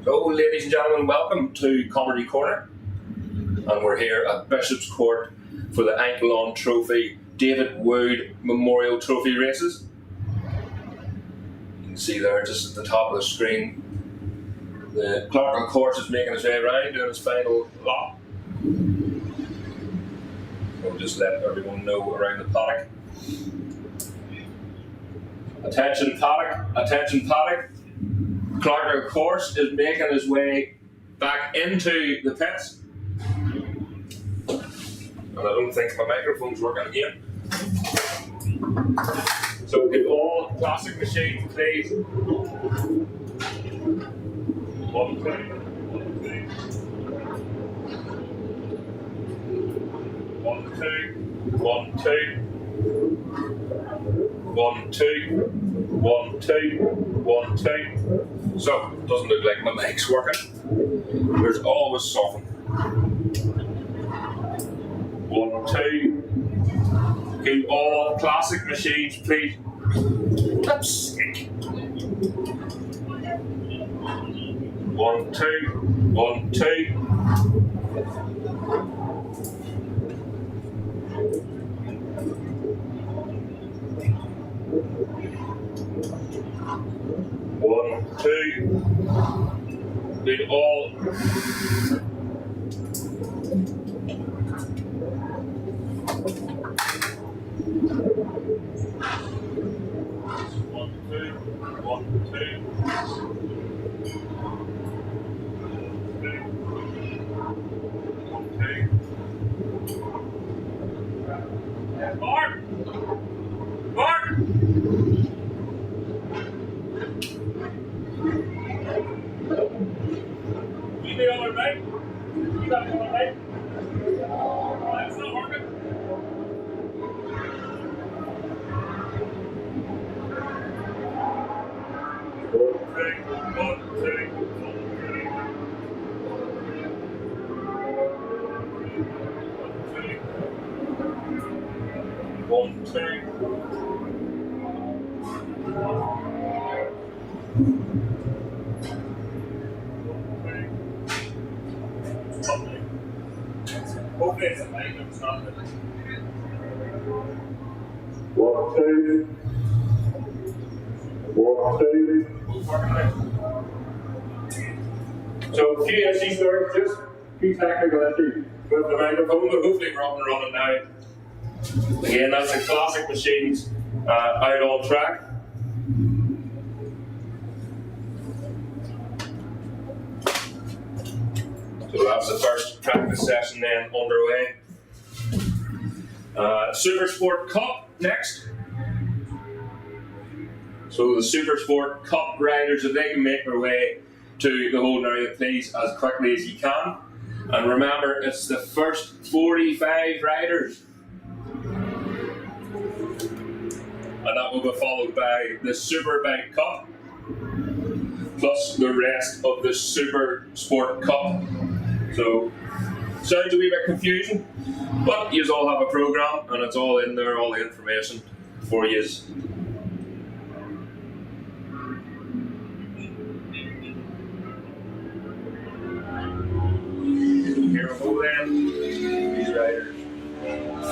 So, ladies and gentlemen, welcome to Comedy Corner, and we're here at Bishopscourt for the Enkalon Trophy David Wood Memorial Trophy races. You can see there, just at the top of the screen, the Clark course is making his way around, doing his final lap. We'll just let everyone know around the paddock. Attention paddock, attention paddock. Clark course is making his way back into the pits. And I don't think my microphone's working again. So if all classic machines, please. 1, 2. 1, 2. 1, 2. 1, 2. 1, 2. 1, 2. So, doesn't look like my mic's working. There's always something. 1, 2. Can all classic machines, please? I'm sick. 1, 2. 1, 2. 1, 2. Did all. 1, 2. 1, 2. Mark! Mark! You the other mate? You got the other mate? That's not working. One, two. Hopefully it's a mate, it's not. 1, 2. 1, 2. So, a few issues there, just a few technical issues with the microphone, but hopefully we're up and running now. Again, that's the classic machines out on track. So that's the first practice session then underway. Supersport Cup next. So the Supersport Cup riders, if they can make their way to the holding area, please, as quickly as you can. And remember, it's the first 45 riders. And that will be followed by the Superbike Cup, plus the rest of the Supersport Cup. So, sounds a wee bit confusing, but you all have a program, and it's all in there, all the information for you. Here we go then, these riders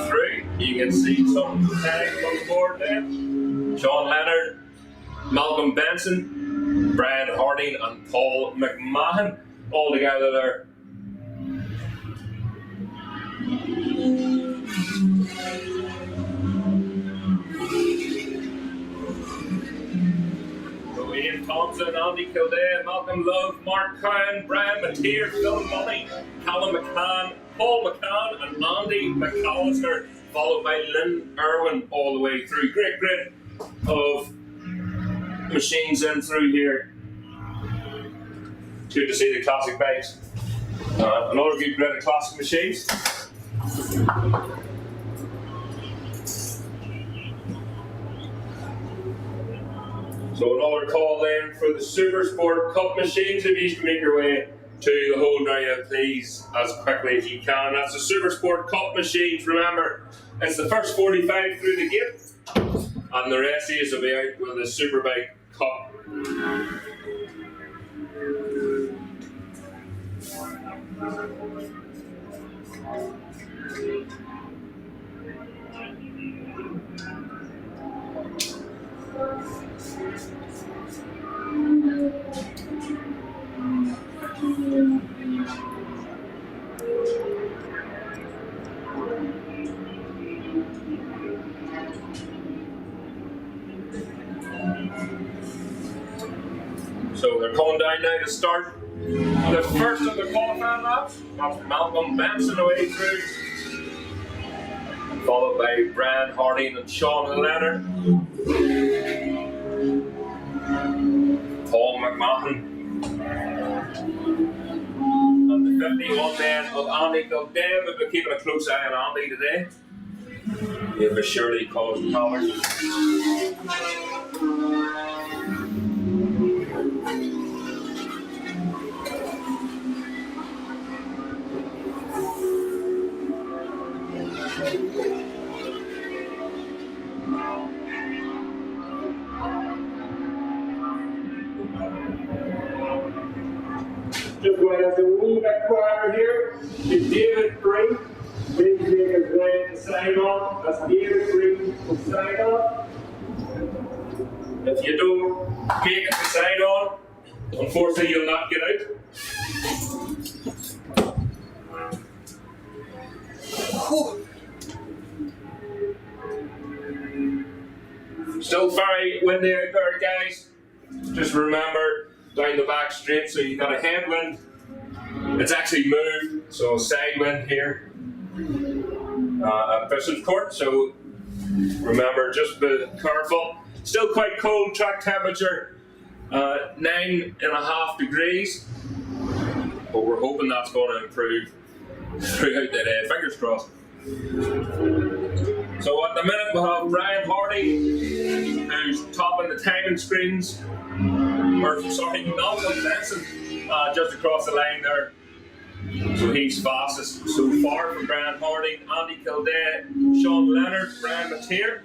through. You can see some tags on the board there. Sean Leonard, Malcolm Benson, Brian Harding and Paul McMahon all together there. So Ian Thompson, Andy Kildare, Malcolm Love, Mark Cowan, Brian Mateer, Phil Money, Callum McCann, Paul McCann and Andy McAllister, followed by Lynn Irwin all the way through. Great grid of machines in through here. It's good to see the classic bikes. Another good grid of classic machines. So another call then for the Supersport Cup machines. If you can make your way to the holding area, please, as quickly as you can. That's the Supersport Cup machines. Remember, it's the first 45 through the gate, and the rest of you will be out with the Superbike Cup. So they're coming down now to start the first of the qualifying laps. That's Malcolm Benson away through, followed by Brian Harding and Sean Leonard. Paul McMahon. And the 51 men of Andy Kildare. We've been keeping a close eye on Andy today. He has surely caused havoc. Just going as a wee bit quieter here is David Green. Please make his way to sign on. That's David Green to sign on. If you don't make it to sign on, unfortunately you'll not get out. Still very windy out there, guys. Just remember, down the back straight, so you got a headwind. It's actually moved, so side wind here at Bishopscourt. So remember, just be careful. Still quite cold. Track temperature 9.5 degrees, but we're hoping that's going to improve throughout the day. Fingers crossed. So at the minute we have Brian Hardy, who's topping the timing screens. Malcolm Benson just across the line there. So he's fastest so far from Brian Harding, Andy Kildare, Sean Leonard, Brian Mateer,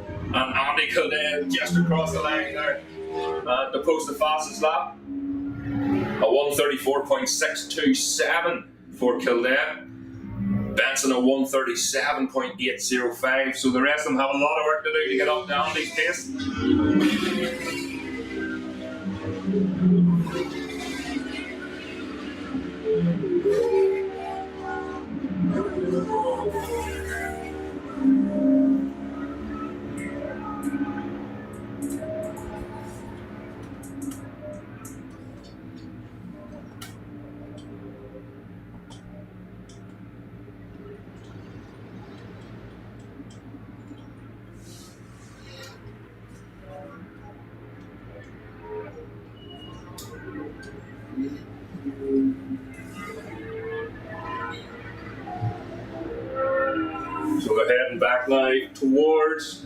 and Andy Kildare just across the line there to post the fastest lap. A 134.627 for Kildare. Benson a 137.805. So the rest of them have a lot of work to do to get up to Andy's pace. So we're heading back now towards,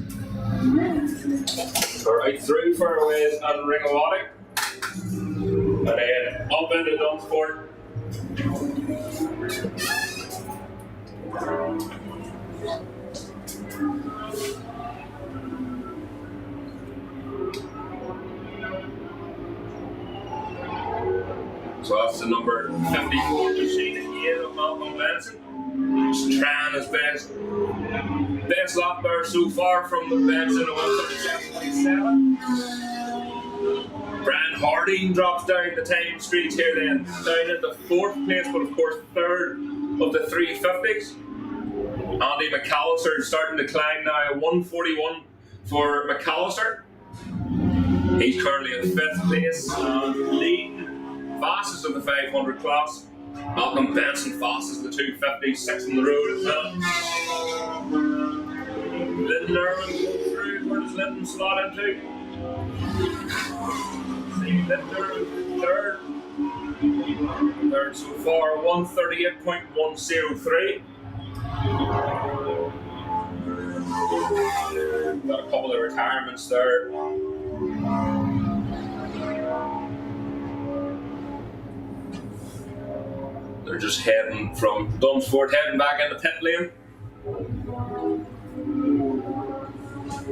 or right through Fairways and Ringawatic, and then up into Dunsport. So that's the number 54 machine again of Malcolm Benson. Just trying his best. Best lap there so far from the Benson at 137.7. Brian Harding drops down the time streets here then, down into 4th place, but of course 3rd of the 350s. Andy McAllister is starting to climb now at 141 for McAllister. He's currently in 5th place, leading fastest of the 500 class. Malcolm Benson fastest of the 250, 6th on the road as well. Lyndon Irwin through. Where does Lyndon slot into? See Lyndon Irwin 3rd. 3rd so far, 138.103. Got a couple of retirements there. They're just heading from Dunsport, heading back into pit lane.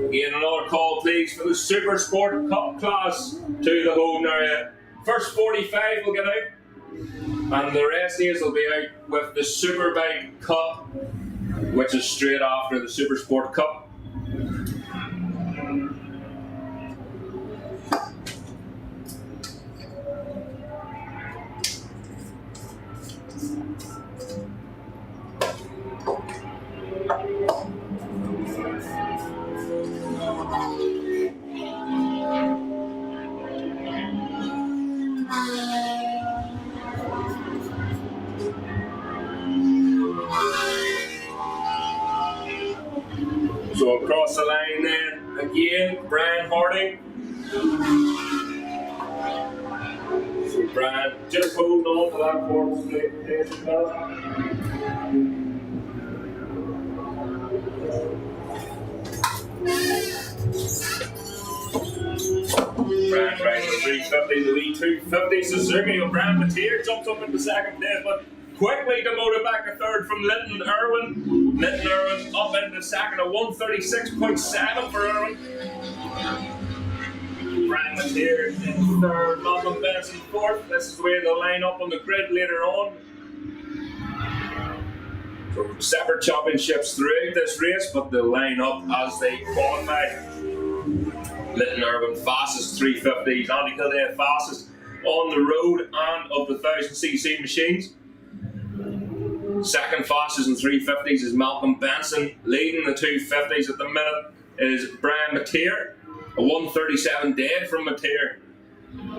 Again, another call, please, for the Supersport Cup class to the home area. First 45 will get out, and the rest of these will be out with the Superbike Cup, which is straight after the Supersport Cup. Brian just holding on to that fourth place as well. Brian trying the 350, the V250 Suzuki of Brian Mateer jumps up into second place, but quickly demoted back to third from Linton Irwin. Linton Irwin up into second at 136.7 for Irwin. Brian Mateer in third, Malcolm Benson fourth. This is the way they'll line up on the grid later on. So separate championships throughout this race, but they'll line up as they qualify. Linton Irwin fastest 350s, Andy Kildare fastest on the road and of the 1000cc machines. Second fastest in 350s is Malcolm Benson. Leading the 250s at the minute is Brian Mateer. A 137 dead from Mateer.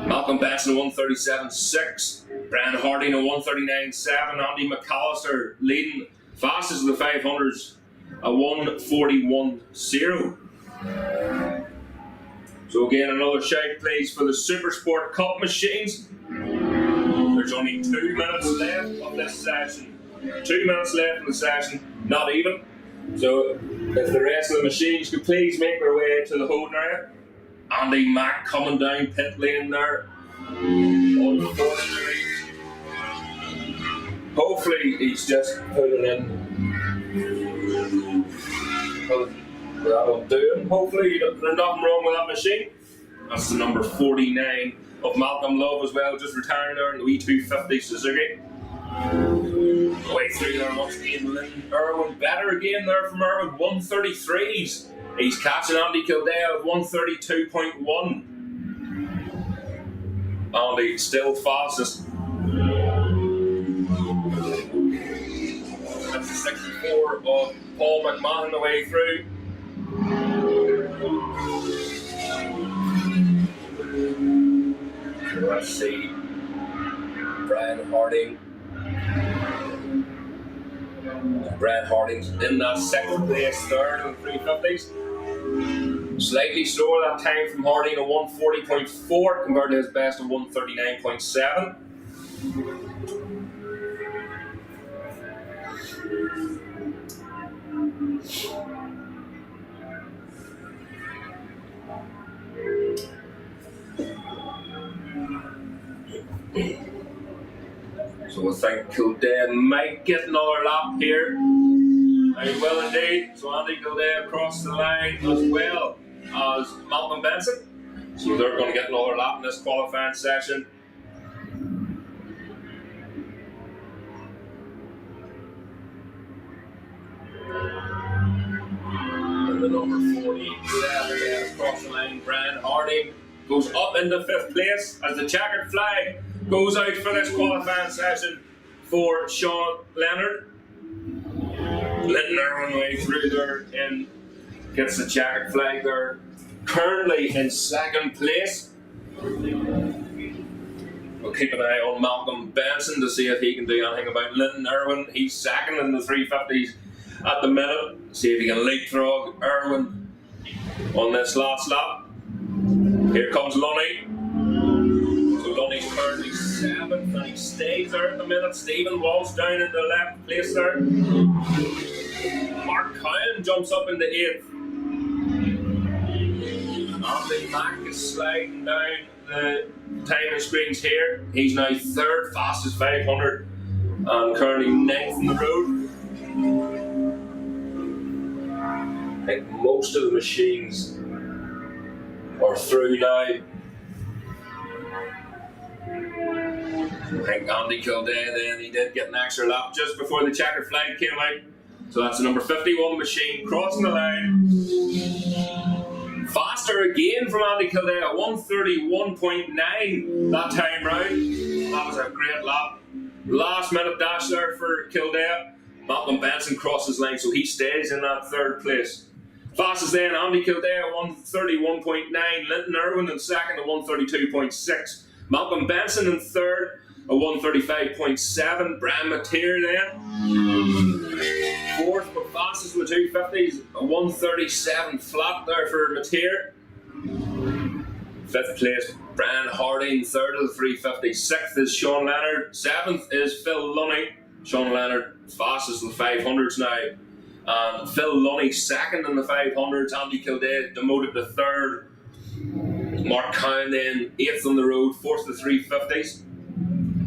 Malcolm Benson a 137.6. Brian Harding a 139.7. Andy McAllister leading fastest of the 500s a 141.0. So again, another shout please for the Supersport Cup machines. There's only 2 minutes left of this session. 2 minutes left in the session, not even. So if the rest of the machines could please make their way to the holding area. Andy Mack coming down pit lane there. Unfortunately, hopefully he's just putting in. That'll do him. Hopefully there's nothing wrong with that machine. That's the number 49 of Malcolm Love as well, just retiring there in the V250 Suzuki. Way through there once again, Linton Irwin better again there from Irwin, 133s. He's catching Andy Kildare at 132.1. Andy still fastest. That's the 64 of Paul McMahon the way through. Let's see. Brian Harding. Brian Harding's in that second place, third in the 350s. Slightly slower that time from Harding, a 140.4 compared to his best of 139.7. So I think Kildare might get another lap here. They will indeed. So Andy Kildare across the line as well as Malcolm Benson. So they're going to get another lap in this qualifying session. And the number 47 across the line, Brian Harding, goes up into 5th place as the checkered flag goes out for this qualifying session for Sean Leonard. Linton Irwin way through there and gets the checkered flag there. Currently in 2nd place. We'll keep an eye on Malcolm Benson to see if he can do anything about Linton Irwin. He's 2nd in the 350s at the minute. See if he can leapfrog Irwin on this last lap. Here comes Lunny. So Lunny's currently 7th and he stays there at the minute. Stephen Walsh down in the left place there. Mark Cowan jumps up into 8th. Andy Mack is sliding down the timing screens here. He's now 3rd fastest 500 and currently 9th in the road. I think most of the machines are through now. I think Andy Kildare then, he did get an extra lap just before the checkered flag came out. So that's the number 51 machine crossing the line. Faster again from Andy Kildare at 131.9 that time round. That was a great lap. Last minute dash there for Kildare. Malcolm Benson crosses line, so he stays in that 3rd place. Fastest then, Andy Kildare at 131.9. Linton Irwin in 2nd at 132.6. Malcolm Benson in 3rd at 135.7. Brian Mateer then. 4th, but fastest with 250s, a 137 flat there for Mateer. 5th place, Brian Harding, third of the 350. Sixth is Sean Leonard. Seventh is Phil Lunny. Sean Leonard, fastest in the 500s now. And Phil Lunny, second in the 500s. Andy Kildare demoted to third. Mark Cowan then, eighth on the road, fourth of the 350s.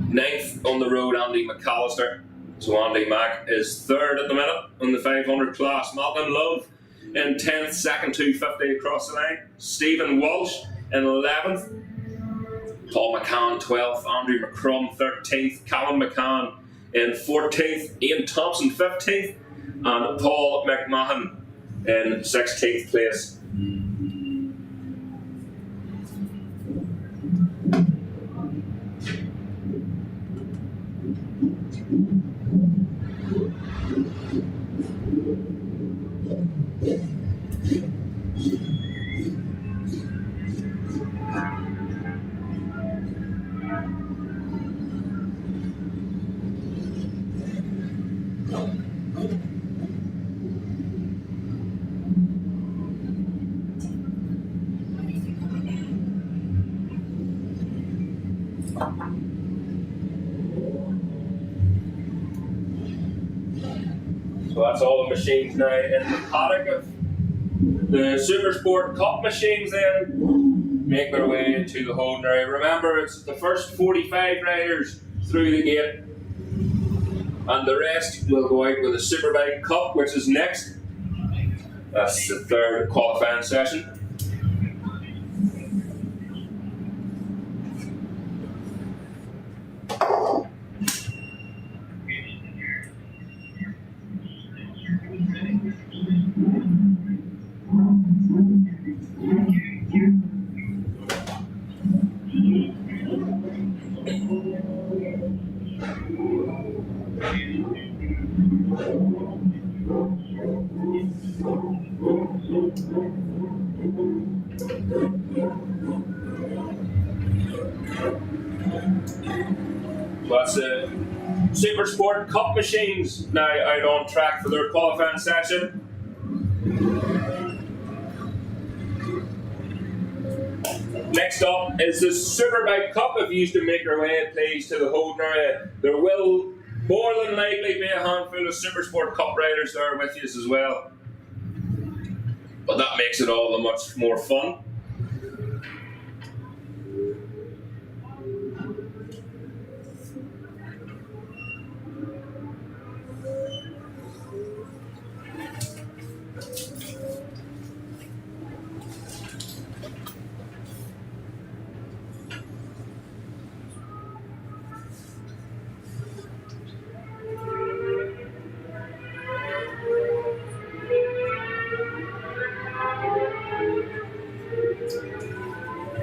Ninth on the road, Andy McAllister. So Andy Mac is third at the minute in the 500 class. Malcolm Love in 10th, second 250 across the line. Stephen Walsh in 11th. Paul McCann 12th. Andrew McCrum 13th. Callum McCann in 14th. Ian Thompson 15th. And Paul McMahon in 16th place. So that's all the machines now in the paddock of the Supersport Cup machines then make their way to the holding area. Remember, it's the first 45 riders through the gate and the rest will go out with the Superbike Cup, which is next. That's the third qualifying session. That's the Supersport Cup machines now out on track for their qualifying session. Next up is the Superbike Cup. If you used to make your way, please, to the holding area, there will more than likely be a handful of Supersport Cup riders there with you as well. But that makes it all the much more fun.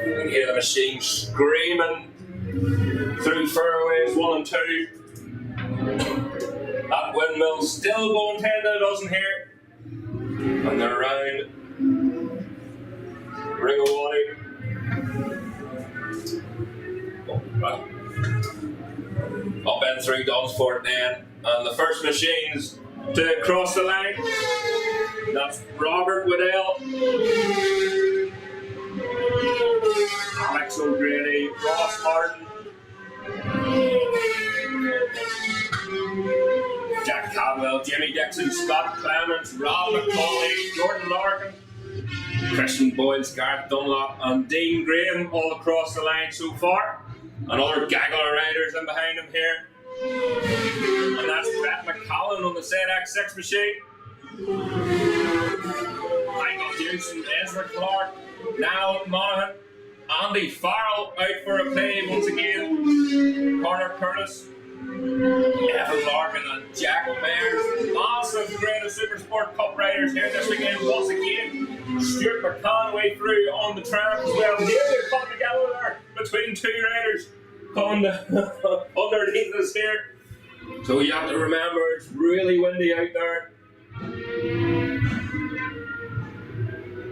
You can hear the machine screaming through fairways 1 and 2. That windmill's still going 10 to a dozen here. And they're around Ring of Water. Up and through Dunsford then. And the first machines to cross the line. That's Robert Waddell, Alex O'Grady, Ross Martin, Jack Cadwell, Jimmy Dixon, Scott Clements, Rob McCauley, Jordan Larkin, Christian Boyles, Gareth Dunlop, and Dean Graham all across the line so far. Another gaggle of riders in behind him here. And that's Brett McCallum on the ZX6 machine. Michael Houston, Ezra Clark, Niall Monaghan, Andy Farrell out for a play once again. Connor Curtis, Evan Larkin, and Jack Mayers. Massive grade of Supersport Cup riders here this weekend once again. Stuart McConway through on the tram as well. Nearly caught together there between two riders coming underneath us here. So you have to remember it's really windy out there.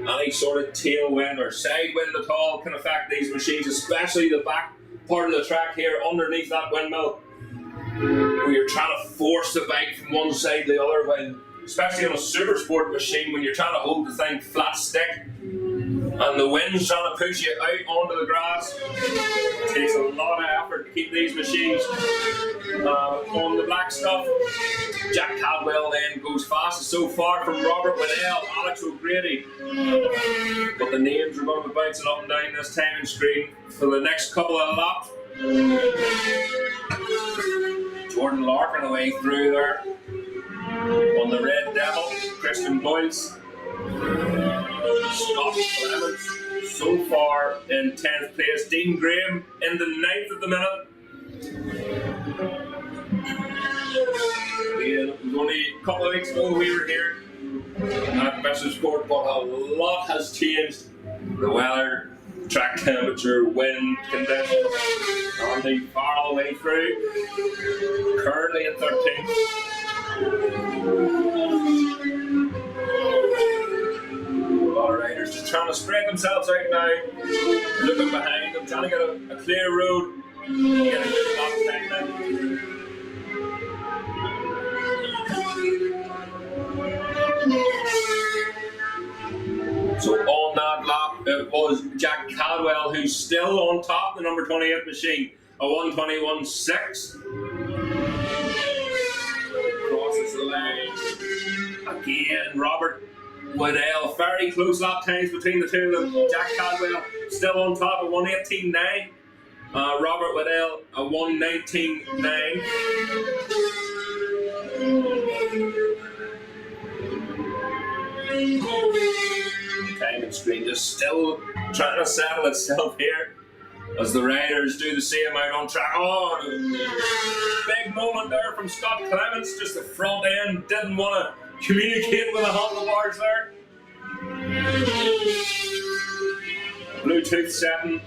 Any sort of tailwind or side wind at all can affect these machines, especially the back part of the track here underneath that windmill, where you're trying to force the bike from one side to the other, when, especially on a Supersport machine, when you're trying to hold the thing flat stick. And the wind's trying to push you out onto the grass. It takes a lot of effort to keep these machines on the black stuff. Jack Cadwell then goes fastest so far from Robert Waddell, Alex O'Grady. But the names are going to be bouncing up and down this timing screen for the next couple of laps. Jordan Larkin away through there on the Red Devil. Christian Boyles. Scott Clements so far in 10th place. Dean Graham in the 9th at the minute. It was only a couple of weeks ago we were here at Bishopscourt, but a lot has changed. The weather, track temperature, wind conditions. Andy Farrell way through. Currently in 13th. A lot of riders just trying to spread themselves out now. Looking behind them, trying to get a clear road. Get a good lap time now. So on that lap, it was Jack Cadwell who's still on top, the number 28 machine, a 1:21.6. Crosses the line. Again, Robert Waddell, very close lap times between the two of them. Jack Cadwell still on top, a 1:18.9. Robert Waddell, a 1:19.9. Timing screen just still trying to settle itself here as the riders do the same out on track. Oh, big moment there from Scott Clements, just the front end, didn't want to communicate with the handlebars there. Bluetooth setting,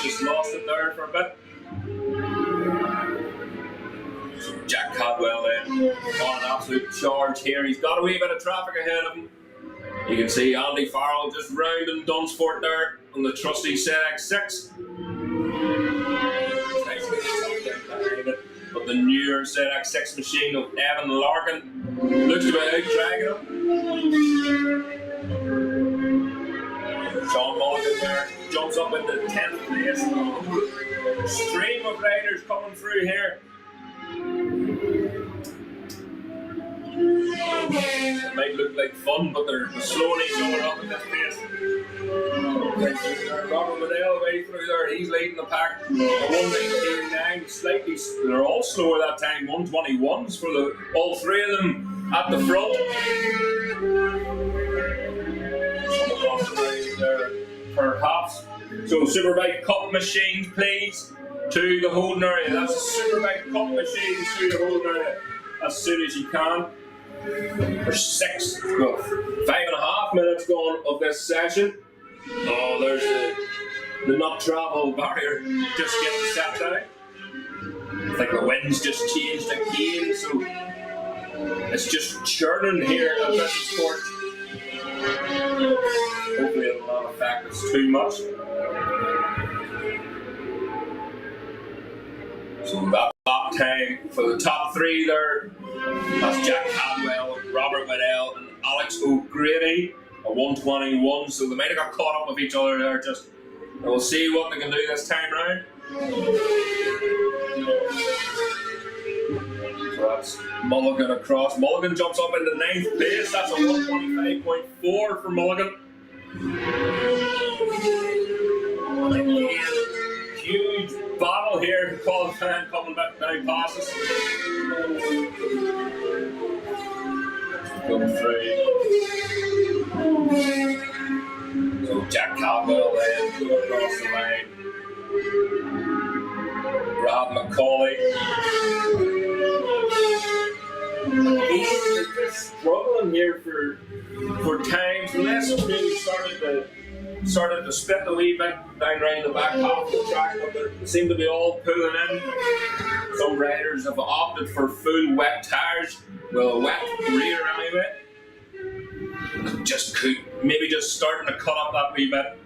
just lost it there for a bit. So Jack Cadwell then on an absolute charge here. He's got a wee bit of traffic ahead of him. You can see Andy Farrell just rounding Dunsford there on the trusty ZX6. But the newer ZX6 machine of Evan Larkin looks to be out dragging him. Sean Mulligan there jumps up into 10th place. Stream of riders coming through here. It might look like fun, but they're slowly going up at this pace. Robert Waddell way through there, he's leading the pack. 1:19.9, slightly, they're all slower that time, 1:21s for all three of them at the front. Some across the line there, perhaps. So Superbike Cup machines, please, to the holding area. That's a Superbike Cup machines to the holding area as soon as you can. There's 5.5 minutes gone of this session. Oh, there's the not travel barrier just getting set down. I think the wind's just changed again, so it's just churning here at Bishopscourt. Hopefully it'll not affect us too much. So that lap time for the top three there. That's Jack Cadwell, Robert Waddell, and Alex O'Grady, a 1:21. So they might have got caught up with each other there. And we'll see what they can do this time round. So that's Mulligan across. Mulligan jumps up into 9th place. That's a 1:25.4 for Mulligan. Huge battle here. Qualifying coming back down past us. Going through. So Jack Cadwell then going across the line. Rob McCauley. He's just struggling here for times. Unless really started to split a wee bit down around the back half of the track, but they seem to be all pulling in. Some riders have opted for full wet tyres with a wet rear anyway. Just starting to cut up that wee bit.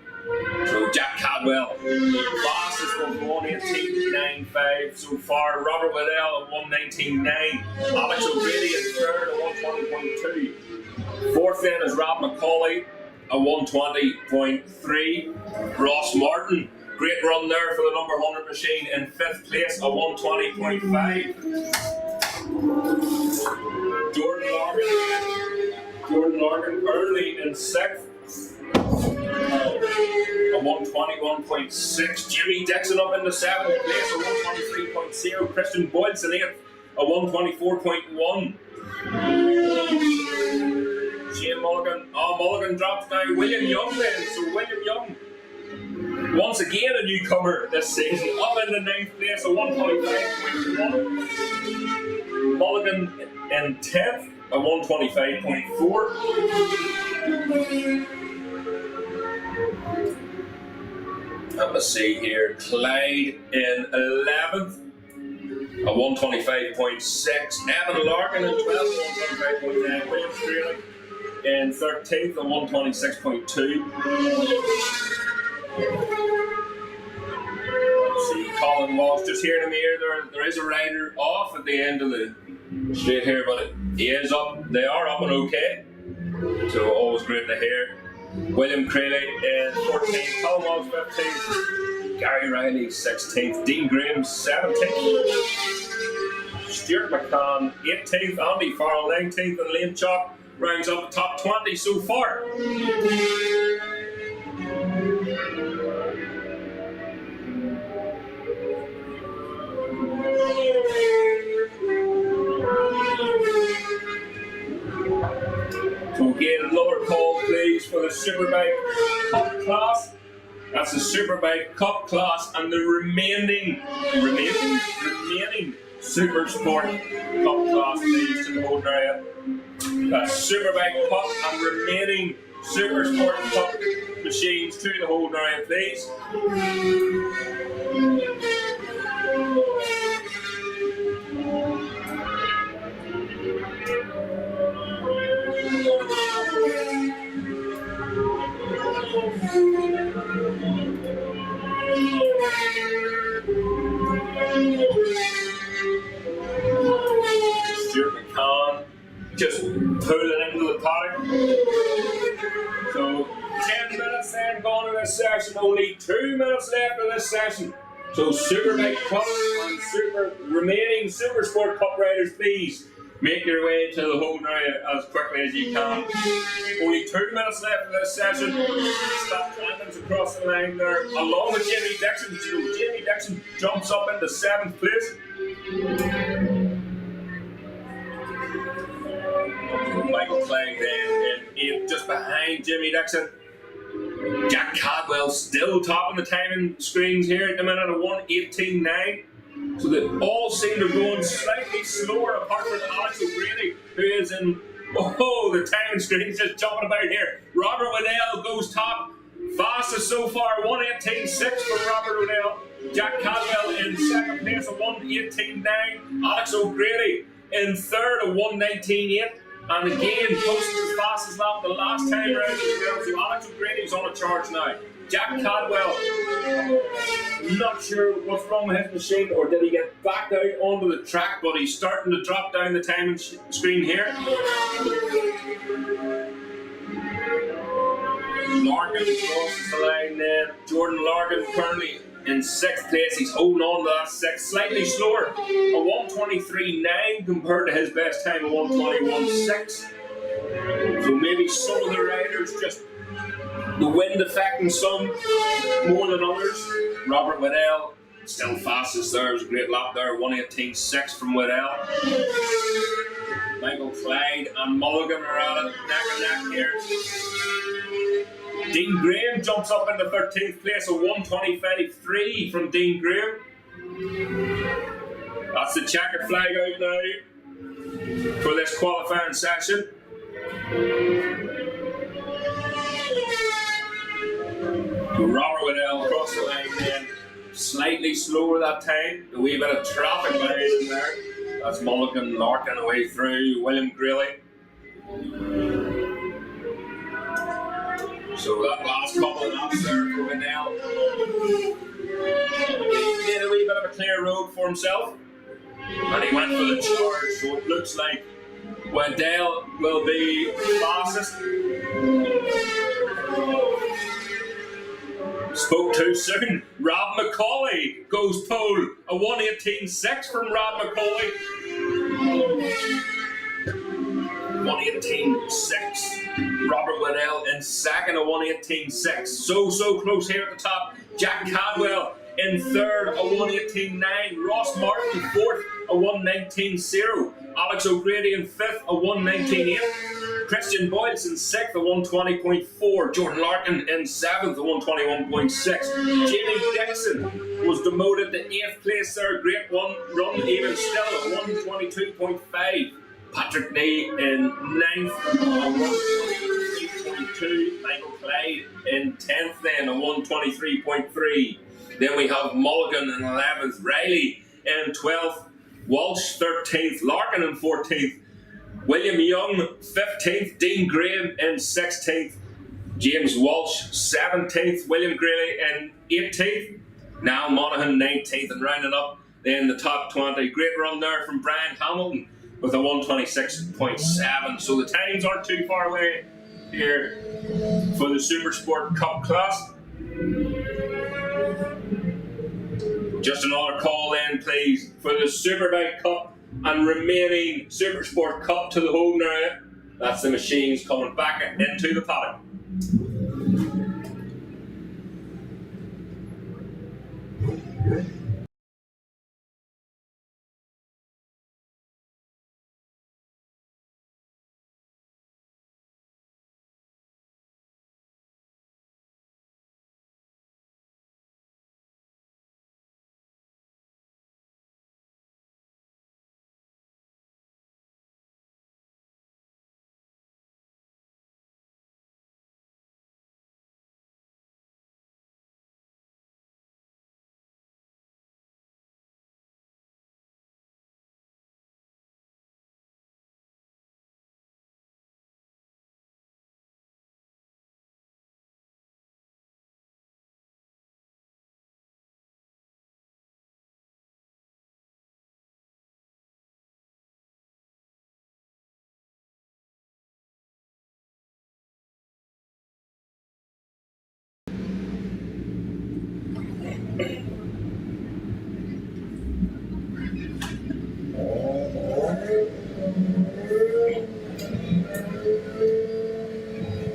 So Jack Cadwell, fastest was 1:18.95 so far. Robert Waddell at 1:19.9. Alex O'Grady in third at 1:20.2. Fourth then is Rob McCauley a 120.3. Ross Martin, great run there for the number 100 machine in 5th place, a 120.5. Jordan Larkin early in 6th, a 121.6. Jimmy Dixon up in the 7th place, a 123.0. Christian Boyds in 8th, a 124.1. Shane Mulligan. Oh, Mulligan drops down. William Young then. So William Young, once again a newcomer this season, up in the 9th place, a 125.1. Mulligan in 10th, a 125.4. Let's see here. Clyde in 11th, a 125.6. Evan Larkin in 12th, 125.9. William Strayling in 13th, a 126.2. Let's see, Colin Walsh just here in the mirror. There is a rider off at the end of the straight here, but he is up. They are up and okay. So always great to hear. William Crayley in 14th, Colin Walsh 15th, Gary Riley 16th, Dean Graham 17th, Stuart McCann 18th, Andy Farrell 19th, and Liam Chalk rounds up the top 20 so far. So again, another call please for the Superbike Cup class. That's the Superbike Cup class and the remaining Supersport Cup class please to the whole area. That's Superbike Cup and remaining Supersport Cup machines to the whole area please. Stuart McCann just pulling into the paddock. So 10 minutes then gone in this session, only 2 minutes left of this session. So Superbike Cup and remaining Supersport Cup riders, please make your way to the holding area as quickly as you can. Only 2 minutes left of this session. Scott Clandon's across the line there, along with Jamie Dixon. So Jamie Dixon jumps up into 7th place. Michael Clegg then in 8th, just behind Jimmy Dixon. Jack Cadwell still topping the timing screens here at the minute of 1:18.9. So they all seem to be going slightly slower apart from Alex O'Grady, who is in, the timing screen's just jumping about here. Robert Waddell goes top, fastest so far, 1:18.6 for Robert Waddell. Jack Cadwell in 2nd place at 1:18.9. Alex O'Grady in 3rd at 1:19.8. And again, posted his fastest lap the last time around as well. So Alex O'Grady's on a charge now. Jack Cadwell, not sure what's wrong with his machine, or did he get backed out onto the track, but he's starting to drop down the timing screen here. Larkin crosses the line then. Jordan Larkin currently in 6th place. He's holding on to that 6th, slightly slower. A 1:23.9 compared to his best time of 1:21.6. So maybe some of the riders just the wind affecting some more than others. Robert Waddell still fastest there. It was a great lap there. 1:18.6 from Waddell. Michael Clyde and Mulligan are at it neck and neck here. Dean Graham jumps up into 13th place, a 1:25.3 from Dean Graham. That's the checkered flag out now for this qualifying session. Robert Waddell across the line then, slightly slower that time. A wee bit of traffic noise in there. That's Mulligan Larkin away through, William Greeley. So that last couple of laps there for Waddell. He made a wee bit of a clear road for himself. And he went for the charge, so it looks like Waddell will be fastest. Spoke too soon. Rob McCauley goes pole. A 1:18.6 from Rob McCauley. 1:18.6. Robert Waddell in second, a 1:18.6. So close here at the top. Jack Cadwell in third, a 1:18.9. Ross Martin fourth, a 1:19.0. Alex O'Grady in fifth, a 1:19.8. Christian Boyles in sixth, a 1:20.4. Jordan Larkin in seventh, a 1:21.6. Jamie Dixon was demoted to eighth place there. Great run even still, a 1:22.5. Patrick Nee in ninth, a 1:23.2. Michael Clyde in 10th then, a 1:23.3. Then we have Mulligan in 11th, Riley in 12th, Walsh 13th, Larkin in 14th, William Young 15th, Dean Graham in 16th, James Walsh 17th, William Greeley in 18th, Niall Monaghan 19th, and rounding up in the top 20. Great run there from Brian Hamilton with a 1:26.7. So the times aren't too far away here for the Supersport Cup class. Just another call in, please, for the Superbike Cup and remaining Supersport Cup to the home area. That's the machines coming back into the paddock.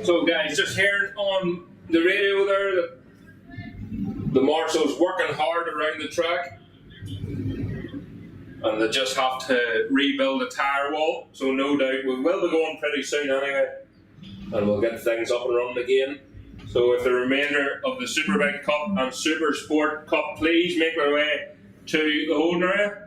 So guys, just hearing on the radio there that the marshal's working hard around the track and they just have to rebuild the tyre wall, so no doubt we will be going pretty soon anyway and we'll get things up and running again. So if the remainder of the Superbike Cup and Supersport Cup please make their way to the holding area.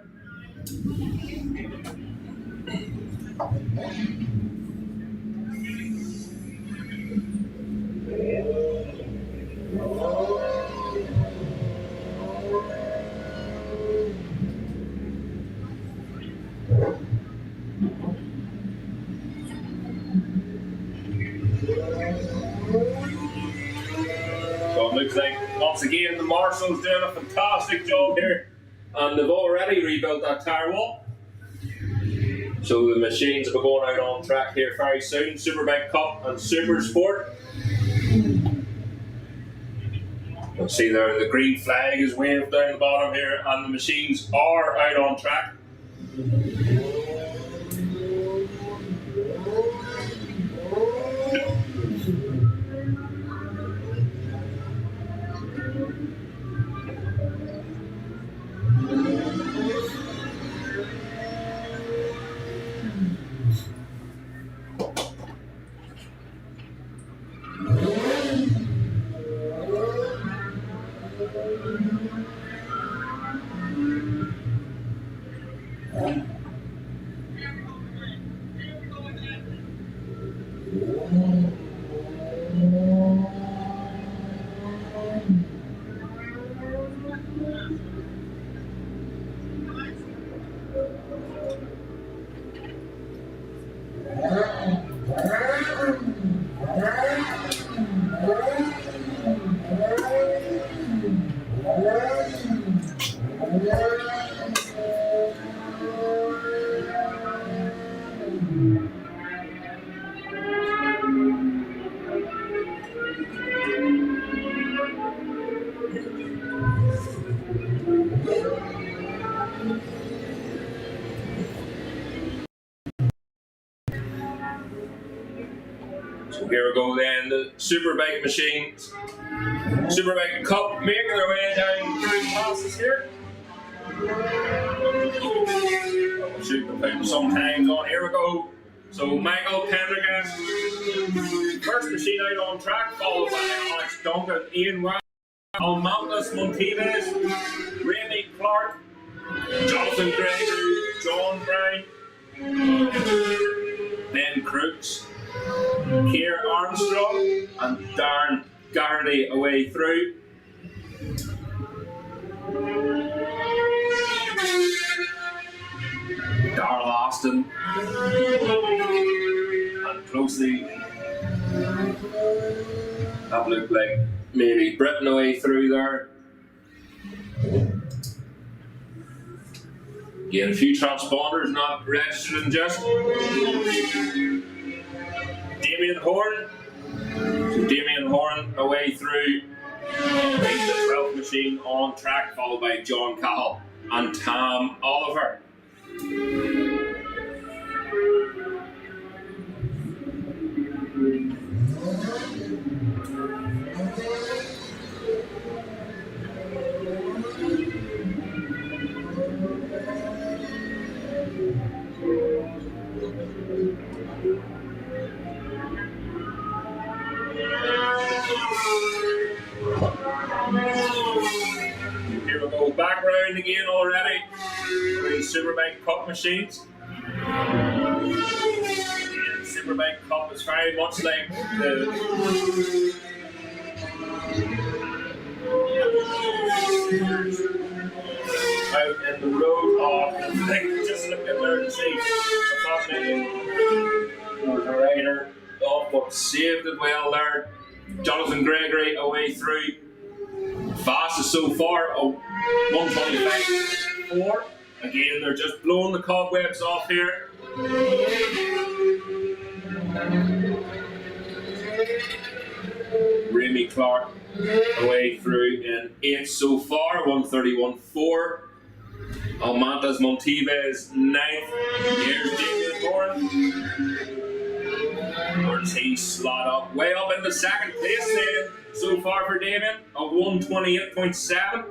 So it looks like once again the marshal's doing a fantastic job here and they've already rebuilt that tyre wall. So the machines will be going out on track here very soon. Superbike Cup and Supersport. You'll see there the green flag is waved down the bottom here and the machines are out on track. So here we go then, the Superbike machines. Superbike Cup making their way down through the passes here. I'll shoot the pin sometimes on. Here we go. So Michael Pendergast, first machine out on track, followed by Alex Duncan, Ian Wild, Almantas Monteves, Remy Clark, Jonathan Gregory, John Brown, Ben Crooks, Keir Armstrong, and Darren Garrity away through. Darrell Austin and closely that looked like maybe Britain away through there. Again, a few transponders not registered in just. Damien Horn away through. The 12th machine on track, followed by John Cahill and Tam Oliver. Here we go, back round again already. These Superbike Cup machines. The Superbike Cup is very much like the out in the road of just look at there to see what's happening. There's a rider off but saved it well there. Jonathan Gregory away through. Fastest so far, 1:25.4. Again, they're just blowing the cobwebs off here. Remy Clark away through in 8th so far, 1:31.4. Almantas Monteves 9th. Here's Damien Moran. Where's he slot up? Way up in the 2nd place then so far for Damien of 1:28.7.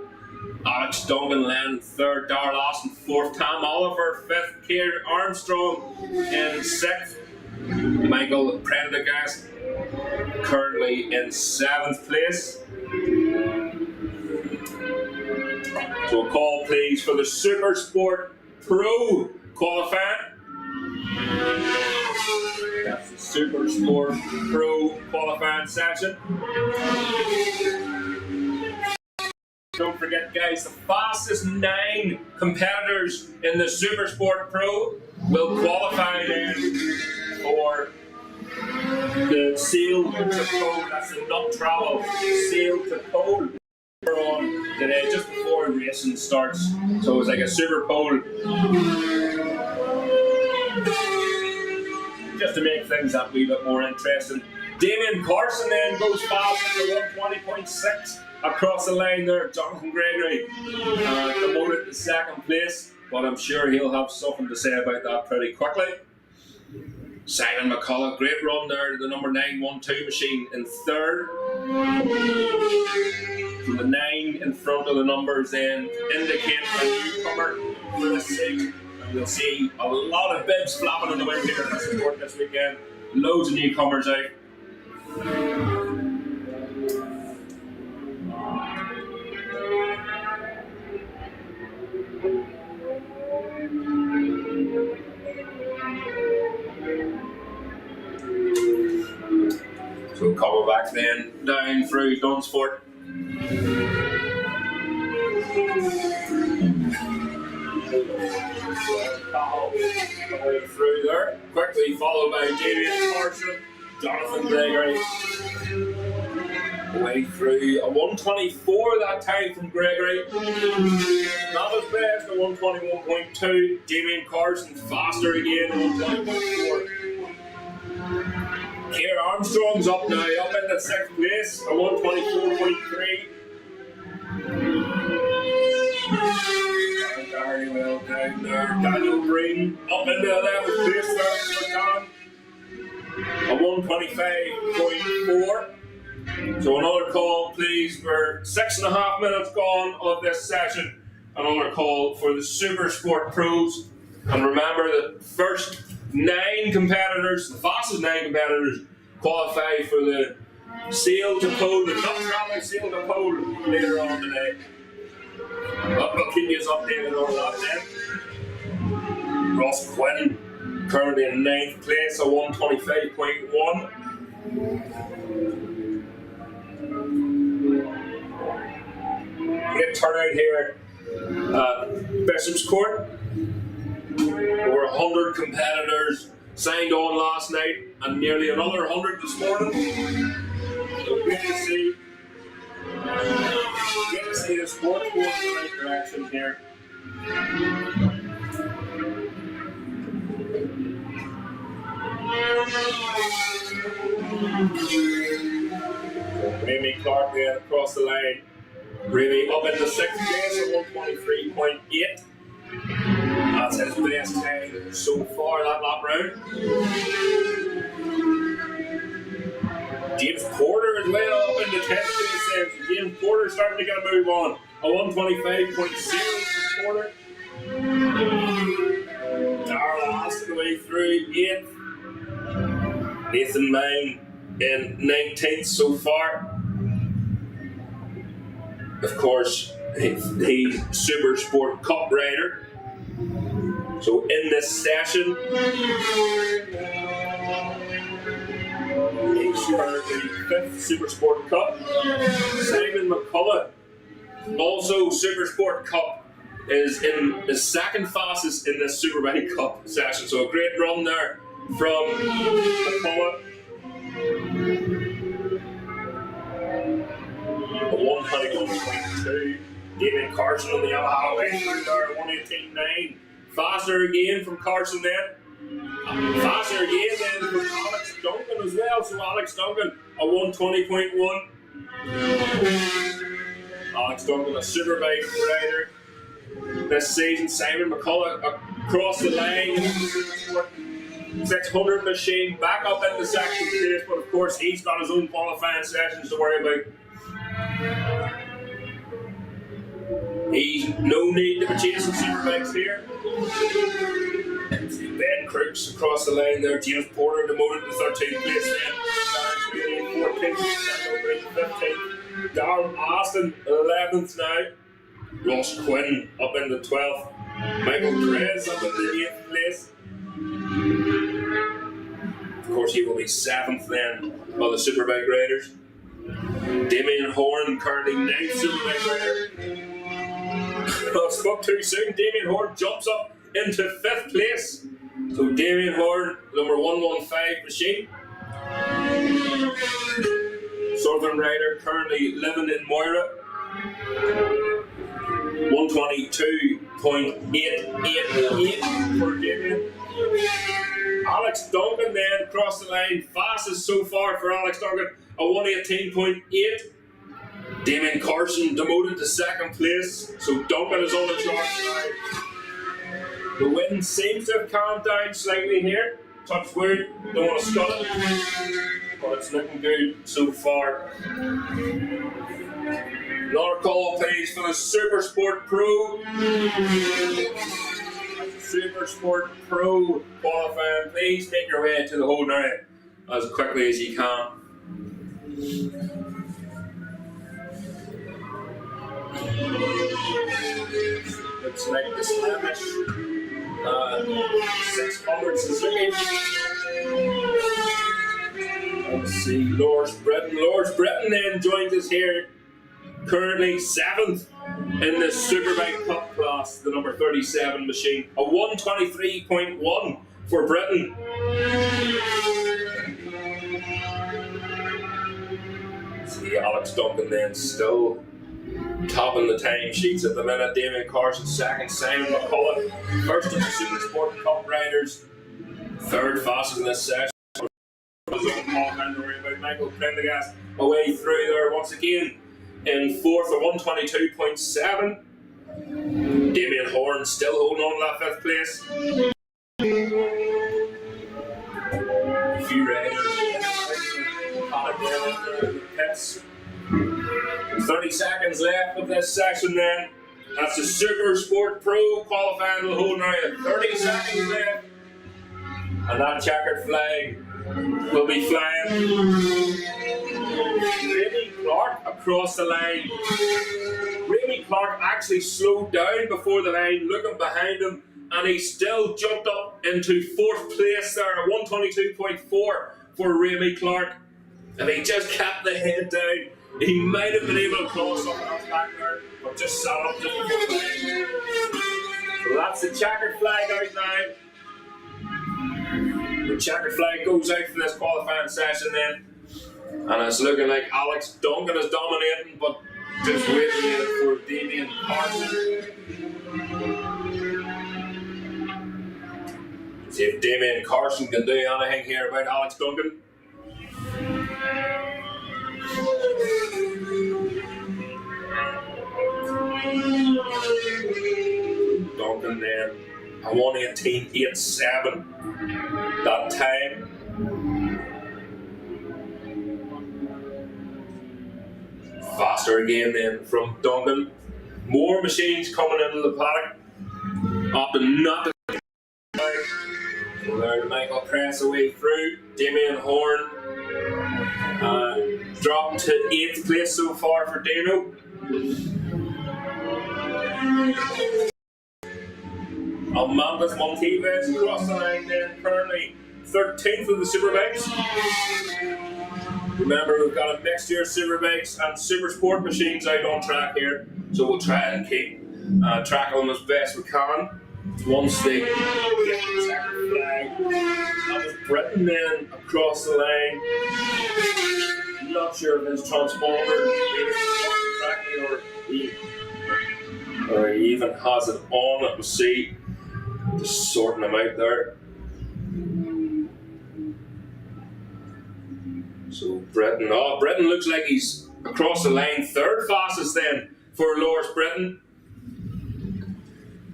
Alex Duncan Len 3rd, Darrell Austin 4th, Tam Oliver 5th, Keir Armstrong in 6th, Michael Prendergast currently in 7th place. So a call please for the Supersport Pro qualifying. That's the Supersport Pro qualifying section. Don't forget, guys, the fastest 9 competitors in the Supersport Pro will qualify then for the sail to pole. That's the nut travel sail to pole. We're on today just before racing starts, so it's like a super pole. Just to make things that wee bit more interesting. Damien Carson then goes fast to 1:20.6 across the line there. Jonathan Gregory promoted to 2nd place, but I'm sure he'll have something to say about that pretty quickly. Simon McCullough, great run there to the number 912 machine in 3rd. So the 9 in front of the numbers then indicate a newcomer for the 6. You'll see a lot of bibs flapping in the wind here in the sport this weekend. Loads of newcomers out. So coming back then down through Dunsford. Way through there, quickly followed by Damien Carson, Jonathan Gregory. Way through a 1:24 that time from Gregory. Not as best, a 1:21.2. Damien Carson faster again, 1:20.4. Keir Armstrong's up now, up in the 6th place, a 1:24.3. Very well down there. Daniel Green up in the 11th place there for Don. a 125.4. So another call, please. We're 6.5 minutes gone of this session. Another call for the Supersport Pros. And remember the first 9 competitors, the fastest 9 competitors, qualify for the sail to pole, the Cup Traveling sail to pole later on today. We'll keep you updated on that then. Ross Quinn, currently in 9th place, a 125.1. Great turnout here at Bishopscourt. Over 100 competitors signed on last night and nearly another 100 this morning. So good to see. Good to see the sport going in the right direction here. Remy Clark there across the line. Remy up into 6th place at 123.8. That's his best time so far that lap round. James Porter as well up into 10th place there. So James Porter starting to get a move on. A 125.0 for Porter. Darla Austin away through 8th. Nathan Mine in 19th so far. Of course, he's Supersport Cup rider. So in this session, he's currently 5th Supersport Cup. Simon McCullough, also Supersport Cup, is in the 2nd fastest in this Superbike Cup session. So a great run there from McCullough. A 121.2. David Carson on the Yamaha way through there, 118.9. Faster again from Carson then. Faster again then from Alex Duncan as well. So Alex Duncan, a 120.1. Alex Duncan, a Superbike rider this season. Simon McCullough across the line in the Supersport 600 machine, back up in the 2nd place, but of course he's got his own qualifying sessions to worry about. He's no need to be chasing Superbikes here. Ben Crooks across the line there. James Porter demoted to 13th place then. Darren 14th, 15th. Darren Austin 11th now. Ross Quinn up into 12th. Michael Perez up into 8th place. Of course, he will be 7th then of the Superbike riders. Damien Horn currently 9th Superbike rider. I spoke too soon. Damien Horn jumps up into 5th place. So Damien Horn, number 115 machine. Southern rider currently living in Moira. 122.888 for Damien. Alex Duncan then across the line, fastest so far for Alex Duncan, a 118.8. Damien Carson demoted to 2nd place, so Duncan is on the charts now. The wind seems to have calmed down slightly here. Touch wood, don't want to scut it, but it's looking good so far. Another call please for the Supersport Pro. Supersport Pro qualifying. Please make your way to the hole now as quickly as you can. Looks like the Slamish 600 Suzuki. Let's see, Lars Britton then joins us here. Currently 7th in the Superbike Cup class, the number 37 machine. A 123.1 for Britain. See Alex Duncan then still topping the time sheets at the minute. Damien Carson 2nd, Simon McCullough 1st of the Supersport Cup riders, 3rd fastest in this session. Michael Prendergast away through there once again in 4th at 122.7. Damien Horn still holding on to that 5th place. A few riders pits. 30 seconds left of this session then. That's the Supersport Pro qualifying will hold now at 30 seconds left. And that checkered flag will be flying. Remy Clark across the line. Remy Clark actually slowed down before the line, looking behind him, and he still jumped up into 4th place there, 122.4 for Remy Clark. If he just kept the head down, he might have been able to cross up that back there, but just sat up just before the line. So that's the checkered flag out now. The checkered flag goes out for this qualifying session then. And it's looking like Alex Duncan is dominating, but just waiting for Damien Carson. See if Damien Carson can do anything here about Alex Duncan. Duncan there, a 1:18.87 that time. Faster again then from Duncan. More machines coming into the paddock. Up and not the so there Michael press away through. Damien Horn dropped to 8th place so far for Dano. Amandas Monteves across the line then, currently 13th of the Superbikes. Remember, we've got a mixture of Superbikes and Supersport machines out on track here, so we'll try and keep track of them as best we can. Once they get the checkered flag, that was Britain then across the line. Not sure if his transponder or he even has it on. We'll see. Just sorting them out there. So Britain looks like he's across the line 3rd fastest then for Loris Britain.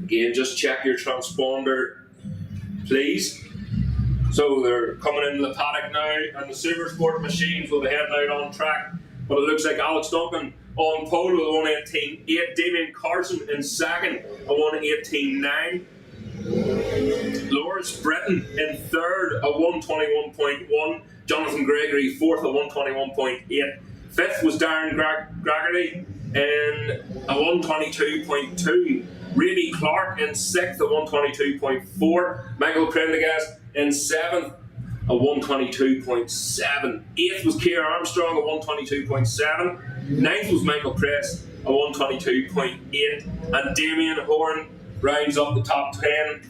Again, just check your transponder, please. So they're coming into the paddock now, and the Supersport machines will be heading out on track. But it looks like Alex Duncan on pole with a 1:18.8, Damien Carson in 2nd, a 1:18.9. Loris Britain in 3rd, a 1:21.1. Jonathan Gregory 4th, a 1:21.8. 5th was Darren Gregory in a 1:22.2. Remy Clark in 6th, a 1:22.4. Michael Prendergast in 7th, a 1:22.7. 8th was Keir Armstrong, a 1:22.7. 9th was Michael Press, a 1:22.8. And Damien Horn rounds up the top 10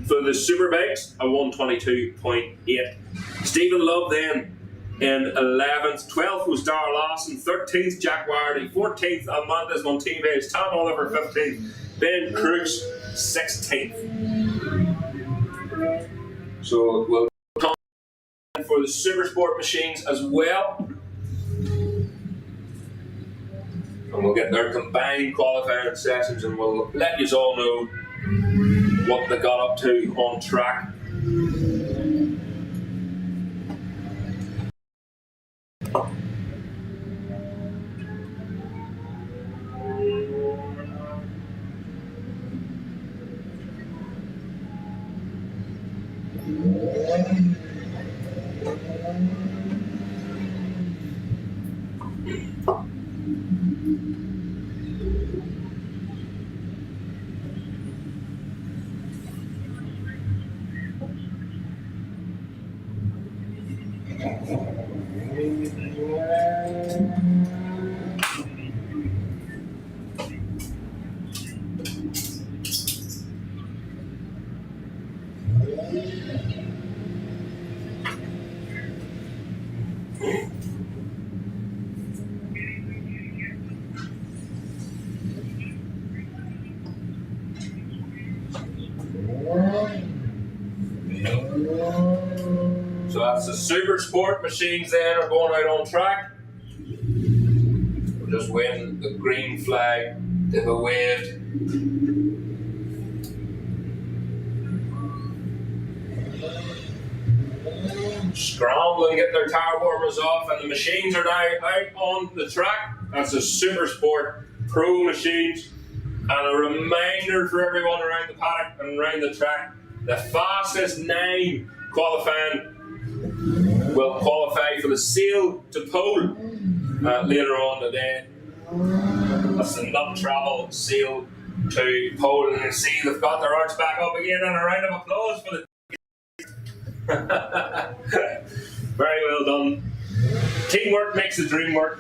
for the Superbikes, a 1:22.8. Stephen Love then in 11th. 12th was Darrell Lawson. 13th, Jack Wardy. 14th, Amandas Monteves. Tom Oliver, 15th. Ben Crooks, 16th. So we'll come for the Supersport machines as well. And we'll get their combined qualifying sessions and we'll let you all know what they got up to on track. So that's the Supersport machines then are going out on track. We're just waiting the green flag to be waved. scrambling, getting their tire warmers off, and the machines are now out on the track. That's the Supersport Pro machines. And a reminder for everyone around the paddock and around the track, the fastest 9 qualifying will qualify for the sail to pole later on today. That's the not travel sail to pole, and you can see they've got their arms back up again, and a round of applause for the very well done. Teamwork makes the dream work.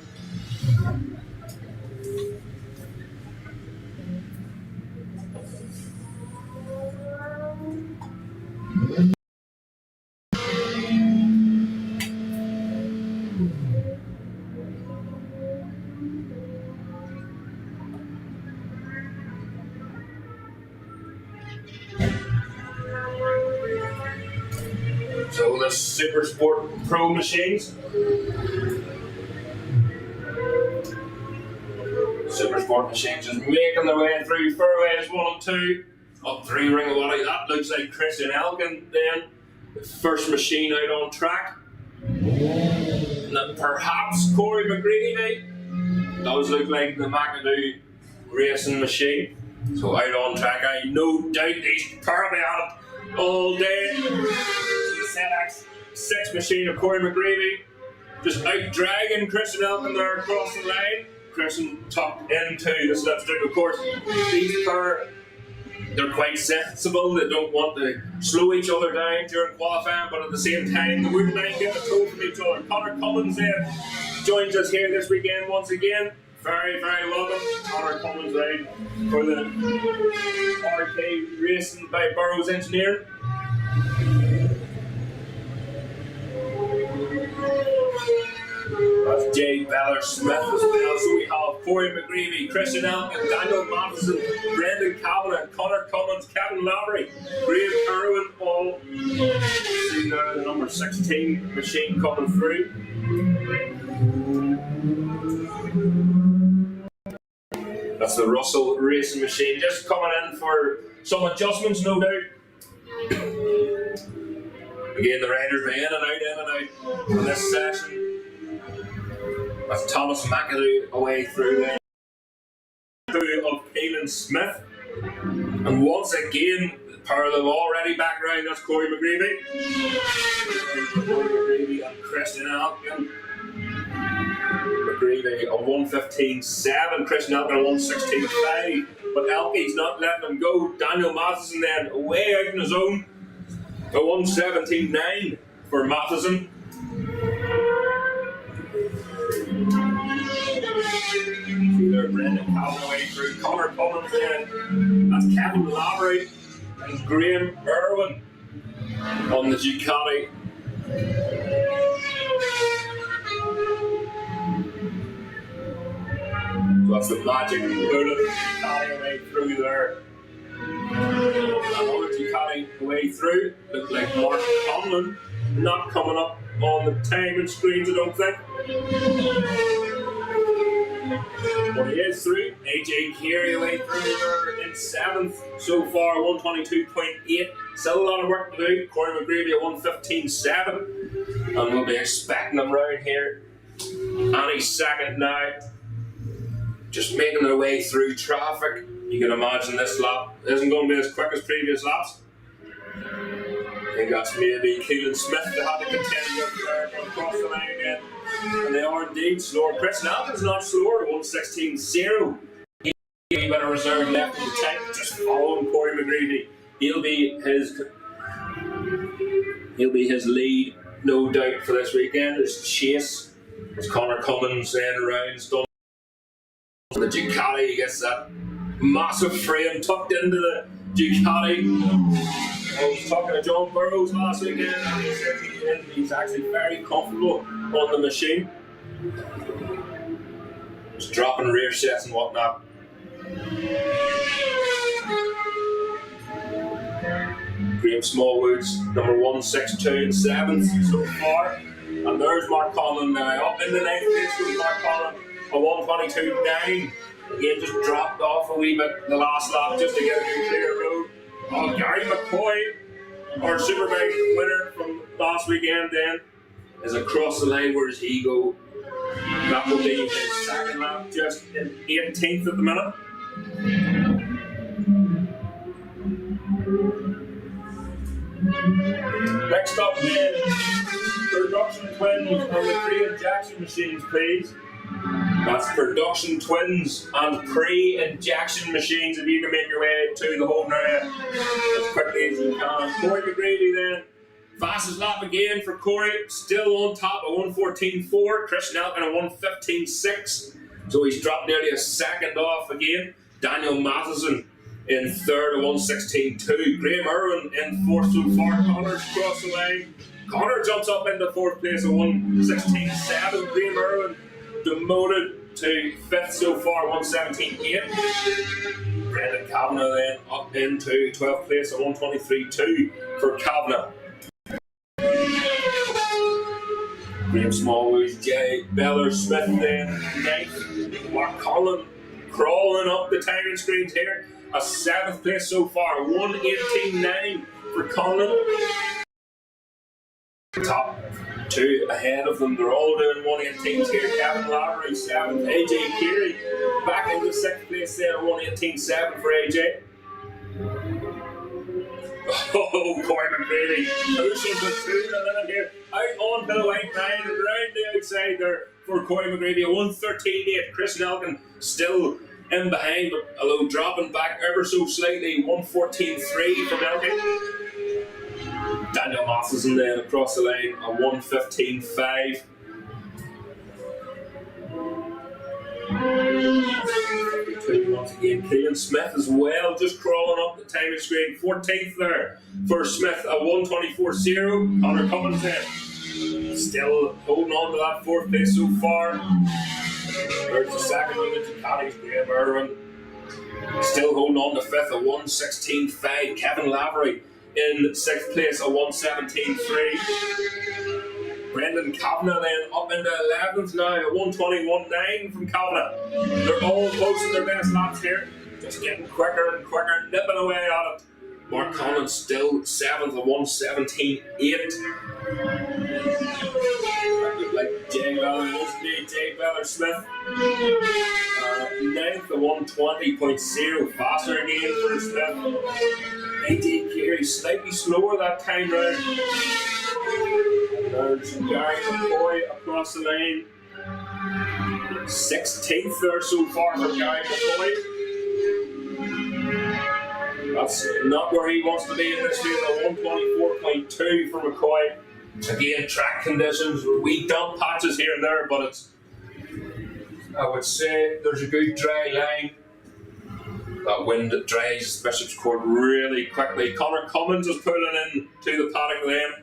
So the Supersport Pro machines. Supersport machines just making their way through fairways 1 and 2. Up 3 Ring of Wally. That looks like Christian Elkin then. The first machine out on track. And then perhaps Corey McGreevy. Does look like the McAdoo racing machine. So out on track, I no doubt he's probably at it all day. ZX6 machine of Corey McGreevy just out dragging Christian Elkin there across the line. Christian tucked into the slipstream. Of course, these pair, they're quite sensible. They don't want to slow each other down during qualifying, but at the same time, they wouldn't mind getting a tow from each other. Connor Cummins then joins us here this weekend once again. Very, very welcome. Connor Cummins ride for the RK Racing by Burrows Engineering. That's Jay Beller Smith as well. So we have Corey McGreevy, Christian Elkin, Daniel Matheson, Brendan Kavanagh, Connor Cummins, Kevin Lavery, Graham Irwin, all see there the number 16 machine coming through. That's the Russell Racing machine just coming in for some adjustments, no doubt. Again, the riders are in and out for this session. That's Thomas McAdoo away through there. Of Keelan Smith. And once again, the pair of them already back round. That's Corey McGreevy. Corey McGreevy and Christian Elkin. McGreevy a 1:15.7, Christian Elkin a 1:16.5. But Elky's not letting him go. Daniel Matheson then way out on his own. A 1:17.9 for Matheson. There, Brendan Kavanagh through. Connor Cummins then. That's Kevin Lavery and Graham Irwin on the Ducati. So that's the magic bullet Ducati away through there. Another Ducati away through. Looks like Mark Tomlin not coming up on the timing screens, I don't think. But he is through. AJ Carey away through there in 7th so far, 1:22.8. Still a lot of work to do. Corey McGreevy at 1:15.7. And we'll be expecting him round here any second now. Just making their way through traffic. You can imagine this lap isn't going to be as quick as previous laps. I think that's maybe Keelan Smith that had to contend with there across the line again. And they are indeed slower. Christian Elkin's not slower, 1:16.0. He's a bit of reserve left in the tank, just following Corey McGreevy. He'll be his lead, no doubt, for this weekend. There's Chase, there's Connor Cummins then around. The Ducati, he gets that massive frame tucked into the Ducati. I was talking to John Burrows last weekend, and he said he's actually very comfortable on the machine. Just dropping rear sets and whatnot. Graham Smallwood's number 162 in 7th so far. And there's Mark Conlon now. Up in the 9th place with Mark Conlon, a 1:22.9. Again, just dropped off a wee bit the last lap just to get a good clear road. Oh, Gary McCoy, our Superbike winner from last weekend then. is across the line. Where does he go? That will be his second lap, just in 18th at the minute. Next up then, production twins on the pre-injection machines, please. That's production twins and pre-injection machines. If you can make your way to the holding area as quickly as you can. Corey McGreevy then, fastest lap again for Corey, still on top at 1:14.4. Chris Nelkin at 1:15.6. So he's dropped nearly a second off again. Daniel Matheson in third at 1:16.2. Graham Irwin in fourth so far. Connor's across the line. Connor jumps up into fourth place at 1:16.7. Graham Irwin demoted to fifth so far, 1:17.8. Brendan Kavanagh then up into 12th place at 1:23.2 for Kavanagh. Graham Smallwood, Jay Beller Smith then ninth. Mark Collin crawling up the timing screens here. A 7th place so far, 1:18.9 for Collin. Top two ahead of them, they're all doing 1:18s here. Kevin Lavery 7th, AJ Keary back into 6th place there at 1:18.7 for AJ. Oh, Corey McGreevy pushing the 2 here, out onto the white line and round the outside there for Corey McGreevy at 1:13.8. Chris Nelkin still in behind, but although dropping back ever so slightly, 1:14.3 for Nelkin. Daniel Matheson then across the line at 1:15.5. Once again, Keelan Smith as well, just crawling up the timing screen. 14th there for Smith at 1:24.0. Connor Cummins then still holding on to that 4th place so far. There's the second one into Caddy's Graham Irwin. Still holding on to 5th at 1:16.5. Kevin Lavery in 6th place at 1:17.3. Brendan Kavanagh then up into 11th now at 1:21.9 from Kavanagh. They're all posting their best laps here, just getting quicker and quicker, nipping away at it. Mark Collins still 7th at 1:17.8. Like Jay Beller Smith. 9th at 1:20.0, faster again for Smith. AJ Keary slightly slower that time round. There's Gary McCoy across the lane. 16th there so far for Gary McCoy. That's not where he wants to be in this field at 1:24.2 for McCoy. Again, track conditions, wee dump patches here and there, but it's, I would say there's a good dry line. That wind that dries Bishopscourt really quickly. Connor Cummins is pulling in to the paddock lane.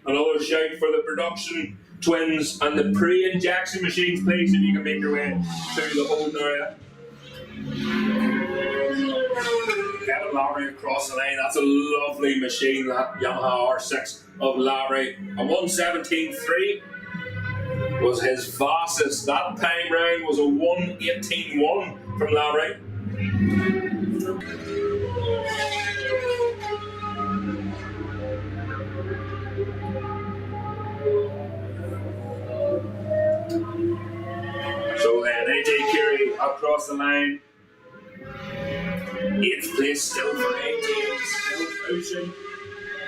Another shout for the production twins and the pre-injection machines, please, if you can make your way to the holding area. Kevin Lavery across the lane. That's a lovely machine, that Yamaha R6 of Lavery. A 1:17.3 was his fastest. That time round was a 1:18.1 from Lavery. So then AJ Keary across the line. 8th place still for AJ, still pushing.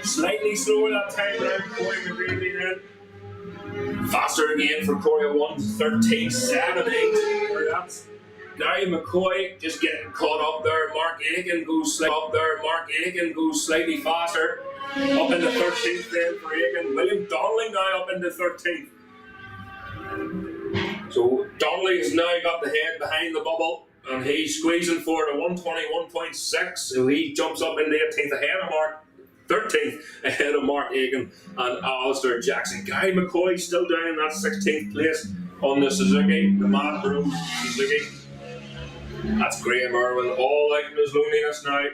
Slightly slower that time round, Corey McGreevy then. Faster again for Corey at 1:13.78. That's Gary McCoy just getting caught up there. Mark Aiken goes slightly faster. Up into 13th then for Aiken. William Donnelly now up into 13th. So Donnelly has now got the head behind the bubble, and he's squeezing for it at 1:21.6. So he jumps up into 18th ahead of Mark. 13th ahead of Mark Aiken and Alistair Jackson. Gary McCoy still down in that 16th place on the Suzuki, the Mad Bros Suzuki. That's Graham Irwin, all out in his loneliness now.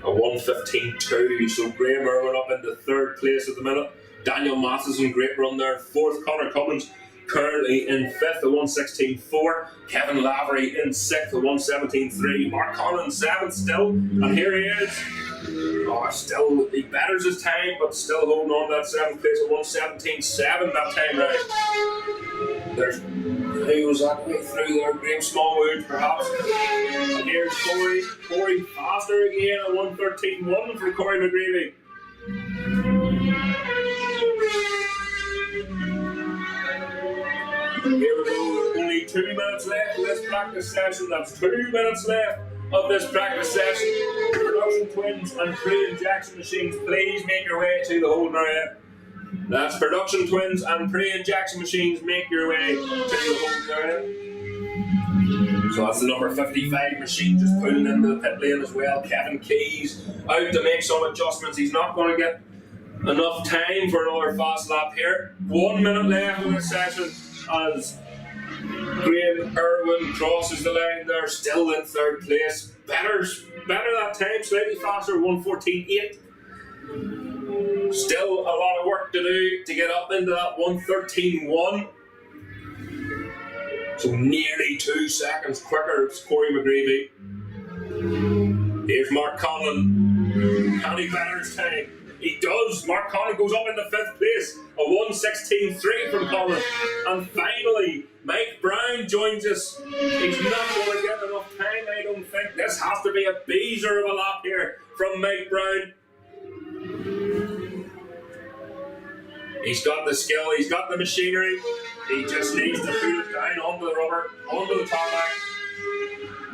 A 1:15.2, so Graham Irwin up into 3rd place at the minute. Daniel Matheson, great run there. 4th, Connor Cummins currently in 5th at 1:16.4. Kevin Lavery in 6th at 1:17.3. Mark Collins 7th still, and here he is. Oh, still, he betters his time, but still holding on to that 7th place at 1:17.7 that time round. There's, who was that way through there? Graham Smallwood, perhaps. And here's Corey. Corey faster again at 1:13.1 for Corey McGreevy. Here we go, only 2 minutes left of this practice session. That's 2 minutes left of this practice session. Production Twins and Pre Injection Machines, please make your way to the holding area. That's Production Twins and Pre Injection Machines, make your way to the holding area. So that's the number 55 machine just pulling into the pit lane as well. Kevin Keys out to make some adjustments. He's not going to get enough time for another fast lap here. 1 minute left in this session as Graham Irwin crosses the line there, still in 3rd place. Better that time, slightly faster, 1:14.8. Still a lot of work to do to get up into that 1:13.1. So nearly 2 seconds quicker as Corey McGreevy. Here's Mark Conlon. Can he better his time? He does. Mark Conlon goes up into 5th place. A 1:16.3 from Conlon. And finally, Mike Brown joins us. He's not going to get enough time, I don't think. This has to be a beezer of a lap here from Mike Brown. He's got the skill, he's got the machinery. He just needs to put it down onto the rubber, onto the tarmac.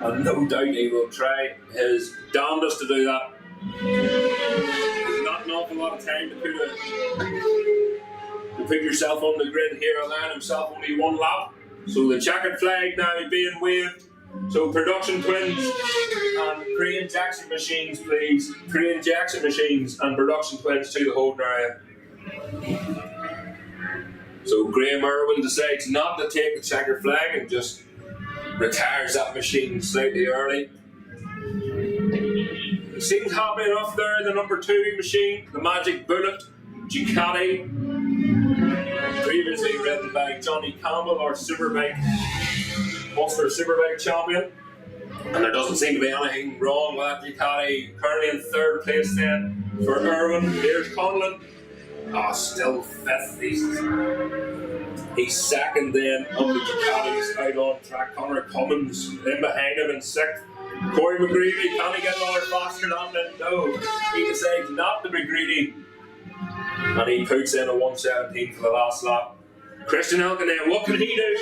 And no doubt he will try his damnedest to do that. There's not an awful lot of time to put yourself on the grid here, allowing himself only 1 lap. So the checkered flag now being waved. So Production Twins and Pre-Injection Machines, please. Pre-Injection Machines and Production Twins to the holding area. So Graham Irwin decides not to take the checkered flag and just retires that machine slightly early. He seems happy enough there, the number 2 machine, the Magic Bullet Ducati, previously ridden by Johnny Campbell, our Superbike, Ulster Superbike champion. And there doesn't seem to be anything wrong with that Ducati. Currently in 3rd place then for Irwin. Here's Conlon. Still 5th. He's 2nd then of the Ducatis out on track. Connor Cummins in behind him in 6th. Corey McGreevy, can he get another faster lap? No, he decides not to be greedy. And he puts in a 1:17 for the last lap. Christian Elkin, what can he do?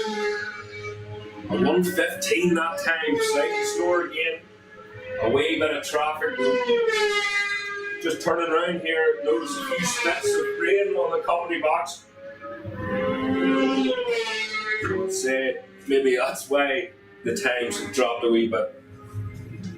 A 1:15 that time, slightly slower again. A wee bit of traffic. Just turning around here, notice a few spits of rain on the comedy box. Let's say maybe that's why the times have dropped a wee bit.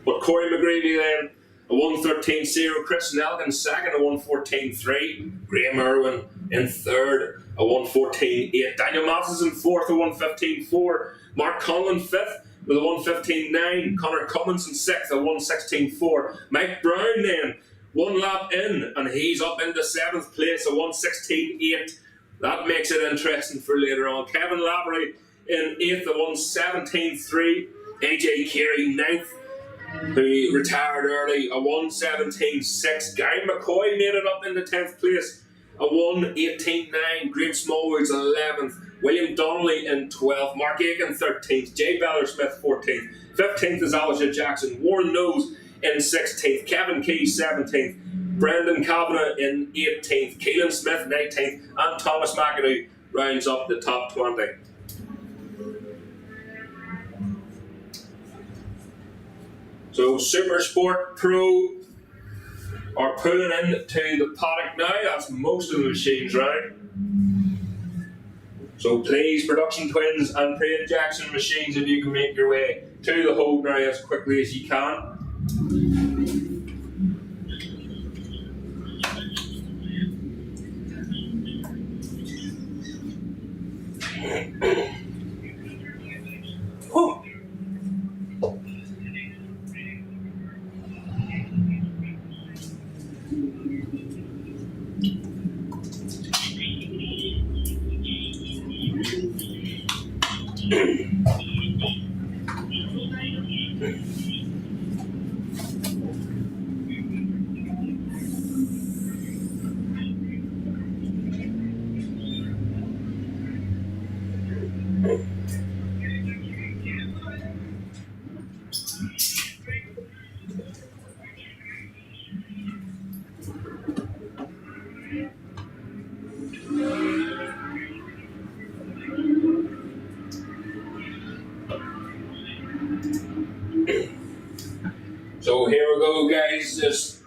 But Corey McGreevy then, a 1:13.0. Christian Elkin 2nd, a 1:14.3. Graham Irwin in 3rd, a 1:14.8. Daniel Matheson 4th, a 1:15.4. Mark Conlon 5th with a 1:15.9. Connor Cummins in 6th, a 1:16.4. Mike Brown then, 1 lap in, and he's up into 7th place, a 1:16.8. That makes it interesting for later on. Kevin Lavery in 8th, a 1:17.3. AJ Carey 9th, who retired early, a 1:17.6. Gary McCoy made it up into 10th place, a 1:18.9. Graham Smallwood's 11th. William Donnelly in 12th. Mark Aiken 13th. Jay Bellersmith 14th. 15th is Alicia Jackson. Warren Knowles in 16th. Kevin Key 17th. Brendan Kavanagh in 18th. Keelan Smith 19th. And Thomas McAdoo rounds up the top 20. So Supersport Pro are pulling into the paddock now. That's most of the machines round. So please, Production Twins and Pre-Injection Machines, if you can make your way to the holding area as quickly as you can. So here we go, guys. This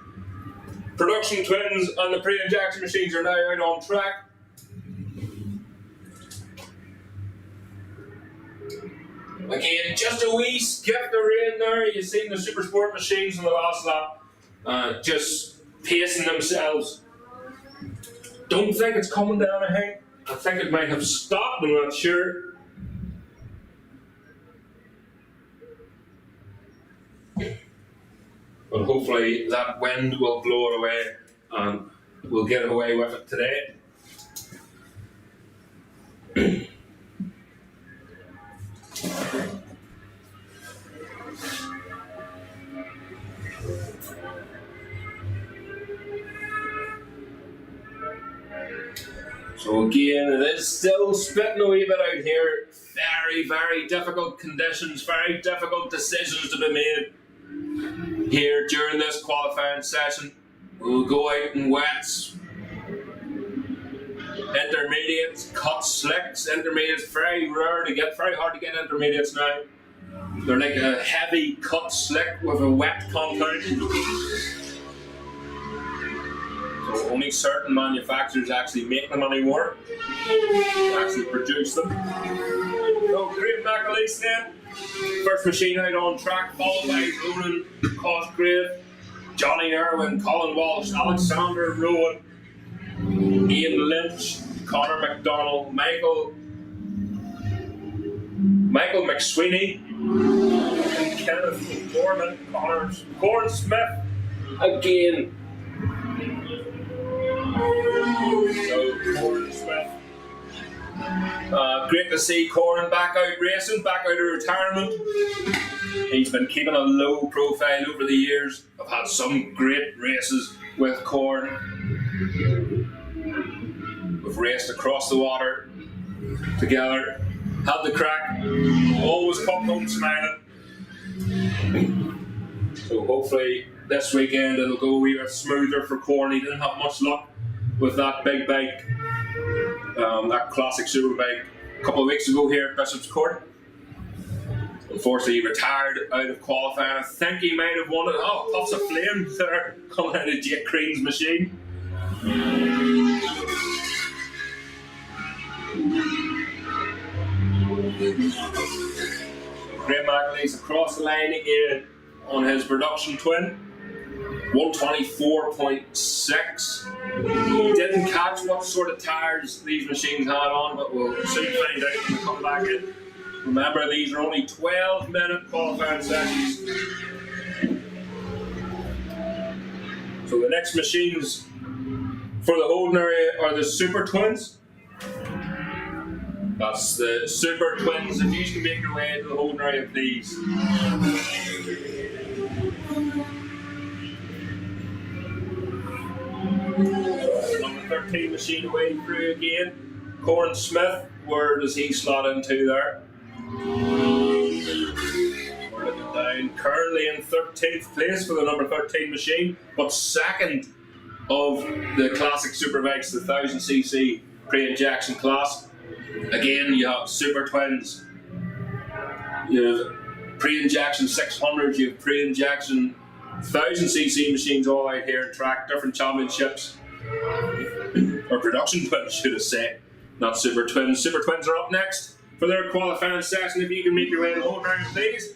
production twins and the pre-injection machines are now out on track. Again, just a wee skip the rain there. You've seen the Supersport machines in the last lap, just pacing themselves. Don't think it's coming down, I think it might have stopped, I'm not sure. But hopefully that wind will blow it away and we'll get away with it today. So again, it is still spitting a wee bit out here. Very, very difficult conditions, very difficult decisions to be made here during this qualifying session. We'll go out in wets, intermediates, cut slicks. Intermediates very rare to get, very hard to get intermediates now. They're like a heavy cut slick with a wet compound. So only certain manufacturers actually make them anymore, actually produce them. So Graham McAleese then, first machine out on track, followed by Ronan Cosgrave, Johnny Irwin, Colin Walsh, Alexander Rowan, Ian Lynch, Connor McDonald, Michael McSweeney, and Kenneth Gorman, Corin Smith again. So Corin Smith. Great to see Corin back out racing, back out of retirement. He's been keeping a low profile over the years. I've had some great races with Corin. We've raced across the water together, had the crack, always come home smiling. So hopefully this weekend it'll go a wee bit smoother for Corin. He didn't have much luck with that big bike, that classic Superbike a couple of weeks ago here at Bishopscourt. Unfortunately, he retired out of qualifying. I think he might have won it. Oh, puffs of flame there coming out of Jake Crean's machine. Graham McAleese across the line again on his production twin. 124.6. Didn't catch what sort of tires these machines had on, but we'll soon find out when we come back in. Remember, these are only 12-minute qualifying sessions. So the next machines for the holding area are the Super Twins. That's the Super Twins. If you can make your way to the holding area, please. Number 13 machine away through again. Corin Smith, where does he slot into there? We're looking down. Currently in 13th place for the number 13 machine, but second of the classic Superbikes, the 1000cc pre-injection class. Again, you have Super Twins. You have pre-injection 600s, you have pre-injection 1000cc machines all out here in track, different championships. Or production twins, should I say. Not Super Twins. Super Twins are up next for their qualifying session. If you can make your way to the home round, please.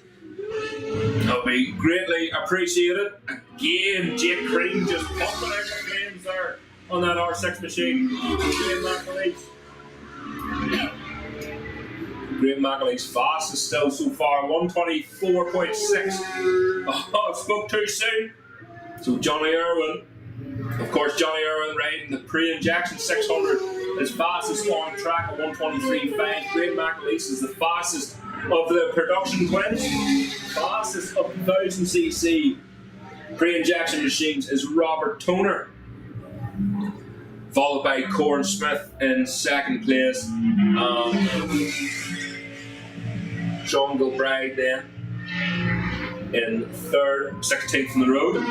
That'll be greatly appreciated. Again, Jake Crean just pumping out the flames there on that R6 machine. Graham McAleese fastest still so far, 124.6. Oh, I spoke too soon. So Johnny Irwin, of course, Johnny Irwin riding the pre-injection 600 is fastest on track at 123.5. Graham McAleese is the fastest of the production twins. Fastest of 1000cc pre-injection machines is Robert Toner, followed by Corin Smith in second place. Sean Gilbride then in third, 16th on the road.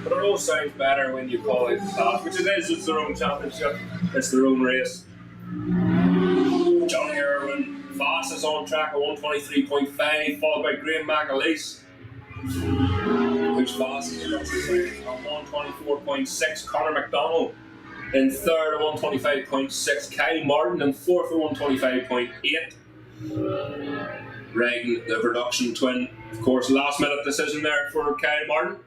But it all sounds better when you call it that, which it is. It's their own championship. It's their own race. Johnny Irwin, fastest on track at 123.5, followed by Graham McAleese, who's fastest at 124.6. Conor McDonald in third at 125.6. Kyle Martin in fourth at 125.8. Riding the production twin, of course, last minute decision there for Kyle Martin.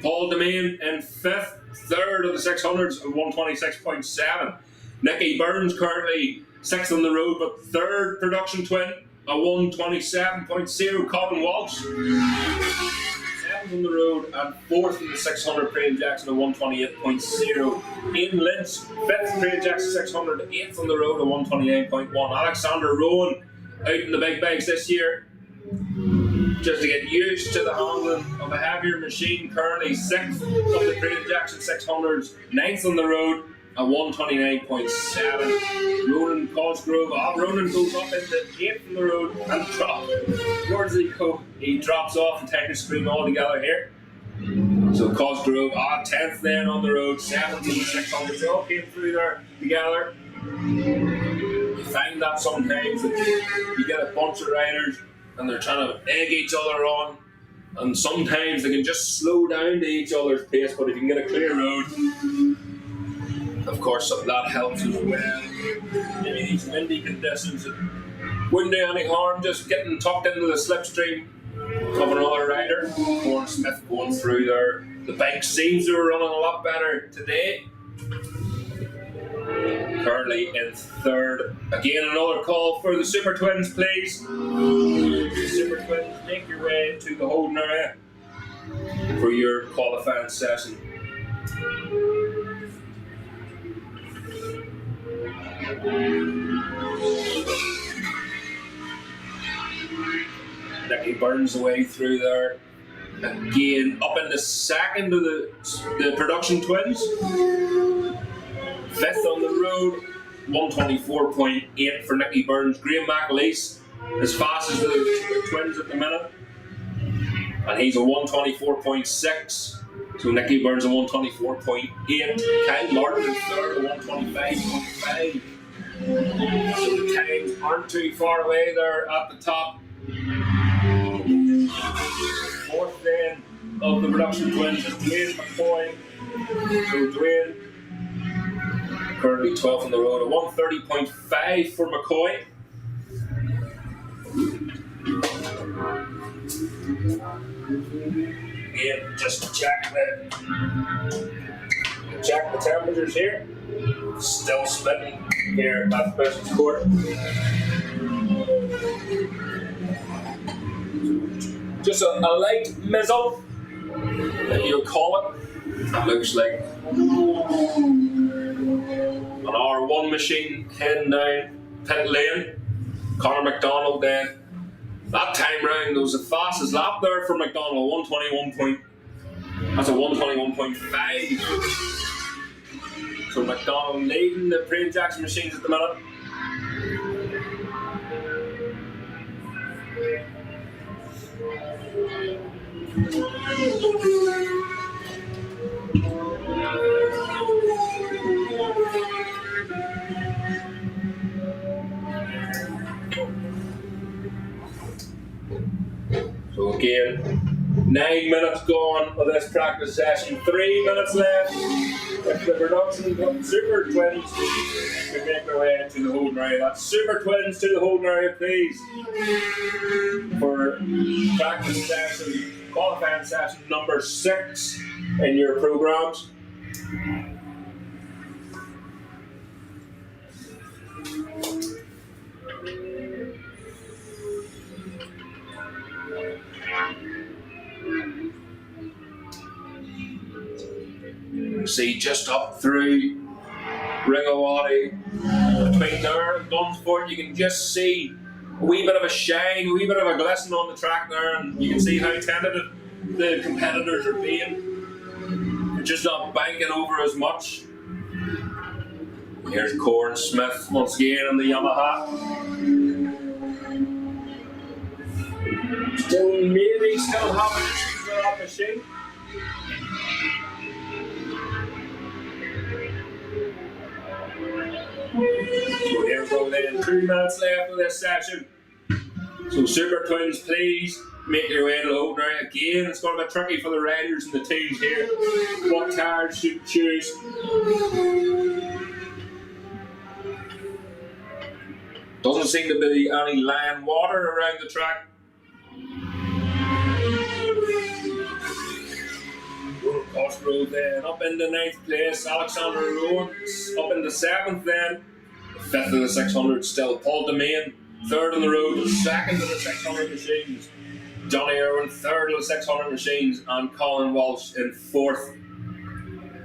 Paul Demain in fifth, third of the 600s at 126.7. Nicky Burns currently sixth on the road, but third production twin at 127.0. Colin Walsh, seventh on the road, and fourth in the 600. Craig Jackson at 128.0. Ian Lynch, fifth Craig Jackson 600, eighth on the road at 129.1. Alexander Rowan out in the big bags this year, just to get used to the handling of a heavier machine. Currently sixth of the Craig Jackson 600s, ninth on the road at 129.7. Ronan Cosgrove. Ronan goes up into 8th on the road and drops. Where does he go? He drops off the technical screen altogether here. So Cosgrove 10th then on the road, 7th in the 600s. They all came through there together. You find that sometimes that you get a bunch of riders and they're trying to egg each other on, and sometimes they can just slow down to each other's pace, but if you can get a clear road, of course, that helps as well. Maybe these windy conditions wouldn't do any harm, just getting tucked into the slipstream of another rider. Warren Smith going through there. The bike seems to be running a lot better today. Currently in third. Again, another call for the Super Twins, please. Super Twins, make your way to the holding area for your qualifying session. Nicky Burns away through there. Again, up in the second of the production twins. Fifth on the road, 124.8 for Nicky Burns. Graham McAleese, as fast as the twins at the minute. And he's a 124.6. So Nicky Burns a 124.8. Kyle Martin in third at 125.5. So the times aren't too far away there at the top. Fourth then of the production twins is Dwayne McCoy. So Dwayne currently 12th on the road at 130.5 for McCoy. Again, just check the temperatures here. Still spitting here at Bishopscourt. Just a light mizzle, if you call it. Looks like an R1 machine heading down pit lane. Conor McDonald then. That time round, there was the fastest lap there for McDonald, 121. That's a 121.5. So McDonald leading the Craig Jackson machines at the minute. So again, 9 minutes gone of this practice session, 3 minutes left. If the production of Super Twins can make their way into the holding area. That's Super Twins to the holding area, please. For practice session, qualifying session number 6 in your programs. See just up through Ringawati, between there and Dunsport, you can just see a wee bit of a shine, a wee bit of a glisten on the track there, and you can see how tentative the competitors are being. They're just not banking over as much. Here's Corn Smith once again in the Yamaha. Still having issues with that machine. So here we go then, 2 minutes left of this session. So Super Twins, please make your way to the opener. Again, it's going to be tricky for the riders and the teams here. What tires should you choose? Doesn't seem to be any land water around the track. Cosgrove then up in the 9th place. Alexander Rowan up in the 7th then. 5th of the 600 still. Paul Demain 3rd on the road. 2nd of the 600 machines. Johnny Irwin 3rd of the 600 machines. And Colin Walsh in 4th.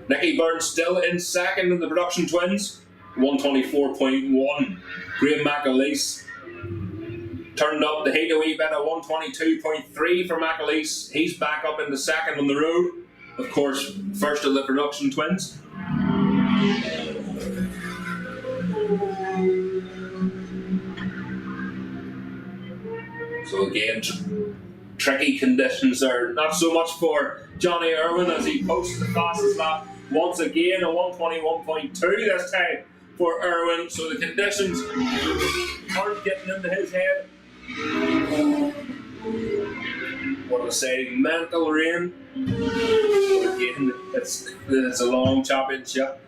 Nicky Burns still in 2nd in the production twins. 124.1. Graham McAleese turned up the heat a wee bit at 122.3 for McAleese. He's back up in the 2nd on the road. Of course, 1st of the production twins. So again, tricky conditions there. Not so much for Johnny Irwin as he posts the fastest lap once again, a 121.2 this time for Irwin. So the conditions aren't getting into his head. What do I say? Mental rain. Again, it's a long championship.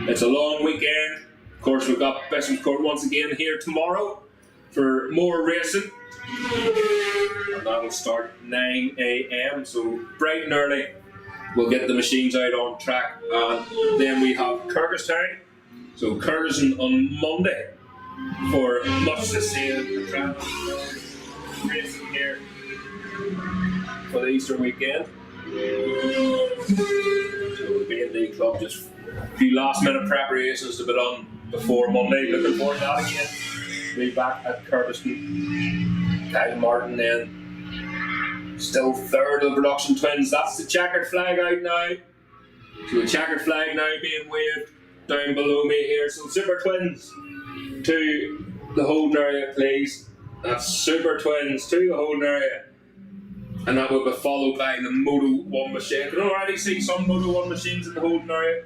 It's a long weekend. Of course, we've got Bishopscourt once again here tomorrow for more racing. And that'll start 9 a.m. So bright and early, we'll get the machines out on track. And then we have Kyrgyzstan. So Kyrgyzstan on Monday for much the same racing here for the Easter weekend. So the B&D Club just a few last minute preparations to be done before Monday. Looking forward to that again. Be back at Kyrgyzstan. Kyle Martin then still 3rd of the production twins. That's the checkered flag out now. So the checkered flag now being waved down below me here. So Super Twins to the holding area, please. That's Super Twins to the holding area. And that will be followed by the Moto 1 machine. I can already see some Moto 1 machines in the holding area.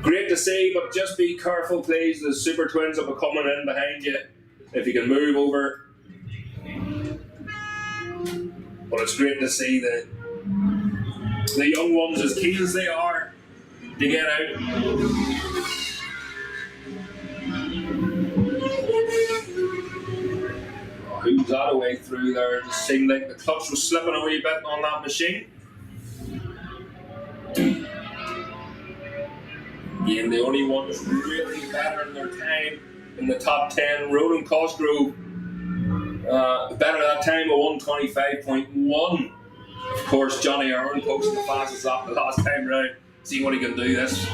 Great to see, but just be careful, please. The Super Twins will be coming in behind you. If you can move over. But it's great to see the young ones, as keen as they are, to get out. Who's that away through there? Just seemed like the clutch was slipping a wee bit on that machine. Again, the only ones really better in their time in the top 10, Ronan Cosgrove. Better that time of 125.1. Of course, Johnny Irwin posted the fastest lap the last time round. See what he can do this.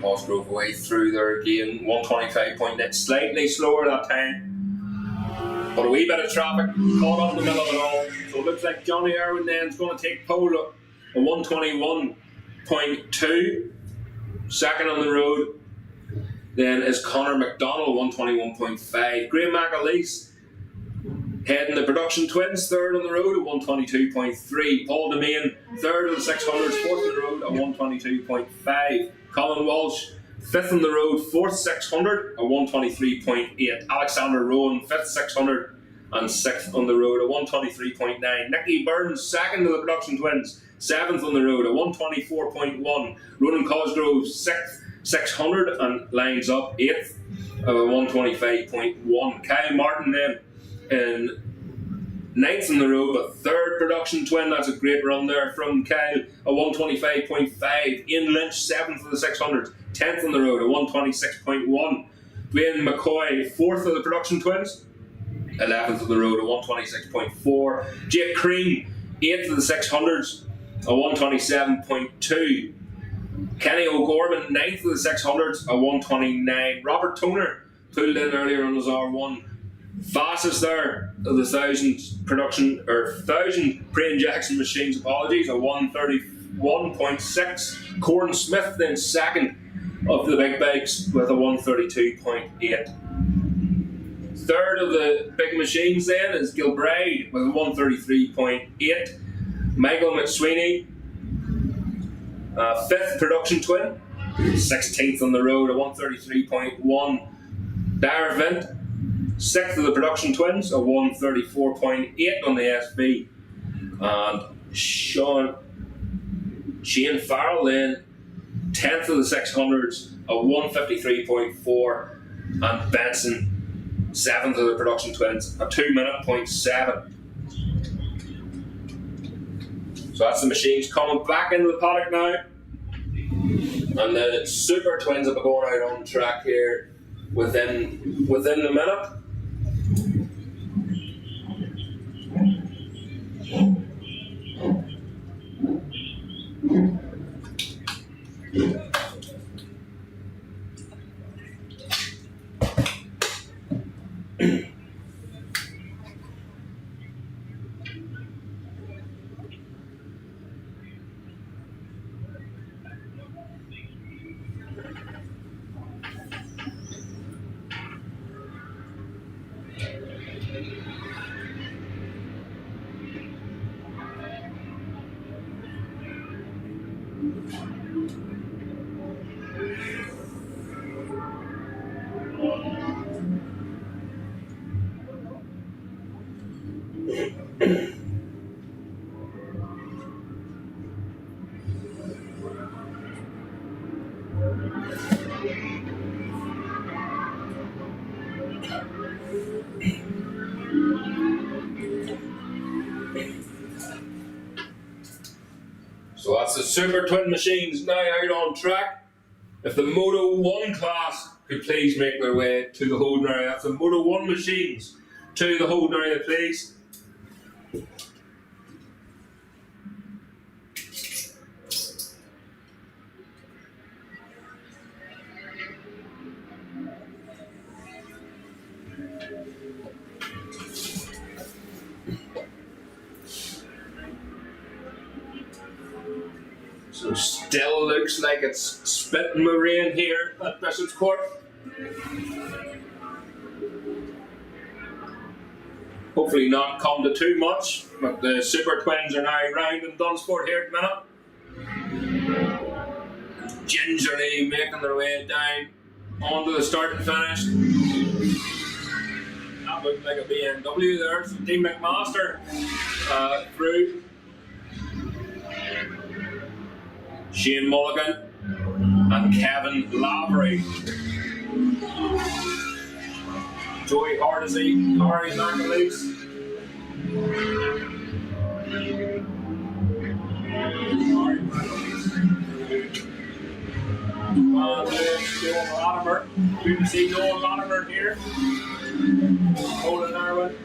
Cosgrove away through there again, 125.9, slightly slower that time. But a wee bit of traffic caught up in the middle of it all. So it looks like Johnny Irwin then is going to take pole at 121.2. 2nd on the road then is Connor McDonald, 121.5. Graham McAleese heading the production twins, 3rd on the road at 122.3. Paul Demain, 3rd of the 600s, 4th on the road at 122.5. Colin Walsh, 5th on the road, 4th 600 at 123.8. Alexander Rowan, 5th 600 and 6th on the road at 123.9. Nicky Burns, 2nd of the production twins, 7th on the road at 124.1. Ronan Cosgrove, 6th 600 and lines up 8th at 125.1. Kyle Martin then in 9th on the road, but 3rd production twin. That's a great run there from Kyle at 125.5. Ian Lynch, 7th of the 600s, 10th on the road at 126.1. Dwayne McCoy, 4th of the production twins, 11th on the road at 126.4. Jake Crean, 8th of the 600s at 127.2. Kenny O'Gorman, 9th of the 600s at 129. Robert Toner pulled in earlier on his R1. Fastest there of the 1,000 production, or 1,000 pre-injection machines, apologies, at 130 131.6. Corn Smith then second of the big bikes with a 132.8. Third of the big machines then is Gilbride with a 133.8. Michael McSweeney, fifth production twin, 16th on the road, a 133.1. Dara Vint, sixth of the production twins, a 134.8 on the SV. And Shane Farrell then, 10th of the 600s, a 153.4. And Benson, 7th of the production twins, a 2:07. So that's the machines coming back into the paddock now. And the Super Twins will be going out on track here within the minute. So that's the Super Twin machines now out on track. If the Moto 1 class could please make their way to the holding area, that's the Moto 1 machines to the holding area, please. So still looks like it's spitting with rain here at Bishopscourt. Hopefully not come to too much, but the Super Twins are now round in Dunsport here at the minute. Gingerly making their way down onto the start and finish. That looked like a BMW there, so Dean McMaster through. Shane Mulligan and Kevin Lavery. Joey Hardesty, Harry McAleese. Noel Latimer. We can see Noel Latimer here. Colin Irwin.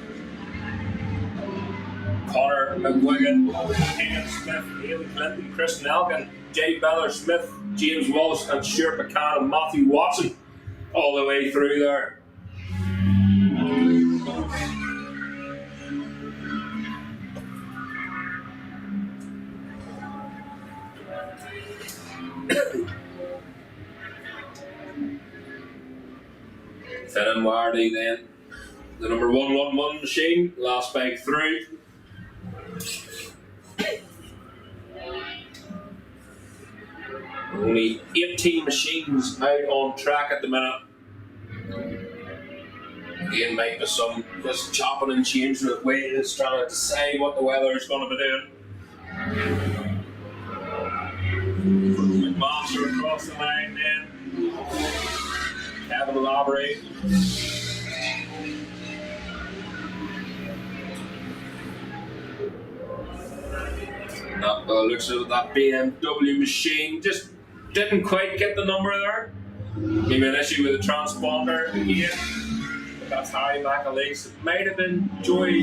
Connor McGuigan, Ken Smith, Haley Clinton, Chris Nelkin, Jay Beller Smith, James Walsh, and Stuart McCann and Matthew Watson all the way through there. Finn and Wardy then. The number 111 machine, last bike through. Only 18 machines out on track at the minute. Again, might be some just chopping and changing with ways, trying to decide what the weather is going to be doing. McMaster across the line then. Kevin Lavery. That looks like that BMW machine just didn't quite get the number there. Maybe an issue with the transponder again. But that's Harry McAleese. It might have been Joey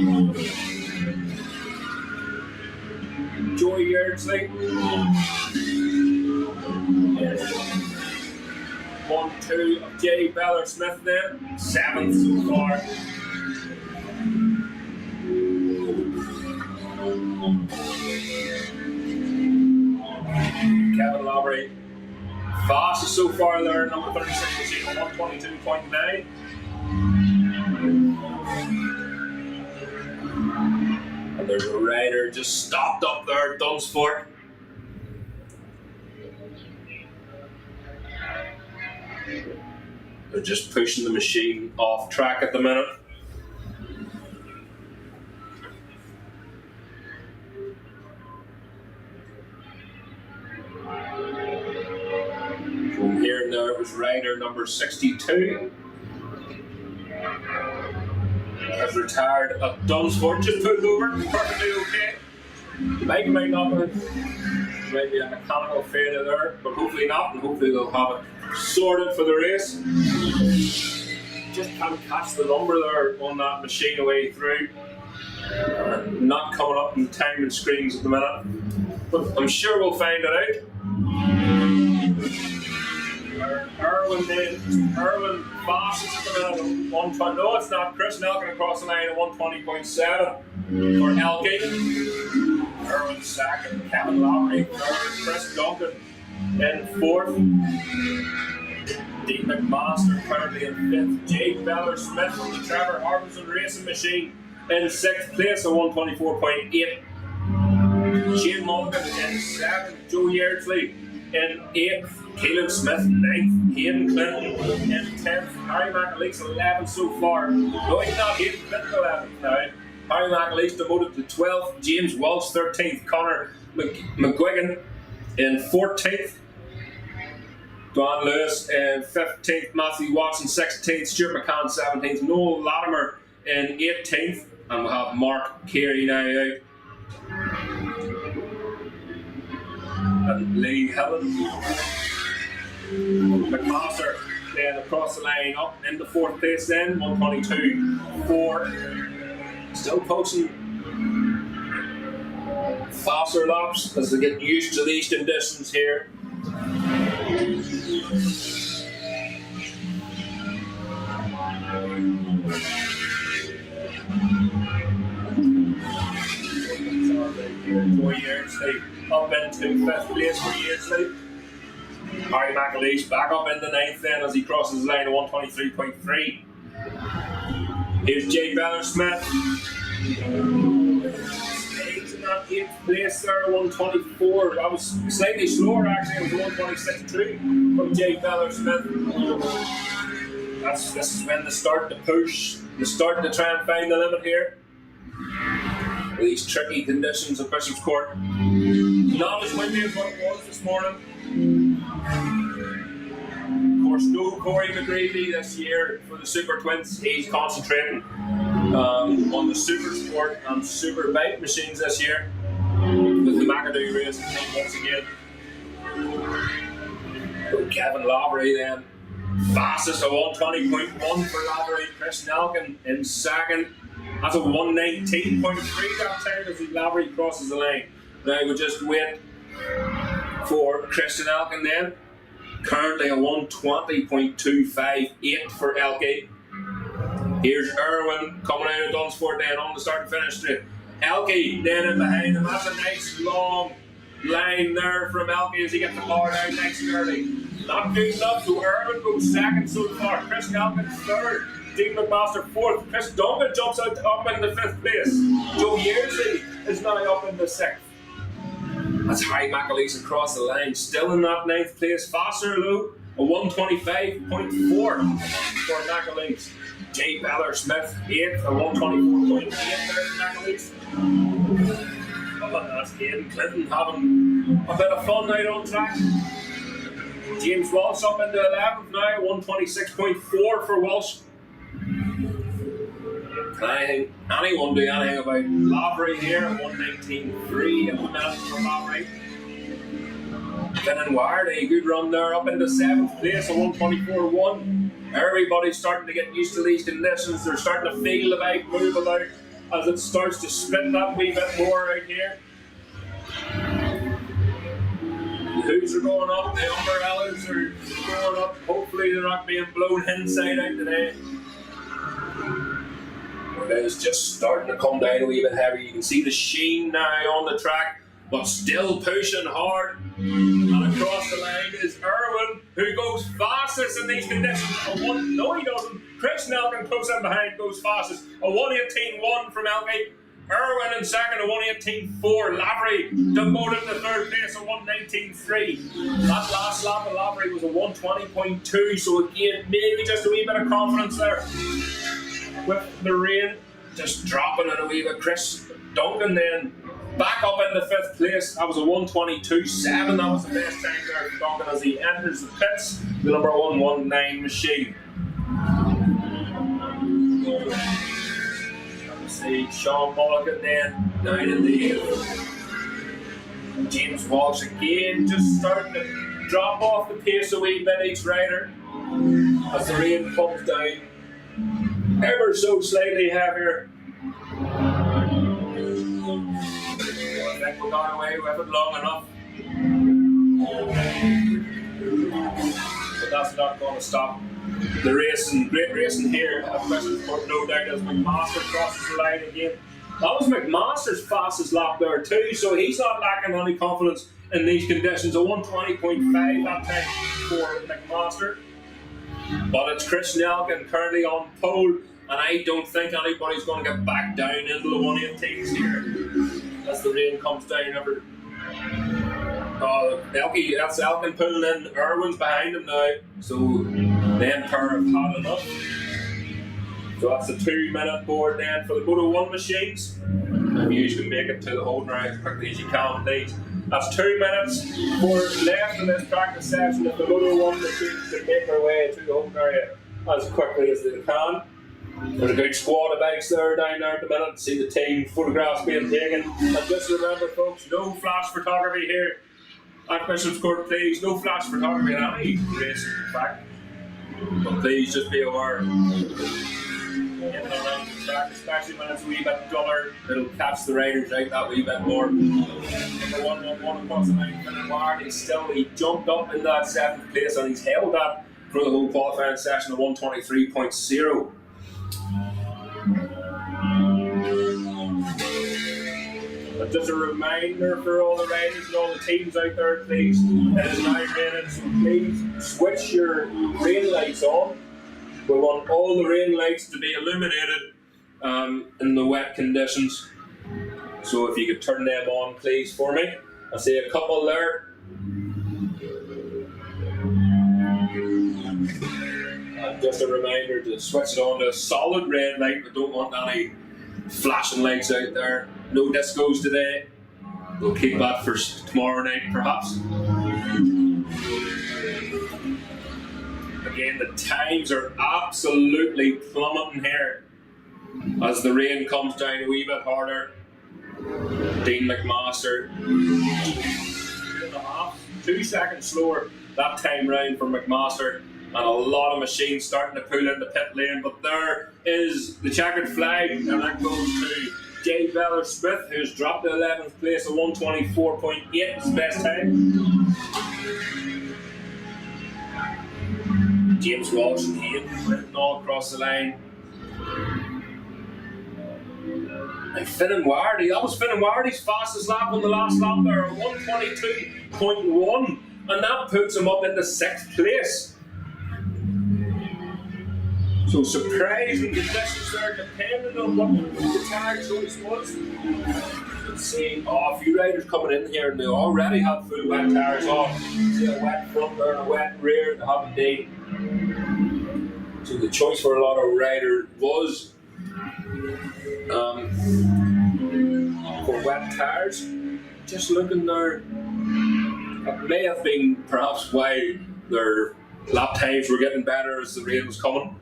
Yeardsley. Yes. 1-2 of Jay Beller Smith then. 7th so far. Kevin Lowry. Fastest so far there, number 36 machine on 122.9. And there's a rider just stopped up there at Dunsford. They're just pushing the machine off track at the minute. From here now it was rider number 62. Has retired at Dunsford, just pulled over, perfectly okay. The bike might not be, might be a mechanical failure there, but hopefully not, and hopefully they'll have it sorted for the race. Just can't catch the number there on that machine away through. Not coming up in timing screens at the minute, but I'm sure we'll find it out. Erwin fastest at the minute at 120. No, it's not. Chris Nelkin across the line at 120.7 for Elgate. Erwin second, Kevin Lowry third, Chris Duncan in fourth. Dean McMaster currently in fifth. Jake Beller Smith from the Trevor Harbison Racing Machine in sixth place at 124.8. Shane Mulligan in seventh. Joe Yeardsley in eighth. Keelan Smith 9th, Hayden Clinton in 10th, Harry McAleese 11th so far. No, he's not Hayden Clinton 11th now. Harry McAleese demoted to 12th, James Walsh 13th, Connor McGuigan in 14th, Don Lewis in 15th, Matthew Watson 16th, Stuart McCann 17th, Noel Latimer in 18th, and we'll have Mark Carey now out. And Lee Helen. McMaster then across the line up into fourth place then, 122.4. Still posting faster laps as they get used to these conditions here. Joy Yeardsley up into fifth place for Yeardsley. Harry McAleese back up into ninth then as he crosses the line at 123.3. Here's Jay Beller Smith. Stays in that eighth place there, 124. That was slightly slower actually, it was 126.2 from Jay Beller Smith. This is when they start to push, they start to try and find the limit here. These tricky conditions at Bishopscourt. Not as windy as what it was this morning. Of course, no Corey McGreevy this year for the Super Twins. He's concentrating on the Supersport and Superbike machines this year with the McAdoo racing team once again. Kevin Lowry then, fastest at 120.1 for Lowry. Chris Nelkin in second. That's a 119.3 that time as Lowry crosses the line. Now we'll just wait for Christian Elkin then. Currently a 120.258 for Elkie. Here's Erwin coming out of Dunsford then on the start and finish straight. Elkie then in behind him. That's a nice long line there from Elkie as he gets the bar down nice and early. Not good enough, so Erwin goes second so far. Christian Elkin third. Dean McMaster fourth. Chris Duncan jumps out up into fifth place. Joe Yeardsley is now up in the sixth. That's Harry McAleese across the line, still in that ninth place. Faster though, a 125.4 for McAleese. Jay Beller Smith 8th, a 124.8 there for McAleese. Oh, that's Hayden Clinton having a bit of fun out on track. James Walsh up into 11th now, 126.4 for Walsh. Can anyone do anything about Lowry here at 119.3 at the minute for Lowry? Finn Ward, a good run there up into 7th place at 124.1. Everybody's starting to get used to these conditions. They're starting to feel the bike move about as it starts to spin that wee bit more out here. The hoods are going up, the umbrellas are going up. Hopefully they're not being blown inside out today. It is just starting to come down a wee bit heavy. You can see the sheen now on the track, but still pushing hard. And across the line is Irwin, who goes fastest in these conditions. No, he doesn't. Chris Nelkin comes in behind, goes fastest. A 1:18.1 from Elkie. Irwin in second, a 1:18.4. Lavery demoted to third place, a 1:19.3. That last lap of Lavery was a 1:20.2, so again, maybe just a wee bit of confidence there. With the rain just dropping it a wee bit. Chris Duncan then back up into fifth place. That was a 1:22.7. That was the best time there for Duncan as he enters the pits. The number 119 machine. See Sean Mulligan then down in the James Walsh again, just starting to drop off the pace a wee bit each rider as the rain comes down ever so slightly heavier. I think we got away with it long enough, but that's not going to stop the racing, great racing here at Bishopscourt, no doubt, as McMaster crosses the line again. That was McMaster's fastest lap there too, so he's not lacking any confidence in these conditions. A 1:20.5 that time for McMaster. But it's Chris Nelkin currently on pole, and I don't think anybody's going to get back down into the 1:18s here as the rain comes down over. Elkie, that's Elkin pulling in. Irwin's behind him now, so them pair have had enough. So that's a 2-minute board then for the Moto 1 machines. And you can make it to the holding area as quickly as you can, please. That's 2 minutes left in this practice session if the Moto 1 machines can make their way to the holding area as quickly as they can. There's a good squad of bikes there down there at the minute. See the team photographs being taken. And just remember, folks, no flash photography here at Bishopscourt, please. No flash photography in any race, in fact. But please just be aware. In and around the track, especially when it's a wee bit duller, it'll catch the riders out that wee bit more. Number 111 across the line, Finn Ward, he jumped up in that 7th place and he's held that for the whole qualifying session of 1:23.0. But just a reminder for all the riders and all the teams out there, please, it is now raining, so please switch your rain lights on. We want all the rain lights to be illuminated in the wet conditions. So if you could turn them on, please, for me. I see a couple there. Just a reminder to switch it on to a solid red light. We don't want any flashing lights out there. No discos today. We'll keep that for tomorrow night, perhaps. Again, the times are absolutely plummeting here as the rain comes down a wee bit harder. Dean McMaster, 2 seconds slower that time round for McMaster, and a lot of machines starting to pull into pit lane. But there is the checkered flag, and that goes to Jay Beller Smith, who's dropped to 11th place, a 1:24.8 is his best time. James Walsh and Ian went all across the line. And Finn Wardy, that was Finn Wardy's fastest lap on the last lap there, 1:22.1, and that puts him up into 6th place. So surprising conditions there, depending on what the tire choice was. Let's see, a few riders coming in here and they already have full wet tires on. See a wet front there and a wet rear, they have indeed. So the choice for a lot of riders was for wet tires. Just looking there, it may have been perhaps why their lap times were getting better as the rain was coming.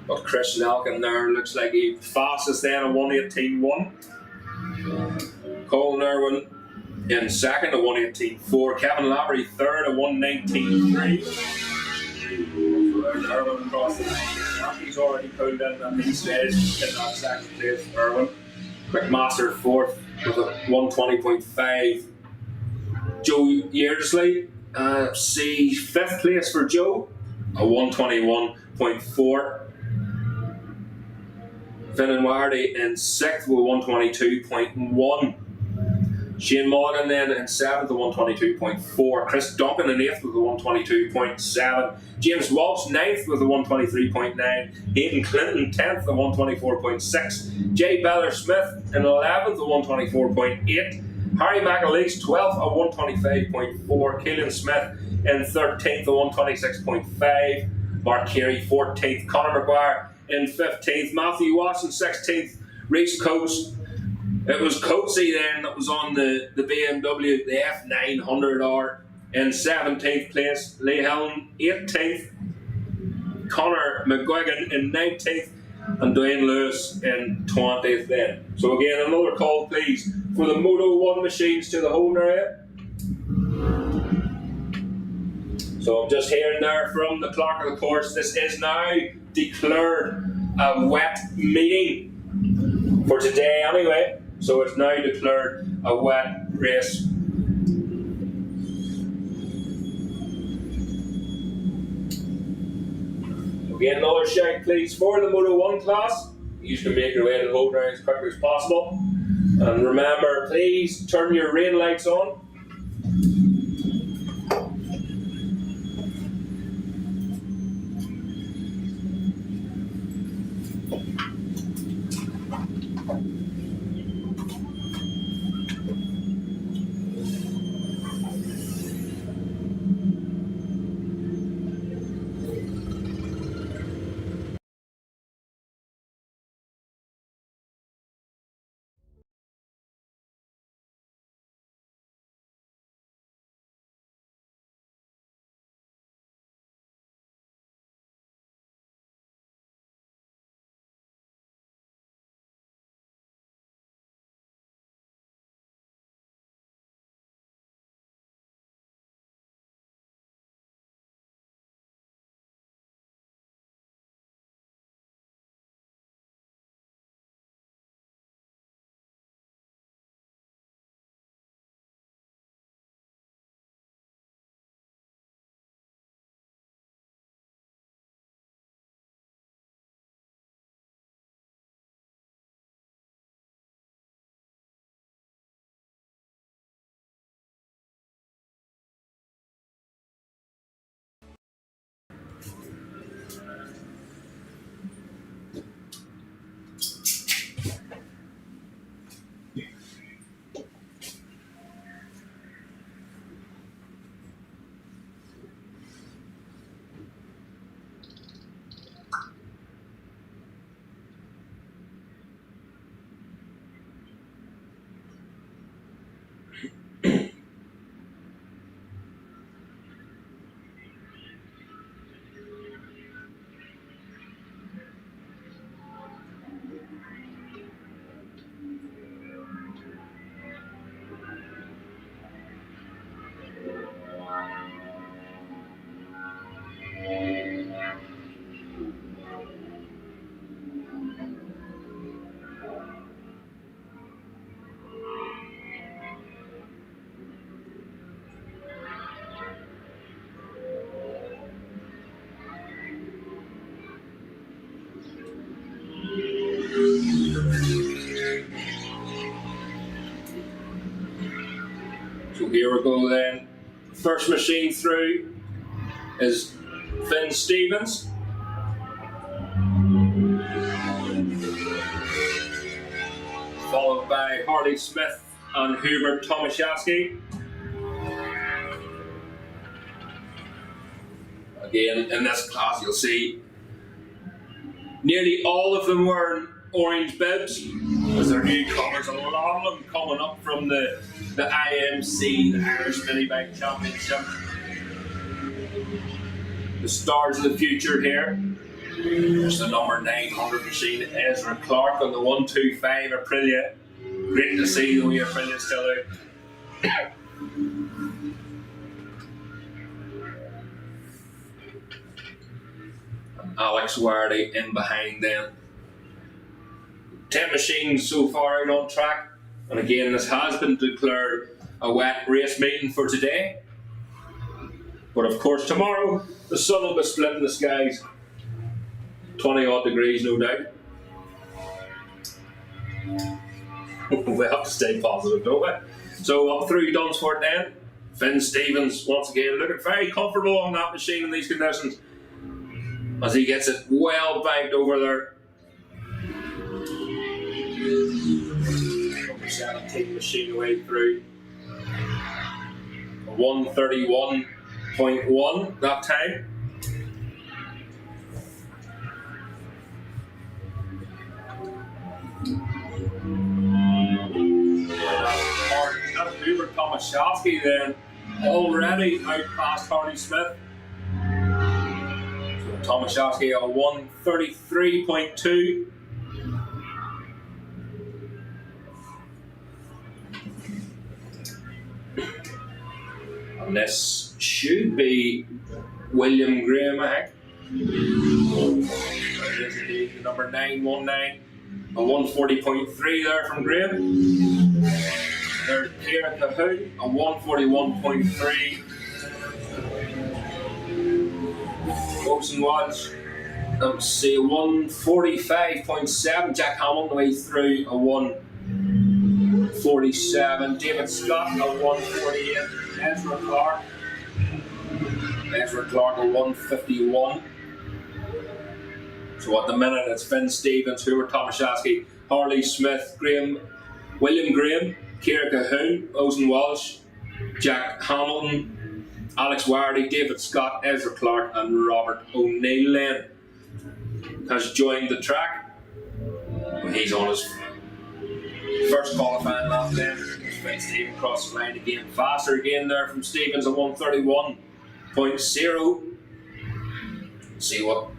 But Chris Nelkin there looks like he's fastest then, a 1:18.1. Colin Irwin in second, a 1:18.4. Kevin Lavery third, a 1:19.3. Irwin across the line. He's already pulled in at these stages in that second place. Irwin. McMaster fourth with a 1:20.5. Joe Yearsley, see 5th place for Joe, a 1:21.4. Finn Wardy in 6th with 1:22.1. Shane Mulligan then in 7th at 122.4. Chris Duncan in 8th with a 122.7. James Walsh 9th with a 123.9. Hayden Clinton 10th at 124.6. Jay Beller Smith in 11th at 124.8. Harry McAleese 12th at 125.4. Keelan Smith in 13th at 126.5. Mark Carey 14th. Conor McGuire in 15th. Matthew Watson 16th. Reece Coates. It was Coatsy then that was on the BMW, the F900R in 17th place. Lee Helm 18th. Conor McGuigan in 19th. And Dwayne Lewis in 20th then. So again, another call please for the Moto 1 machines to the home area. So I'm just hearing there from the clerk of the course, this is now declared a wet meeting for today anyway. So it's now declared a wet race. Again, another shout please for the Moto 1 class. You can make your way to the home area as quickly as possible. And remember, please turn your rain lights on. So here we go then. First machine through is Finn Stevens. Followed by Harley Smith and Hubert Tomaszewski. Again, in this class you'll see nearly all of them wearing orange bibs as they're newcomers, and a lot of them coming up from the IMC, the Irish Mini Bike Championship. The stars of the future here. There's the number 900 machine, Ezra Clark, on the 125 Aprilia. Great to see the way Aprilia's still out. Alex Wardy in behind them. 10 machines so far out on track, and again this has been declared a wet race meeting for today. But of course tomorrow the sun will be splitting the skies. 20 odd degrees no doubt. We have to stay positive, don't we? So up through Dunsford then, Finn Stevens once again looking very comfortable on that machine in these conditions as he gets it well banked over there. Number 17 machine away through. 1:31.1 that time. That's Hubert Tomaszewski then, already out past Harley Smith. So Tomaszewski a 1:33.2. And this should be William Graham, I think. This is the number 919. A 1:40.3 there from Graham. There's Kieran Cahoon, a 1:41.3. Wilson was, let's see, a 1:45.7. Jack Hamilton way through, a 1:47. David Scott, a 1:48. Ezra Clark, a 1:51. So at the minute it's Finn Stevens, Hubert Tomaszewski, Harley Smith, William Graham, Kieran Cahoon, Ozen Walsh, Jack Hamilton, Alex Wardy, David Scott, Ezra Clark and Robert O'Neill then has joined the track. He's on his first qualifying lap then. Finn Stevens across the line again, faster again there from Stevens at 1:31.0. See what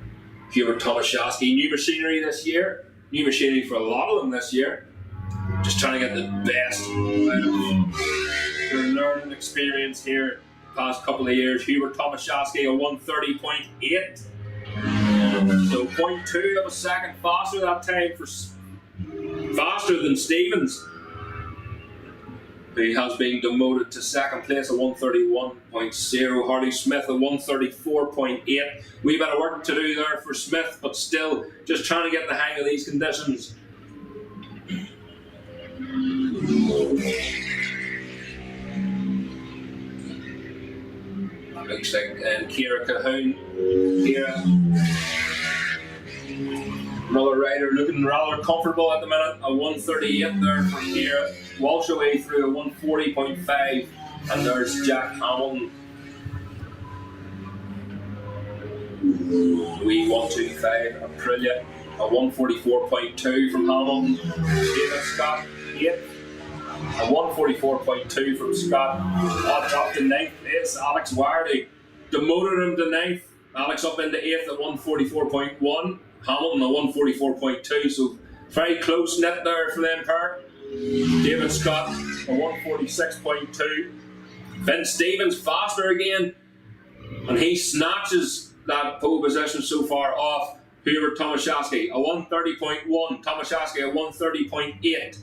Hubert Tomaszewski, new machinery this year, new machinery for a lot of them this year. Just trying to get the best out of their learning experience here the past couple of years. Hubert Tomaszewski a 1:30.8. So 0.2 of a second faster that time, faster than Stevens, who has been demoted to second place at 1:31.0. Harley Smith at 1:34.8. Wee bit of work to do there for Smith, but still just trying to get the hang of these conditions. That looks like Kieran Cahoon. Another rider looking rather comfortable at the minute. A 1:38 there for Kira. Walsh away through a 1:40.5. And there's Jack Hamilton. Wee 1:25 Aprilia. A 1:44.2 from Hamilton. David Scott 8. A 1:44.2 from Scott. Up to 9th place, Alex Wardy. Demoted him to 9th. Alex up into 8th at 1:44.1. Hamilton a 1:44.2, so very close net there for them pair. David Scott a 1:46.2. Finn Stevens faster again, and he snatches that pole position so far off Hubert Tomaszewski a 1:30.1. Tomaszewski a 1:30.8.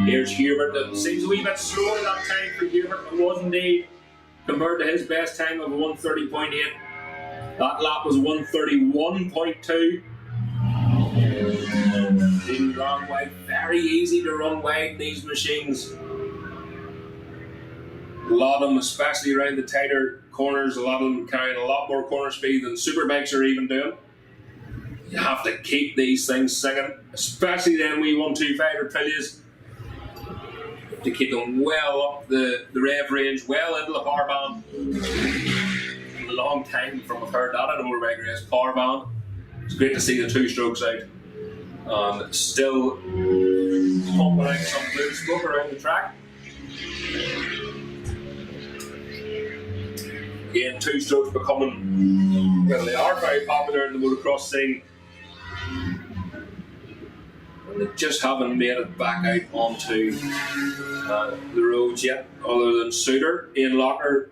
Here's Hubert. That seems a wee bit slower that time for Hubert. It was indeed compared to his best time of a 1:30.8. That lap was 1:31.2. Didn't run wide. Very easy to run wide in these machines. A lot of them, especially around the tighter corners, a lot of them carrying a lot more corner speed than superbikes are even doing. You have to keep these things singing, especially them wee 125 Aprilias, to keep them well up the rev range, well into the power band. A long time from I've heard that in a motorbike race, power band. It's great to see the 2 strokes out. Still pumping out some blue smoke around the track. Again, 2 strokes becoming, well, they are very popular in the motocross scene. And they just haven't made it back out onto the roads yet, other than Suter, Ian Locker,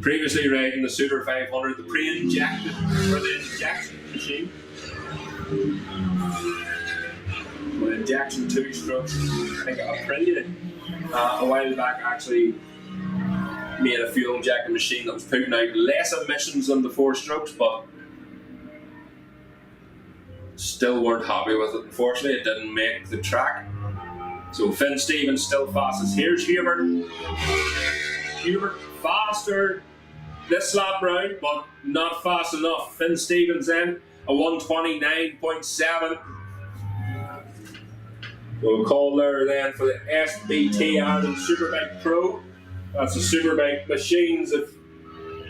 previously riding the Suter 500, the pre-injected, or the injection machine. With injection 2 strokes, I think Aprilia a while back actually made a fuel injecting machine that was putting out less emissions than the 4 strokes, but still weren't happy with it. Unfortunately, it didn't make the track. So Finn Stevens still fastest. Here's Hubert. Hubert faster this lap round, but not fast enough. Finn Stevens then a 129.7. We'll call there then for the SBT Ireland Superbike Pro. That's the Superbike machines. If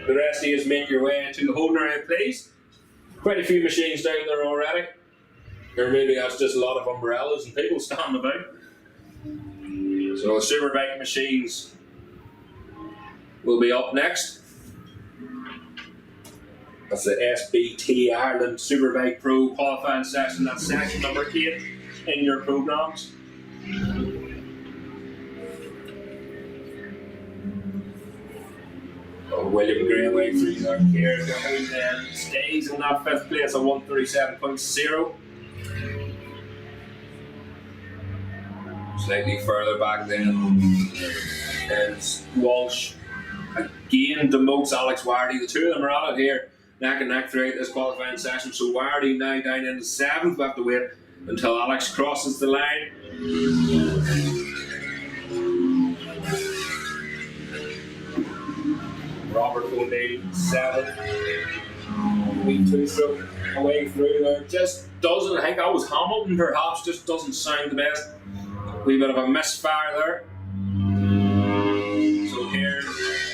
the rest of you make your way into the holding area, please. Quite a few machines down there already. Or maybe that's just a lot of umbrellas and people standing about. So the Superbike machines will be up next. That's the SBT Ireland Superbike Pro qualifying session. That's section number 8 in your programs. William Greenway through there here, who then stays in that 5th place at 137.0. Slightly further back then, and Walsh again demotes Alex Wardy. The two of them are out here neck and neck throughout this qualifying session. So Wardy now down in the 7th. We have to wait until Alex crosses the line. Robert O'Neill 7th. We 2-stroke away through there. Just doesn't, I think that was Hamilton perhaps, just doesn't sound the best. Wee bit of a misfire there. So here,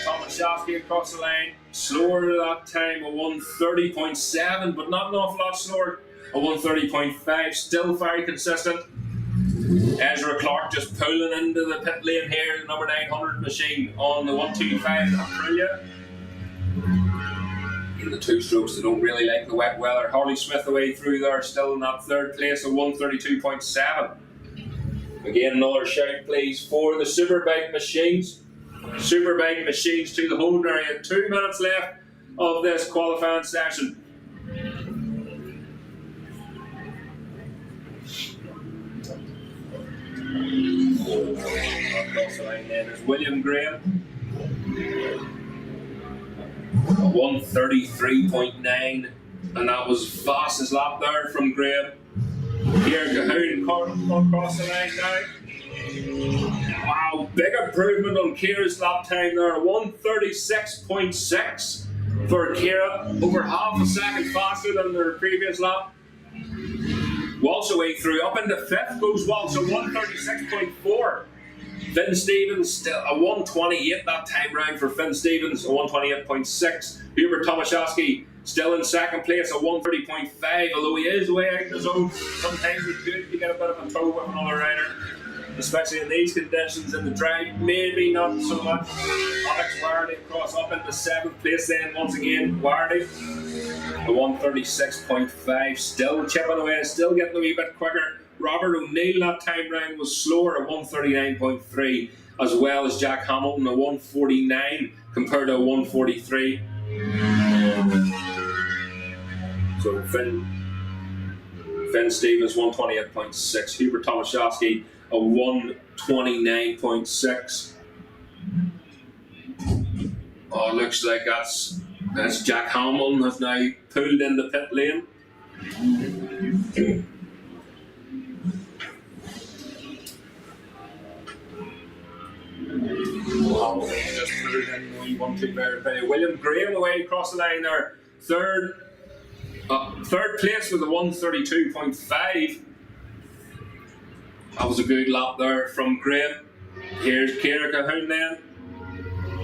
Tomaszewski across the line, slower that time, a 130.7, but not an awful lot slower, a 130.5, still very consistent. Ezra Clark just pulling into the pit lane here, the number 900 machine on the 125 Aprilia. In the 2-strokes, they don't really like the wet weather. Harley Smith away through there, still in that 3rd place, a 132.7. Again, another shout please for the Superbike machines. Superbike machines to the holding area. 2 minutes left of this qualifying session. Across the line then is William Graham. 133.9, and that was fastest lap there from Graham. Here, Cahoon across the line now. Wow, big improvement on Kira's lap time there. 136.6 for Kira, over half a second faster than their previous lap. Walsh away through, up into 5th goes Walsh, a 136.4. Finn Stevens still a 128 that time round for Finn Stevens, a 128.6. Hubert Tomaszewski still in 2nd place, a 130.5, although he is way out in the zone. Sometimes it's good to get a bit of a tow with another rider, especially in these conditions in the drive. Maybe not so much. Alex Wardy across up into 7th place then once again. Wardy, a 136.5, still chipping away, still getting a wee bit quicker. Robert O'Neill that time round was slower at 139.3, as well as Jack Hamilton, a 149 compared to a 143. So Finn Stevens 128.6, Hubert Tomaszewski a 129.6. Oh, it looks like that's Jack Hamilton has now pulled in the pit lane. Just put it in, we want to verify. William Graham away across the line there. Third place with a 132.5. That was a good lap there from Graham. Here's Kira Cahoon then.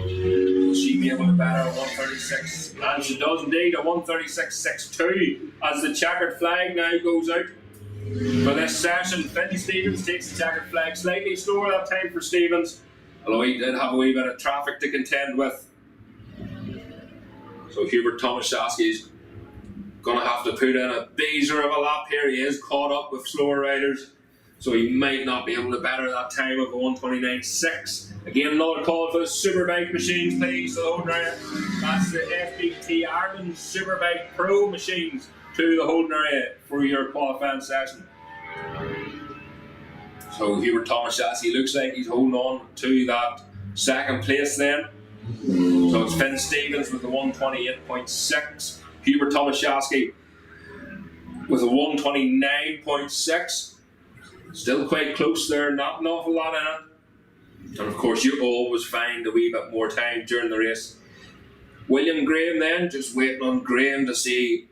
Will she be able to better a 136? And she does indeed, a 136.62 as the checkered flag now goes out. For this session, Finn Stevens takes the checkered flag, slightly slower that time for Stevens, although he did have a wee bit of traffic to contend with. So Hubert Tomaszewski is going to have to put in a beezer of a lap here. He is caught up with slower riders, so he might not be able to better that time of a 129.6. Again, another call for the Superbike machines, please. So that's the FBT Ireland Superbike Pro machines to the holding area for your qualifying session. So Hubert Tomaszewski looks like he's holding on to that 2nd place then. So it's Finn Stevens with a 128.6. Hubert Tomaszewski with a 129.6. Still quite close there, not an awful lot in it. And of course you always find a wee bit more time during the race. William Graham then, just waiting on Graham to see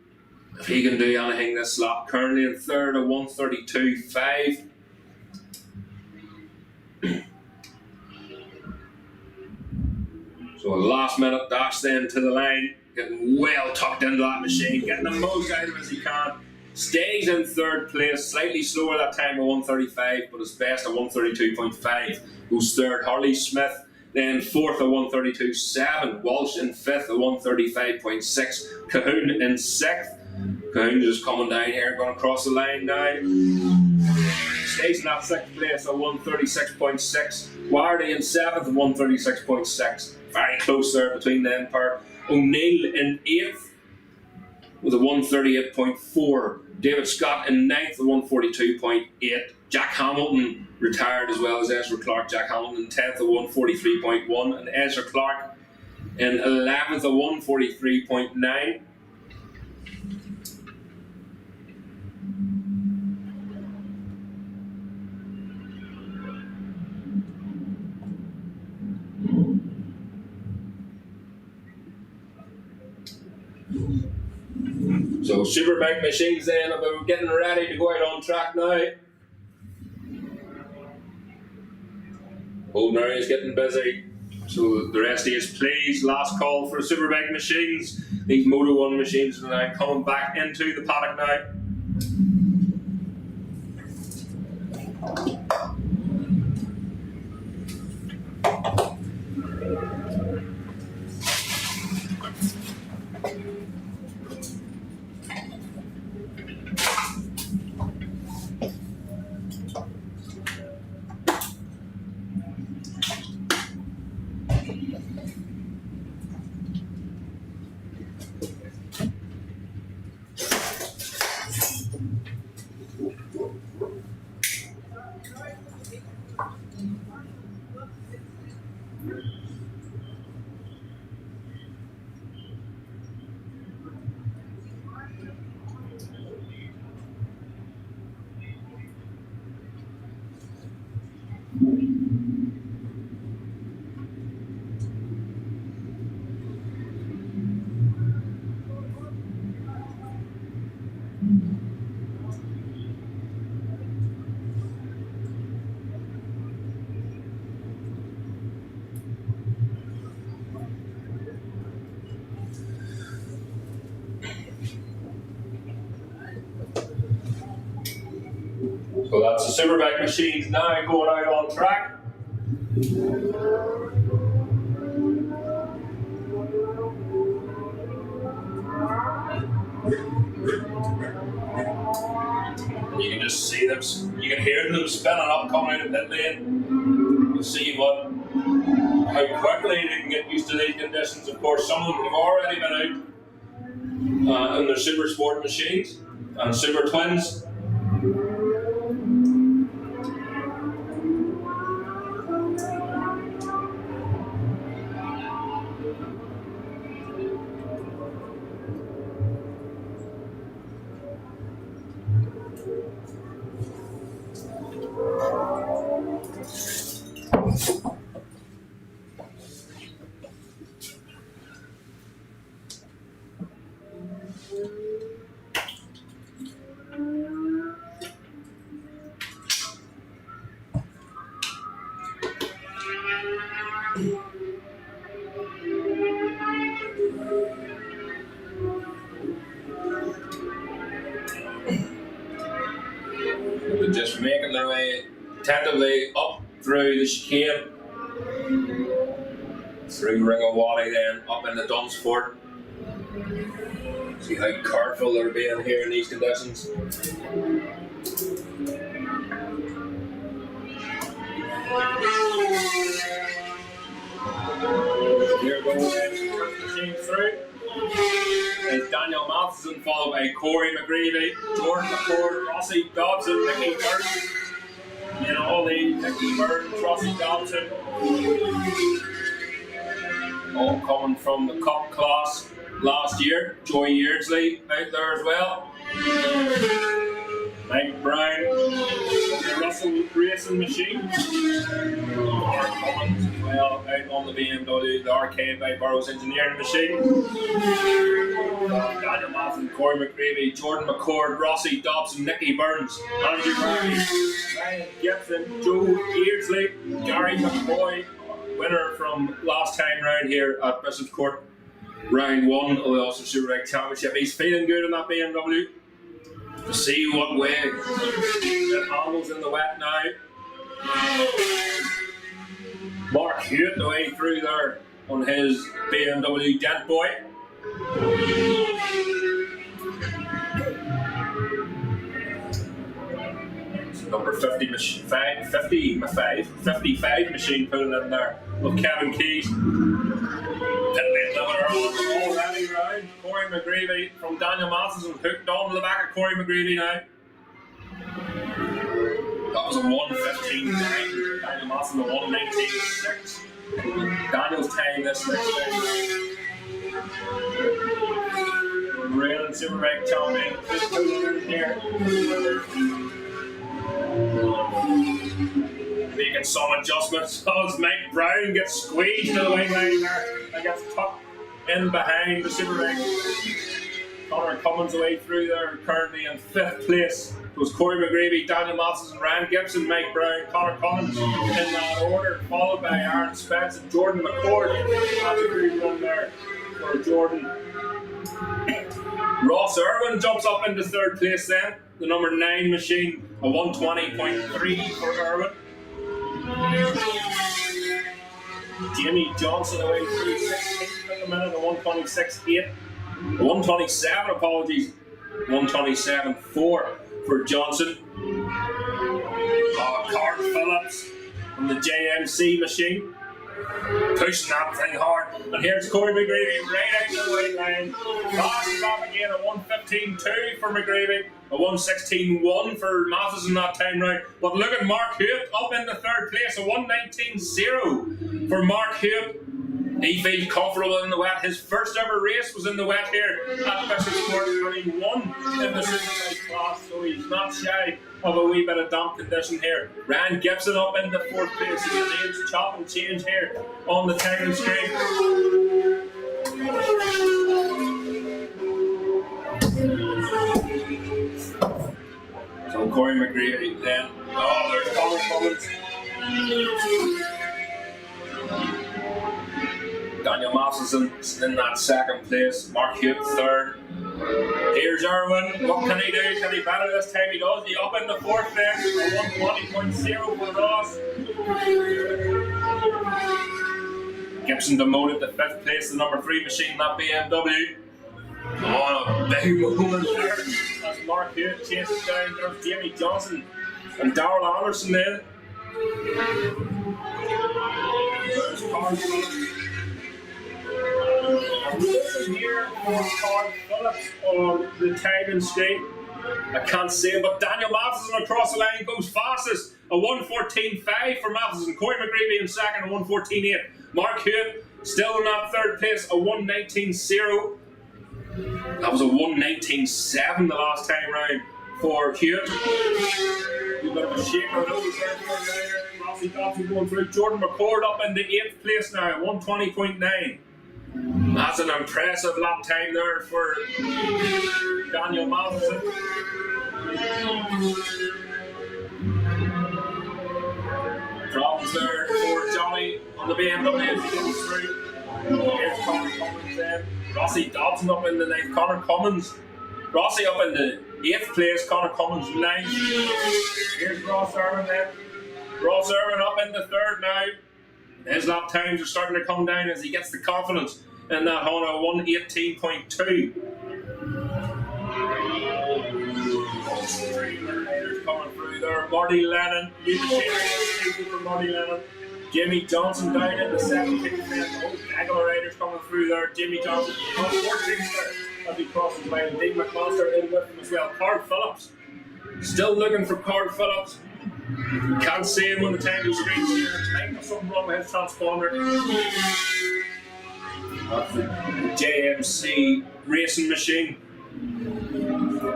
if he can do anything this lap. Currently in third at 1:32.5. So a last minute dash then to the line, getting well tucked into that machine, getting the most out of it as he can. Stays in third place, slightly slower that time at 1:35, but his best at 1:32.5. Goes third, Harley Smith. Then fourth at 1:32.7. Walsh in fifth at 1:35.6. Cahoon in sixth. Cahoon just coming down here, going to cross the line now. Stays in that sixth place at 1:36.6. Wardy in seventh at 1:36.6. Very close there between them pair. O'Neill in eighth with a 1:38.4. David Scott in ninth at 1:42.8. Jack Hamilton retired as well as Ezra Clark. Jack Hamilton in 10th at 1:43.1. And Ezra Clark in 11th at 1:43.9. So Superbike machines then about getting ready to go out on track now. Holden area is getting busy. So the rest of you, please, last call for Superbike machines. These Moto 1 machines are now coming back into the paddock now. So that's the Superbike machines now going out on track. You can just see them, you can hear them spinning up coming out of pit lane. You'll see how quickly they can get used to these conditions. Of course, some of them have already been out in their Super Sport machines and Super Twins. They're just making their way tentatively up through the chicane, through Ringawadi, then up into Dunsford. See how careful they're being here in these conditions. Here goes the machine through. It's Daniel Matheson, followed by Corey McGreevy, Jordan McCord, Rossi Dobson, Mickey Burton. You know, all the Mickey Burton, Rossi Dobson. All coming from the Cup class last year. Joy Yeardsley out there as well. Mike Brown, racing machine. Mark Cummins as well out on the BMW, the Arcade by Burroughs engineering machine. Daniel Matson, Corey McGreevy, Jordan McCord, Rossi Dobson, Nicky Burns, Andrew Murray, Ryan Gibson, Joe Beardsley, Gary McCoy, winner from last time round here at Bishopscourt, round 1 of the Ulster Superbike Championship. He's feeling good in that BMW. To see what way it handles in the wet now. Mark Hewitt the way through there on his BMW Dent Boy. It's number 55 machine pulling in there with Kevin Keys. Already round. Corey McGreevy from Daniel Matheson hooked on to the back of Corey McGreevy now. That was a 1:15.9. Daniel Matheson a 1:19.6. Daniel's time this next time. Real and Superbike champion. Just pulling in here. Making some adjustments as Mike Brown gets squeezed to the wing line there and gets tucked in behind the Superbike. Connor Cummins away through there, currently in 5th place. It was Corey McGreevy, Daniel Matheson, Ryan Gibson, Mike Brown, Connor Cummins in that order, followed by Aaron Spence and Jordan McCord. That's a great run there for Jordan. Ross Irwin jumps up into 3rd place then, the number 9 machine, a 1:20.3 for Irwin. Jamie Johnson away through 16th at the minute, a 1:26.8. 1:27, apologies. 1:27.4 for Johnson. Cart Phillips from the JMC machine. Pushing that thing hard. And here's Corey McGreevy right out to the white line. Last stop again, a 1:15.2 for McGreevy. A 1:16.1 for Matheson that time round. But look at Mark Hewitt up in the 3rd place, a 1:19.0 for Mark Hewitt. He feels comfortable in the wet. His first ever race was in the wet here at Bishopscourt, and he won in the Superbike class, so he's not shy of a wee bit of damp condition here. Ryan Gibson up in the 4th place. He needs chop and change here on the timing screen. So Corey McGreevy then. Oh, there's Connor Cummins. Daniel Matheson in that 2nd place. Mark Hewitt 3rd. Here's Irwin. What can he do? Can he better this time? He does. He up in the 4th place. A 1:20.0 for Ross. Gibson demoted to 5th place, the number 3 machine, that BMW. Oh, a big moment there as Mark Hewitt chases down. There's Jamie Johnson and Darrell Anderson then. There's Carl Phillips. And listen here for Carl Phillips on the timing screen. I can't see him, but Daniel Matheson across the line goes fastest. A 1:14.5 for Matheson. Corey McGreevy in 2nd, a 1:14.8. Mark Hewitt still in that 3rd place, a 1:19.0. That was a 1:19.7 the last time round for Hewitt. A bit of a shaker those there for Rossi Dobson going through. Jordan McCord up in the 8th place now, 1:20.9. That's an impressive lap time there for Daniel Matheson. Problems there for Johnny on the BMW as he goes through. Here's Connor Cummins then. Rossi Dobson up in the 9th. Connor Cummins. Rossi up in the 8th place. Connor Cummins 9th. Here's Ross Irwin then. Ross Irwin up in the 3rd now. His lap times are starting to come down as he gets the confidence in that Honda 1:18.2. Coming through there. Marty Lennon. For Marty Lennon. Jimmy Johnson down in the 17th. Enkalon riders coming through there. Jimmy Johnson on 14th there as he crosses by. Dave McMaster in with him as well. Carl Phillips. Still looking for Carl Phillips. Can't see him on the time of screens here. Might have something wrong with his transponder. That's the JMC racing machine.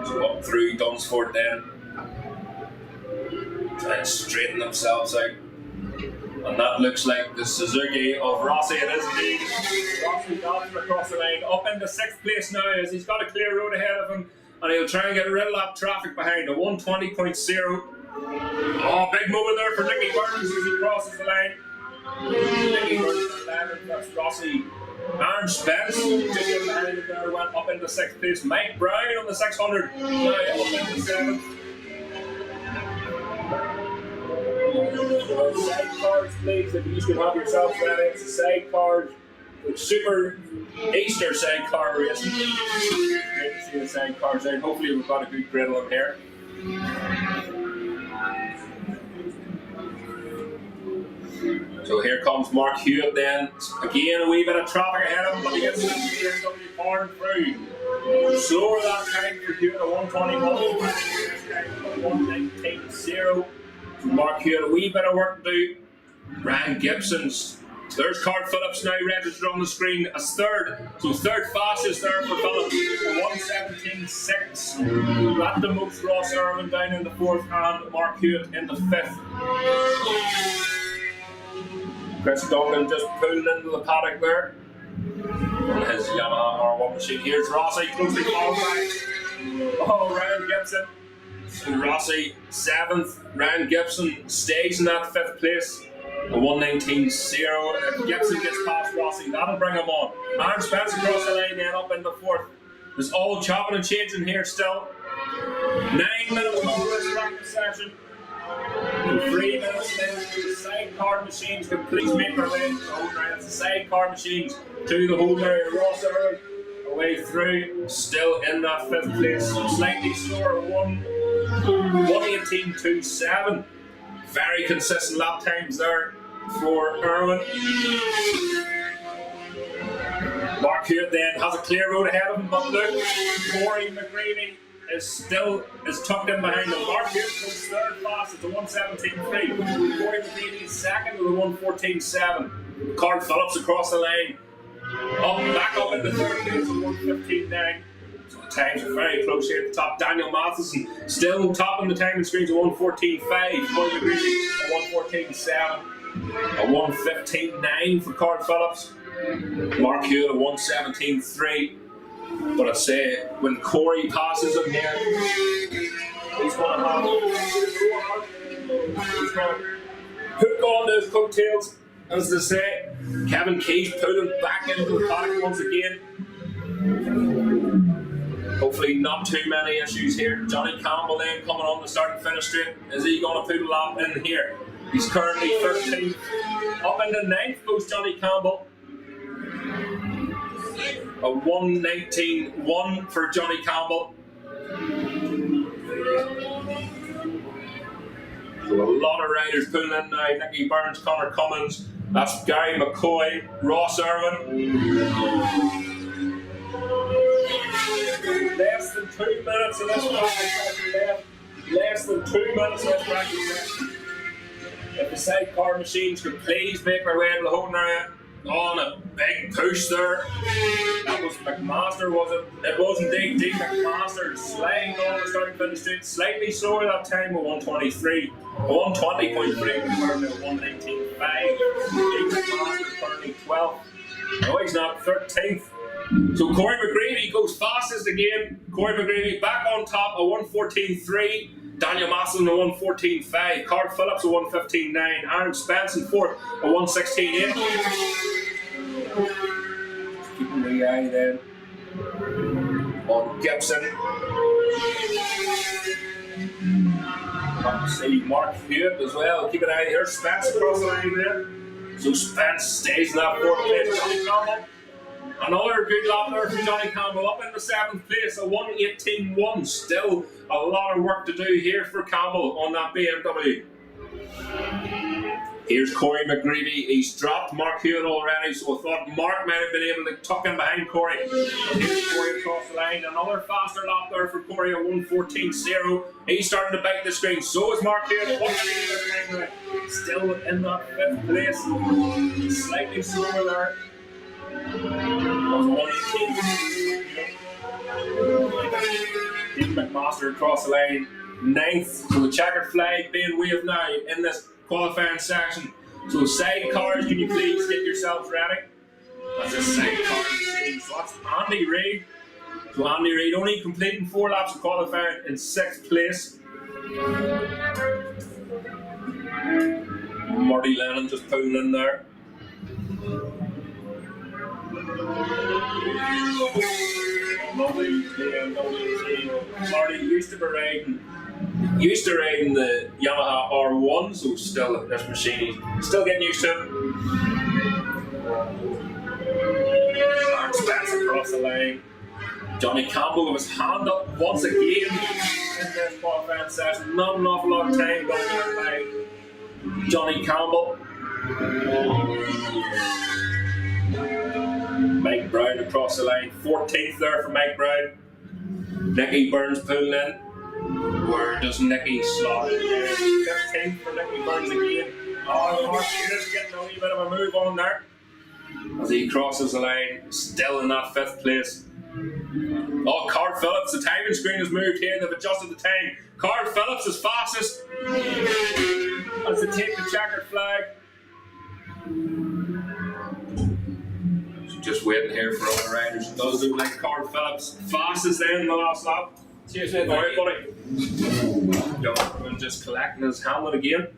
So up through Dunsford then. trying to straighten themselves out. And that looks like the Suzuki of Rossi. It is indeed. Rossi got him across the line, up into 6th place now as he's got a clear road ahead of him. And he'll try and get rid of that traffic behind. A 120.0. Oh, big moment there for Nicky Burns as he crosses the line. Nicky Burns at 11th, that's Rossi. Aaron Spence, just behind him there, went up into 6th place. Mike Brown on the 600, now up into 7th. Sidecars, please, if you could have yourself ready. It's the Sidecars, the Super Easter Sidecar racing. Great to see the Sidecars out. Hopefully we've got a good grid on here. So here comes Mark Hewitt then. Again, a wee bit of traffic ahead of him, but he gets the BMW pouring through. Slower that time for Hewitt, a 121. A 119.0. Mark Hewitt, a wee bit of work to do. Ryan Gibson's. There's Card Phillips now registered on the screen as 3rd. So 3rd fastest there for Phillips. 117.6. That's the most. Ross Irwin down in the 4th and Mark Hewitt in the 5th. Chris Duncan just pulled into the paddock there on his Yamaha R1 machine. Here's Rossi closely followed by Ryan Gibson. So Rossi 7th. Ryan Gibson stays in that 5th place. A 119.0. If Gibson gets past Rossi, that'll bring him on. Aaron Spence across the line then up in the 4th. There's all chopping and changing here still. 9 minutes of this practice session. 3 minutes left to the sidecar machines can please make their way into the holder area. It's the sidecar machines to the holder area. Ross Irwin away through, still in that 5th place. Slightly slower, 118.27. Very consistent lap times there for Irwin. Mark Hewitt then has a clear road ahead of him, but look, Corey McGreevy is tucked in behind him. Mark Hewitt goes 3rd fastest, a 117.3. Corey McGreevy is 2nd with a 114.7. Card Phillips across the line. Back up in the 3rd place, a 115.9. So the times are very close here at the top. Daniel Matheson still topping the timing screens, a 114.5. Corey McGreevy, a 114.7. A 115.9 for Card Phillips. Mark Hewitt, a 117.3. But I'd say when Corey passes him here, he's going to hook on those coattails, as they say. Kevin Keys pulling back into the paddock once again. Hopefully not too many issues here. Johnny Campbell then coming on the start and finish straight. Is he going to put a lap in here? He's currently 13th. Up into 9th goes Johnny Campbell. A 119.1 for Johnny Campbell. So a lot of riders pulling in now. Nicky Burns, Connor Cummins. That's Gary McCoy, Ross Irwin. Less than 2 minutes of this practice left. Less than 2 minutes of this practice left. If the sidecar machines could please make their way into the holding area. On a big push there. That was McMaster, was it? It was indeed D. McMaster sliding on the starting finish straight. Slightly slower that time with 123. 120.3 compared to 119.5. D. McMaster currently 12th. No, he's not 13th. So Corey McGreevy goes fastest again. Corey McGreevy back on top, a 114.3. Daniel Matheson, a 114.5. Card Phillips, a 115.9. Aaron Spence in 4th, a 116.8. Keeping the eye then on Gibson. See Mark Hewitt as well. Keep an eye here. Spence across the line there. So Spence stays in that 4th place. Johnny Campbell. Another good lap there for Johnny Campbell, up in the 7th place, a 118.1. Still a lot of work to do here for Campbell on that BMW. Here's Corey McGreevy. He's dropped Mark Hewitt already, so I thought Mark might have been able to tuck in behind Corey. Here's Corey across the line. Another faster lap there for Corey, a 114.0. He's starting to bite the screen. So is Mark Hewitt. Still in that 5th place. Slightly slower there. Dean McMaster across the line. ninth. So the checkered flag being waved now in this qualifying section. So sidecars, can you please get yourselves ready? That's a sidecar machine. So that's Andy Reid. So Andy Reid only completing 4 laps of qualifying in 6th place. Marty Lennon just pulling in there. Lovely BMW. Marty used to riding the Yamaha R1, so still this machine he's still getting used to it. Mark Spence across the line. Johnny Campbell with his hand up once again in this qualifying session. Not an awful lot of time going by Johnny Campbell. Mike Brown across the line. 14th there for Mike Brown. Nicky Burns pulling in. Where does Nicky slot in there? 15th for Nicky Burns again. Oh, Mark Hughes getting a wee bit of a move on there. As he crosses the line, still in that 5th place. Oh, Carl Phillips, the timing screen has moved here, they've adjusted the time. Carl Phillips is fastest as they take the checkered flag. So just waiting here for other riders. It does look like Carl Phillips fastest there in the last lap. Cheers, mate. Alright, buddy. Jonathan just collecting his helmet again.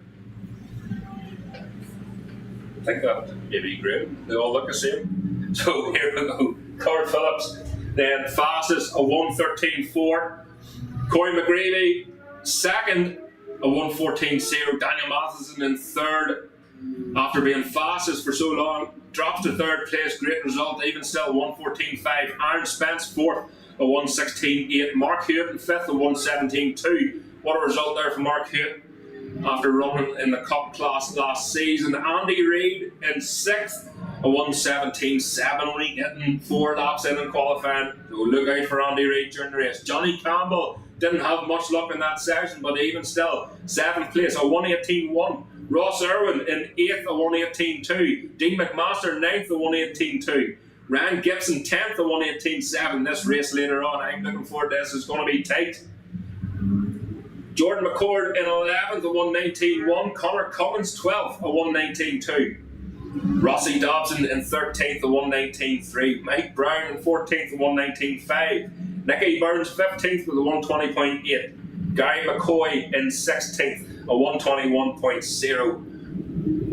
I think that maybe great. They all look the same. So here we go. Carl Phillips. Then fastest, a 1:13.4. Corey McGreevy, second, a 1:14.0. Daniel Matheson in third. After being fastest for so long, drops to 3rd place. Great result, even still, 1:14.5. Aaron Spence, 4th, a 1:16.8. Mark Hewitt in 5th, a 1:17.2. What a result there for Mark Hewitt after running in the Cup class last season. Andy Reid in 6th. A 1:17.7, only getting 4 laps in qualifying. So look out for Andy Reid during the race. Johnny Campbell didn't have much luck in that session, but even still, 7th place, a 1:18.1. Ross Irwin in 8th, a 1:18.2. Dean McMaster 9th, a 1:18.2. Ryan Gibson 10th, a 1:18.7. This race later on, I'm looking forward to this. It's going to be tight. Jordan McCord in 11th, a 1:19.1. Connor Cummins 12th, a 1:19.2. Rossi Dobson in 13th, a 1:19.3. Mike Brown in 14th, a 1:19.5. Nicky Burns 15th with a 1:20.8. Gary McCoy in 16th, a 1:21.0.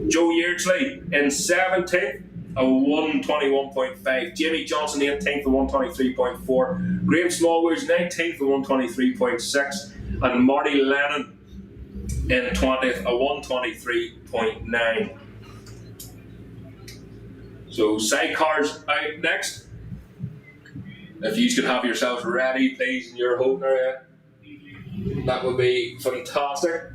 Joe Yeardsley in 17th, a 1:21.5. Jamie Johnson 18th, a 1:23.4. Graham Smallwood's 19th, a 1:23.6. And Marty Lennon in 20th, a 1:23.9. So sidecars out next. If you could have yourselves ready, please, in your home area, that would be fantastic.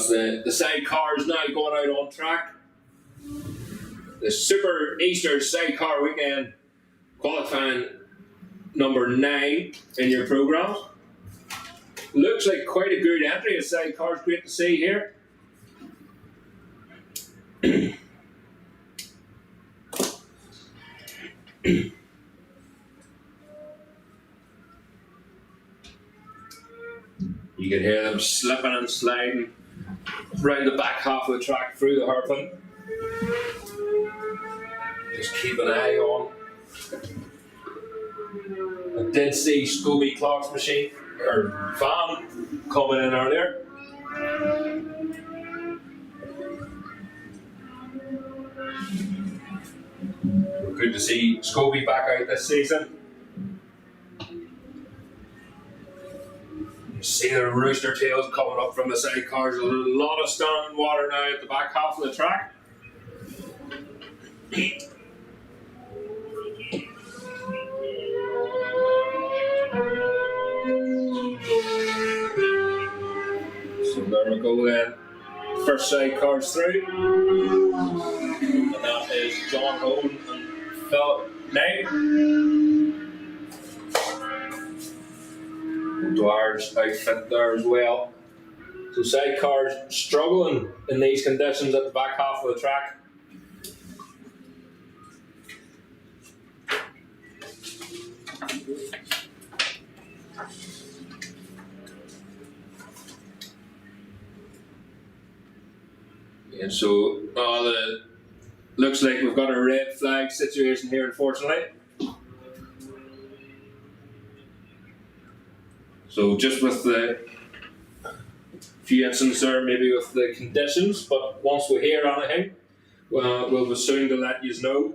because the Sidecar is now going out on track. The Super Easter Sidecar weekend qualifying number 9 in your programme. Looks like quite a good entry. The Sidecar is great to see here. You can hear them slipping and sliding around the back half of the track through the hairpin. Just keep an eye on. I did see Scobie Clark's machine or van coming in earlier. Good to see Scobie back out this season. You see the rooster tails coming up from the Sidecars. There's a lot of standing water now at the back half of the track. So there we go then. First Sidecars through. And that is John Holden and Philip Knight. Dwyer's outfit there as well. So Sidecars struggling in these conditions at the back half of the track. And so looks like we've got a red flag situation here, unfortunately. So just with the few incidents there, maybe with the conditions, but once we hear anything, we'll be soon to let you know.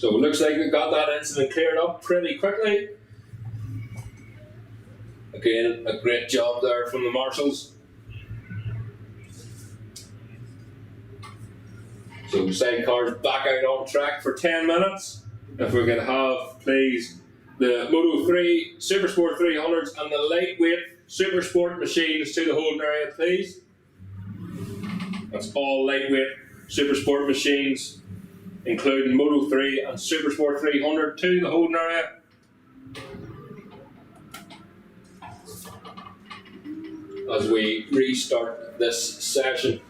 So it looks like we got that incident cleared up pretty quickly. Again, a great job there from the marshals. So Sidecar's back out on track for 10 minutes. If we can have, please, the Moto 3 Supersport 300s and the lightweight Supersport machines to the holding area, please. That's all lightweight Supersport machines, including Moto 3 and Supersport 300 to the holding area. As we restart this session.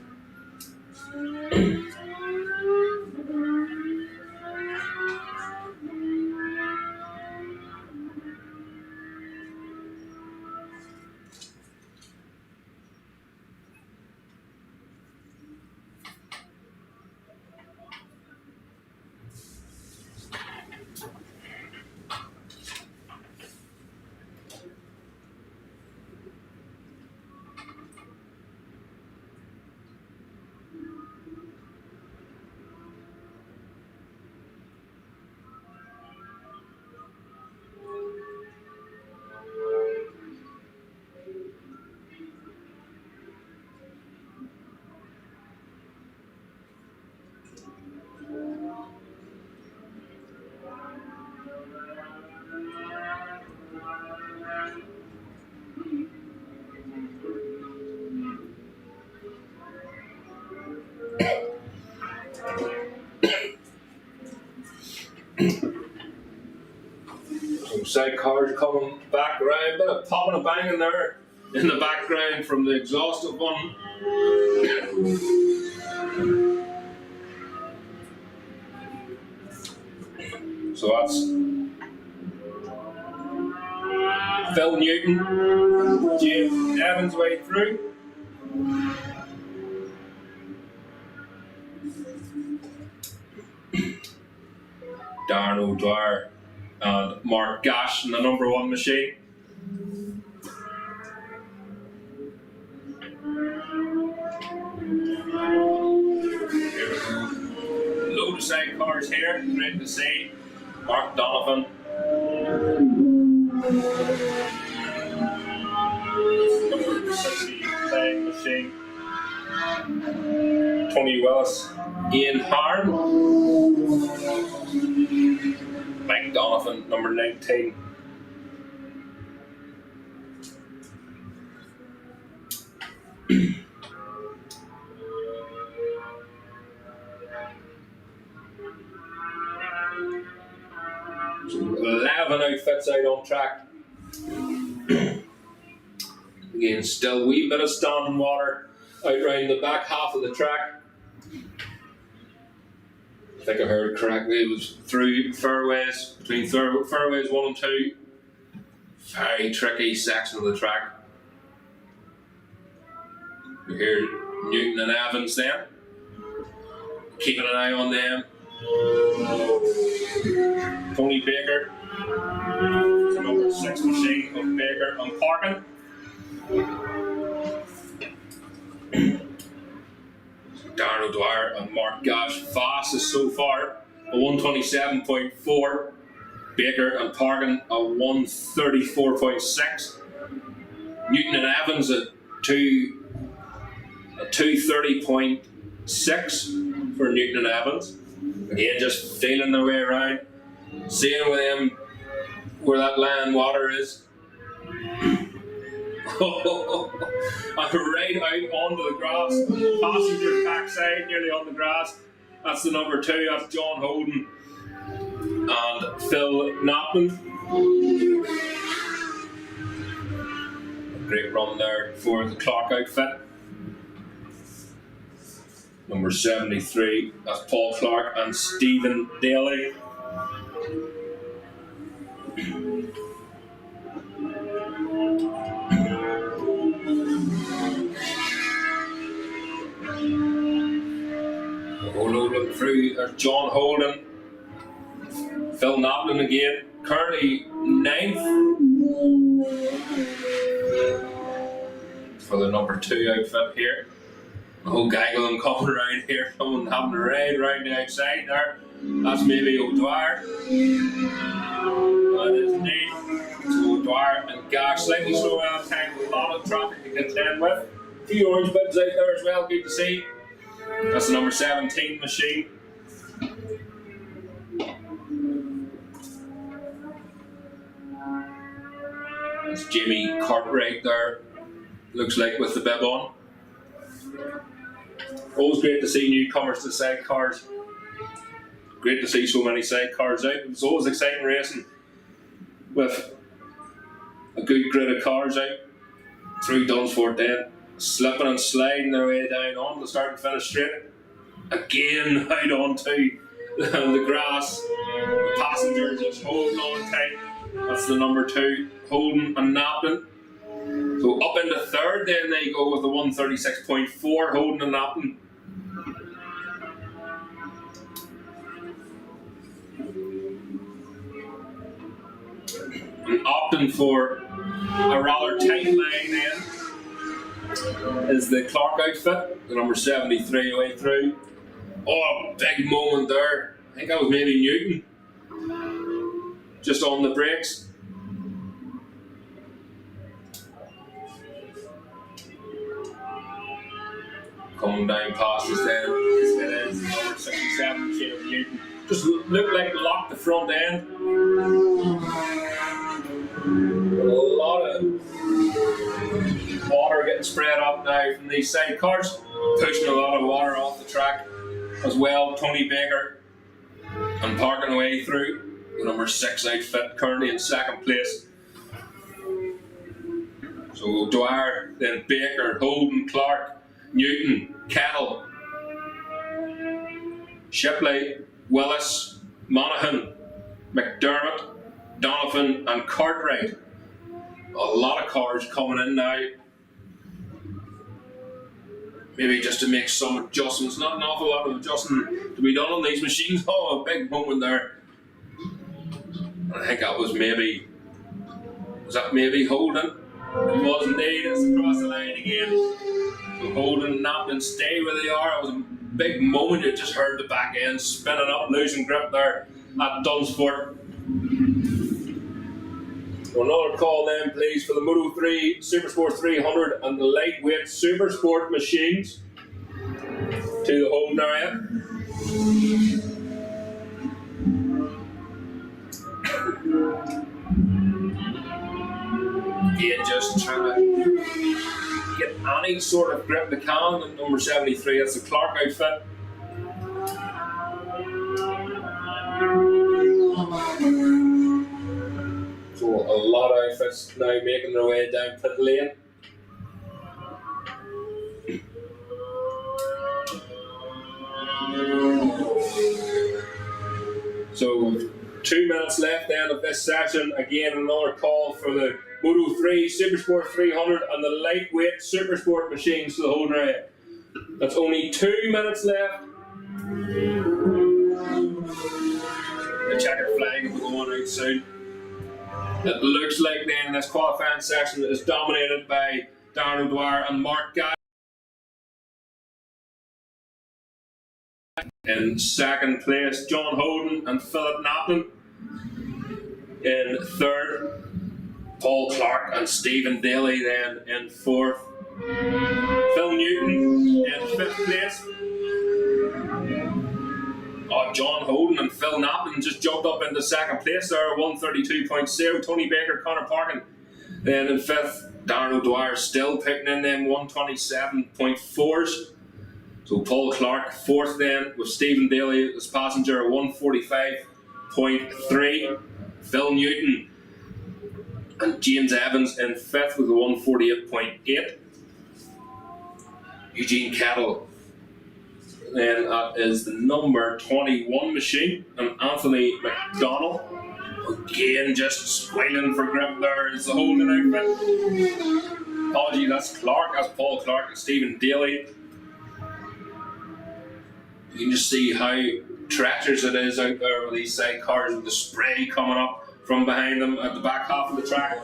Sidecar's coming back around, bit of popping and banging there in the background from the exhausted one. So that's Phil Newton, James Evans way through. Darren O'Dwyer and Mark Gash in the number 1 machine. Load of sidecars here, great to see. Mark Donovan. Number 69 machine. Tony Willis, Ian Harn. Mike Donovan, number 19. So 11 outfits out on track. Again, still a wee bit of standing water out around the back half of the track. I think I heard correctly, it was through fairways, between fairways 1 and 2. Very tricky section of the track. We hear Newton and Evans then. Keeping an eye on them. Tony Baker. It's a number 6 machine of Baker and Parkin. Darren O'Dwyer and Mark Gash fastest so far, a 127.4. Baker and Parkin a 134.6. Newton and Evans a 230.6 for Newton and Evans. Again, just feeling their way around, seeing with them where that land water is. And right out onto the grass, passenger backside, nearly on the grass. That's the number 2, that's John Holden and Phil Knapton. A great run there for the Clark outfit. Number 73, that's Paul Clark and Stephen Daly. Look through, there's John Holden, Phil Knapton again, currently 9th for the number 2 outfit here. The whole gang of them coming around here, someone having a raid around the outside there. That's maybe O'Dwyer. That is indeed. So O'Dwyer and Gash slightly slower out of time with a lot of traffic to contend with. A few orange bibs out there as well, good to see. That's the number 17 machine. That's Jimmy Cartwright there, looks like, with the bib on. Always great to see newcomers to sidecars. Great to see so many sidecars out. It's always exciting racing with a good grid of cars out through Dunsford then, slipping and sliding their way down on the start and finish straight. Again out onto the grass. The passengers just holding on tight. That's the number 2, Holden and Napton. So up into third, then they go with the 136.4, Holden and Napton. And opting for a rather tight line then is the Clark outfit, the number 73 away through. Oh, big moment there. I think that was maybe Newton. Just on the brakes. Coming down past us then. It is number 67, Shane of Newton. Just looked like locked the front end. A lot of water getting spread up now from these sidecars. Pushing a lot of water off the track as well. Tony Baker and parking away through. The number 6 outfit currently in second place. So Dwyer, then Baker, Holden, Clark, Newton, Kettle, Shipley, Willis, Monaghan, McDermott, Donovan and Cartwright. A lot of cars coming in now. Maybe just to make some adjustments. Not an awful lot of adjusting to be done on these machines. Oh, a big moment there. I think that was maybe Holden? It was indeed. It's across the line again. So Holden and Napton stay where they are. It was a big moment. You just heard the back end spinning up, losing grip there at Dunsford. So another call then, please, for the Moto 3 Supersport 300 and the lightweight Supersport machines to the Holden area. Again, just trying to get any sort of grip they can. And number 73, that's the Clark outfit. So a lot of outfits now making their way down pit lane. So 2 minutes left then of this session. Again, another call for the Moto 3 Supersport 300 and the lightweight Supersport machines to the Holden area. That's only 2 minutes left. The checker flag will be going out soon. It looks like then this qualifying session is dominated by Darren O'Dwyer and Mark Guy. In second place, John Holden and Philip Napton. In third, Paul Clark and Stephen Daly then in fourth. Phil Newton in fifth place. John Holden and Phil Napton just jumped up into second place there, 132.0. Tony Baker, Connor Parkin then in fifth. Darren O'Dwyer still picking in them 127.4s. So Paul Clark fourth then with Stephen Daly as passenger at 145.3. Phil Newton and James Evans in fifth with a 148.8. Eugene Kettle then is the number 21 machine, and Anthony McDonald again just squealing for grip there is the Holden outfit. Apology, that's Clark, that's Paul Clark and Stephen Daly. You can just see how treacherous it is out there with these sidecars with the spray coming up from behind them at the back half of the track.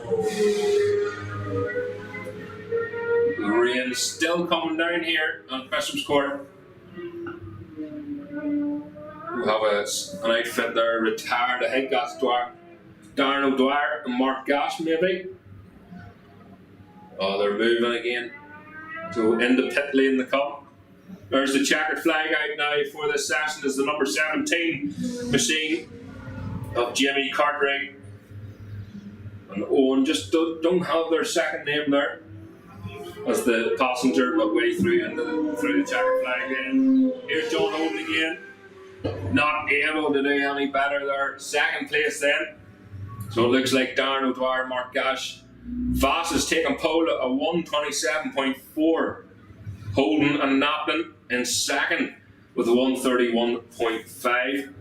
The rain is still coming down here at Bishopscourt. We have an outfit there, retired. I think that's Darren O'Dwyer and Mark Gash, maybe. Oh, they're moving again. So in the pit lane they come. There's the checkered flag out now for this session. Is the number 17 machine of Jimmy Cartwright and Owen. Just don't have their second name there as the passenger but way through the checkered flag lane. Here's John Holden again. Not able to do any better there. Second place then. So it looks like Darren O'Dwyer, Mark Gash. Voss has taken pole at a 1:27.4. Holden and Naplin in second with a 1:31.5.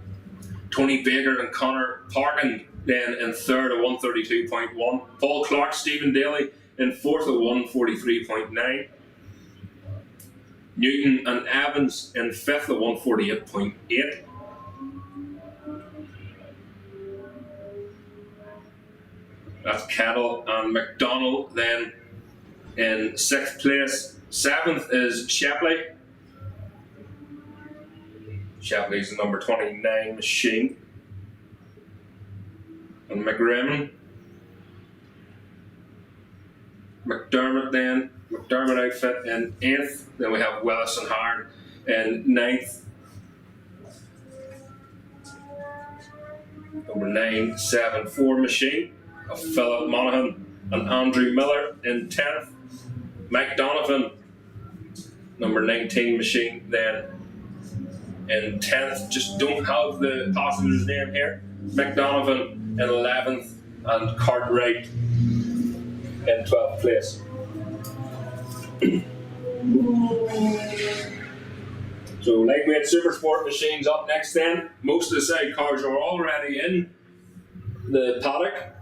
Tony Baker and Connor Parkin then in third at 1:32.1. Paul Clark, Stephen Daly in fourth at 1:43.9. Newton and Evans in fifth at 1:48.8. That's Kettle and McDonald then in sixth place. Seventh is Shepley. Shepley's the number 29 machine. And McRaymond. McDermott outfit in 8th. Then we have Willis and Hard in 9th. Number 974 machine of Philip Monaghan and Andrew Miller in 10th. Mike Donovan, number 19 machine then in 10th. Just don't have the passenger's name here. Mike Donovan in 11th and Cartwright in 12th place. So lightweight Supersport machines up next then. Most of the sidecars are already in the paddock.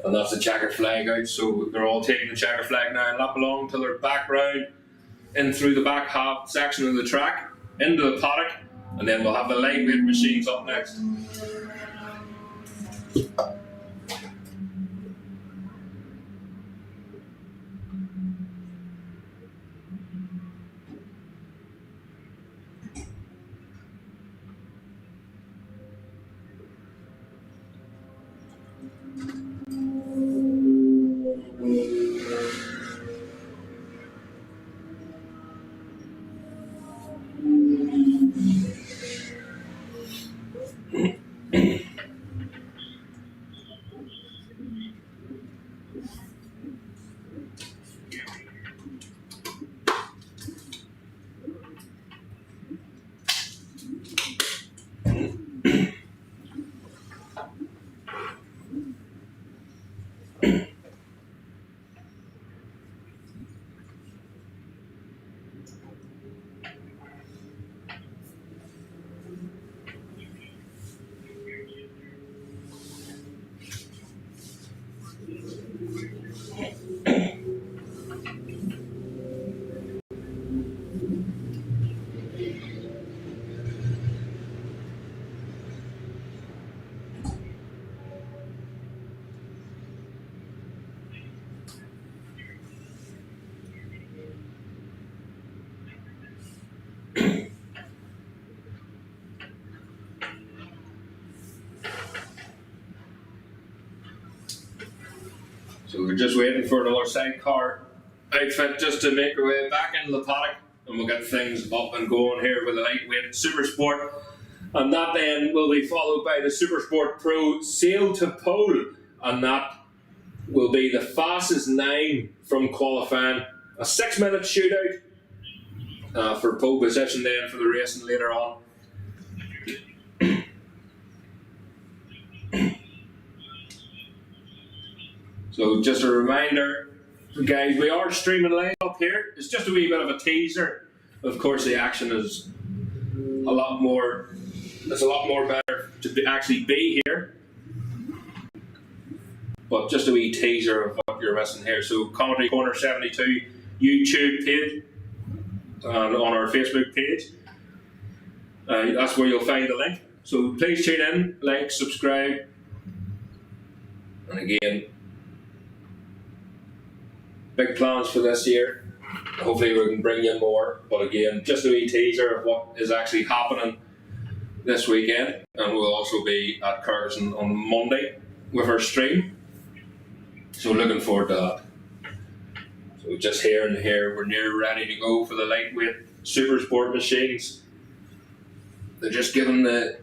And that's the checkered flag out, so they're all taking the checkered flag now and lap along till they're back round in through the back half section of the track into the paddock, and then we'll have the lightweight machines up next. So we're just waiting for another sidecar outfit just to make our way back into the paddock, and we'll get things up and going here with the lightweight Supersport. And that then will be followed by the Supersport Pro Sail to Pole, and that will be the fastest 9 from qualifying. A 6-minute shootout for pole position then for the racing later on. So just a reminder, guys, we are streaming live up here. It's just a wee bit of a teaser. Of course, the action is a lot more. It's a lot more better to actually be here. But just a wee teaser of what you're missing here. So Commentary Corner 72 YouTube page and on our Facebook page. That's where you'll find the link. So please tune in, like, subscribe, and again, big plans for this year. Hopefully we can bring you more, but again, just a wee teaser of what is actually happening this weekend, and we'll also be at Carson on Monday with our stream. So looking forward to that. So just here and here, we're near ready to go for the lightweight Supersport machines. They're just giving the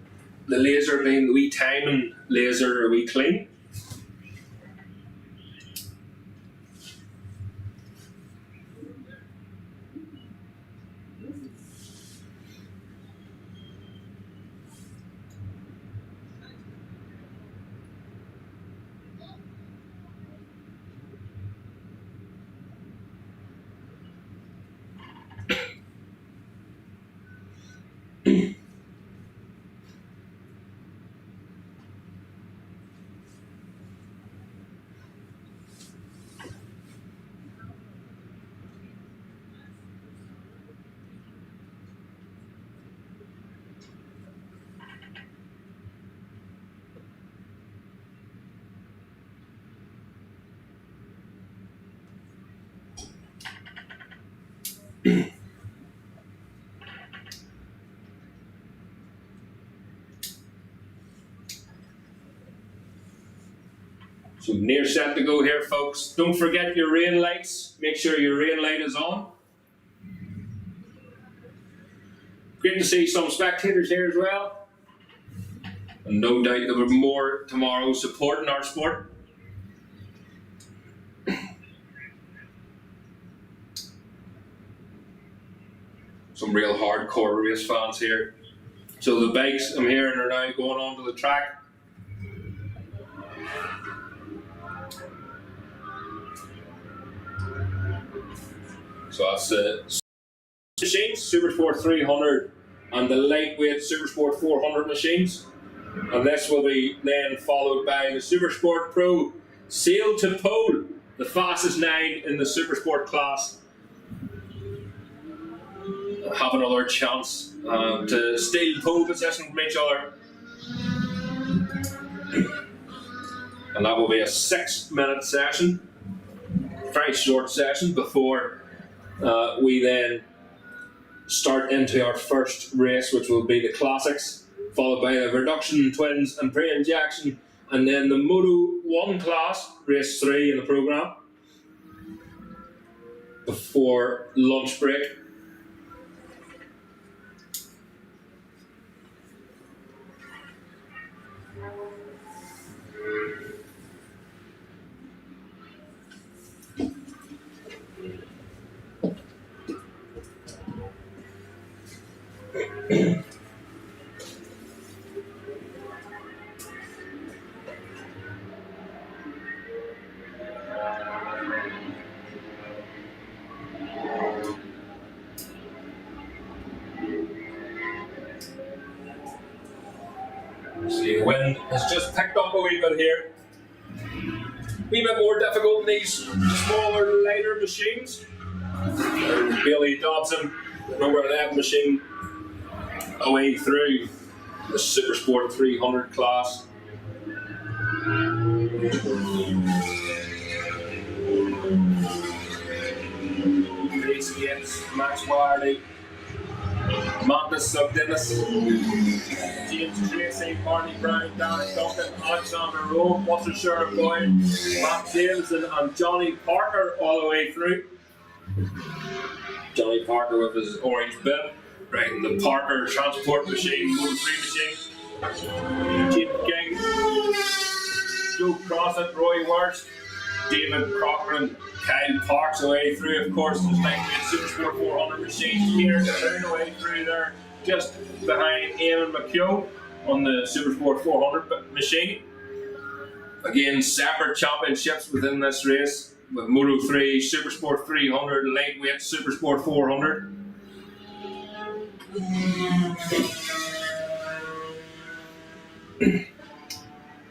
laser beam, the wee timing laser, a wee clean. So near set to go here, folks. Don't forget your rain lights. Make sure your rain light is on. Great to see some spectators here as well. And no doubt there will be more tomorrow supporting our sport. Some real hardcore race fans here. So the bikes I'm hearing are now going onto the track. So that's the machines, Supersport 300 and the lightweight Supersport 400 machines. And this will be then followed by the Supersport Pro Sail to Pole, the fastest 9 in the Supersport class. Have another chance to steal pole position from each other. And that will be a 6-minute session, very short session before we then start into our first race, which will be the classics, followed by the reduction, twins and pre-injection, and then the Moto 1 class, race 3 in the programme, before lunch break. See, the wind has just picked up a wee bit here. A wee bit more difficult in these smaller, lighter machines. There's Billy Dobson, number 11 machine, away through the Supersport 300 class. Grace Yates, Max Wardy, Montes Sugdenis, James Tracy, Barney Brown, Darren Duncan, Alexander Rowe, Buster Sherlock Boyd, Matt Davidson, and Johnny Parker all the way through. Johnny Parker with his orange bib, right in the Parker transport machine, Moto 3 machine. Jim King, Joe Crossett, Roy Worst, David Cochran, Kyle Parks away through, of course, the lightweight Supersport 400 machine here, down away through there, just behind Eamon McHugh on the Supersport 400 machine. Again, separate championships within this race, with Moto 3, Supersport 300, lightweight Supersport 400.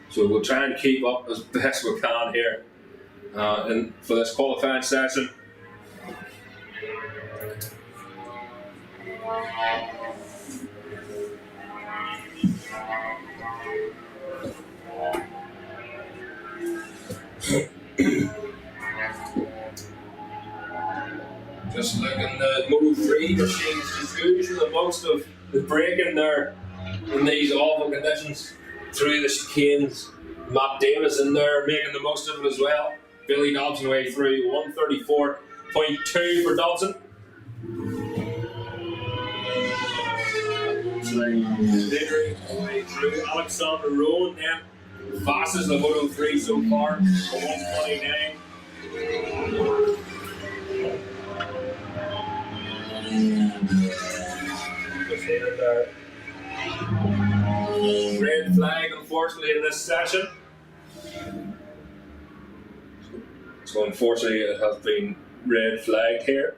So we'll try and keep up as best we can here. And for this qualifying session, just looking the Moto 3 machines as usual, most of the braking there in these awful conditions through the chicanes. Matt Davis in there making the most of it as well. Billy Dobson way through 134.2 for Dobson. Later way through Alexander Rowan then fastest the Moto 3 so far, 129. Red flag, unfortunately, in this session. So, unfortunately, it has been red flagged here.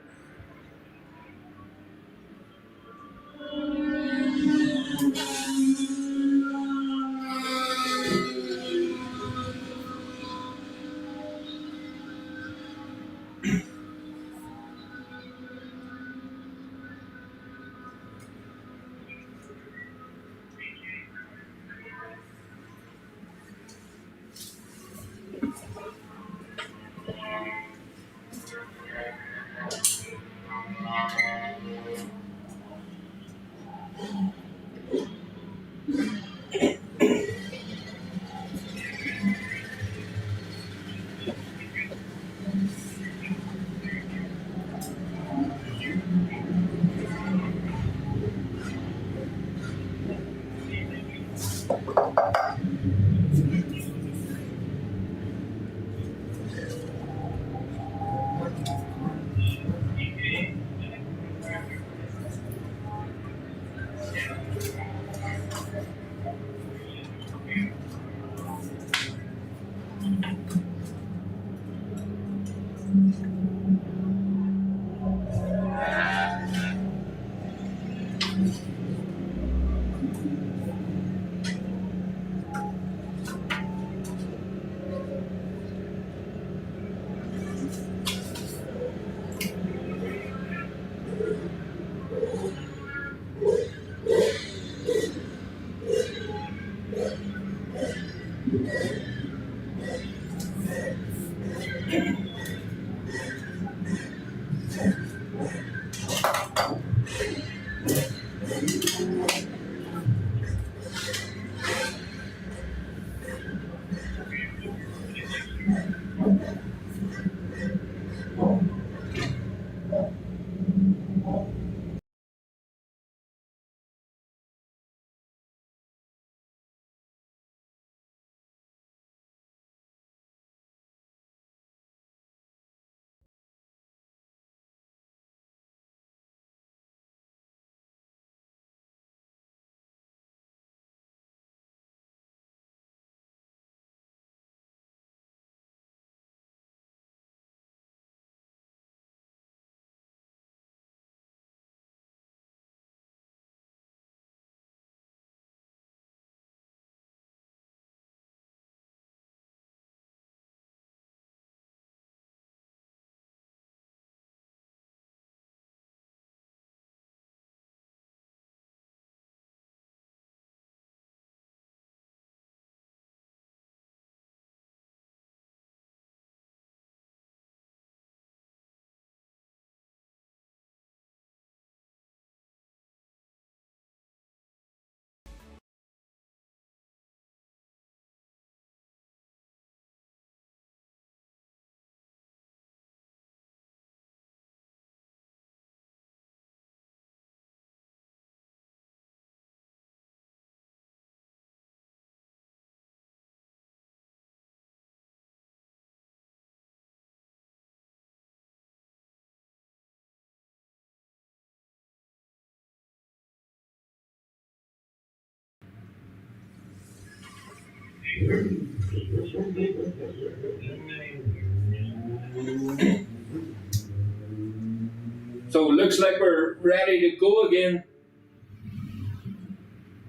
So it looks like we're ready to go again,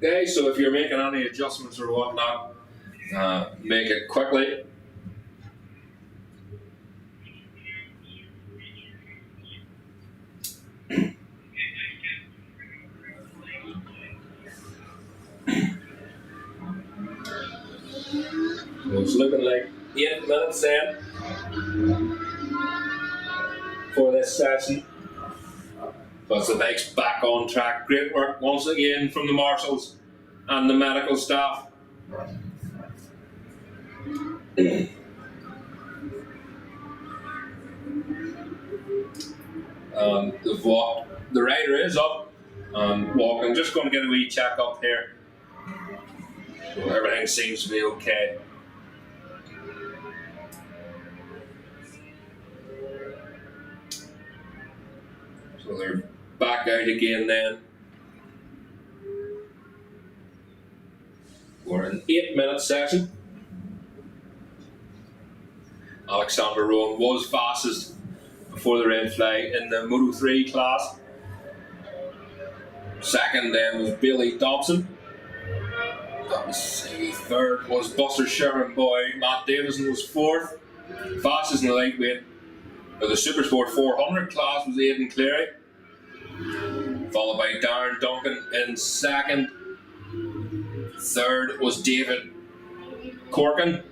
guys. So if you're making any adjustments or whatnot, make it quickly. It's looking like 8 minutes in for this session. But the bike's back on track. Great work once again from the marshals. and the medical staff. The rider is up and walking. Just going to get a wee check up here. So everything seems to be okay. So they're back out again then. We're in 8-minute session. Alexander Rowan was fastest before the red flag in the Moto 3 class. Second then was Billy Dobson. Let me see, third was Buster Sherman Boy. Matt Davison was fourth. Fastest in the lightweight of the Supersport 400 class was Aidan Cleary, followed by Darren Duncan in second. Third was David Corkin.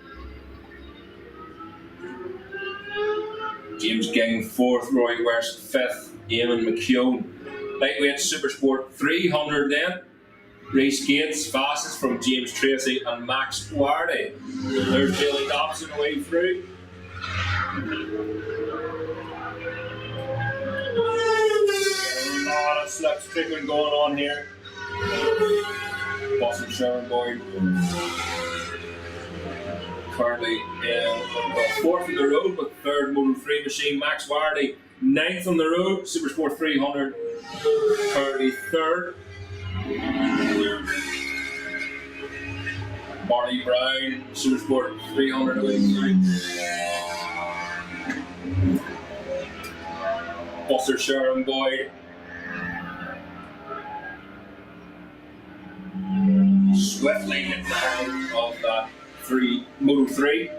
James Ging fourth, Roy West fifth, Eamon McKeown. Lightweight Supersport 300 then. Reece Gates fastest from James Tracy and Max Wardy. There's Billy Dobson away through. A lot of slipstreaming going on here. Boston Sherman Boyd currently fourth on the road, but third Moto 3 machine. Max Wardy ninth on the road. Supersport 300 currently third. Marty Brown, Supersport 300 away through. Buster Sherman Boyd swiftly hit the head of that Moto 3.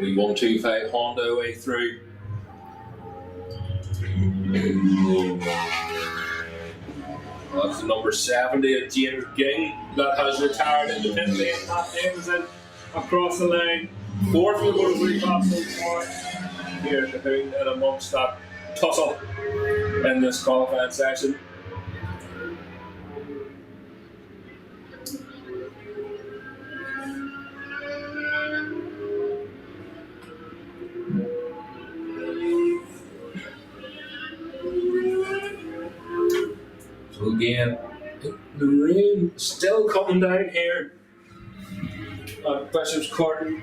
We 125 Honda away through. That's the number 70 at James Ging that has retired independently, and Matt Davison across the line. Fourth in the Moto 3 class so far. Here at the Hoon and amongst that tussle in this qualifying session. So again, the rain still coming down here at Bishopscourt,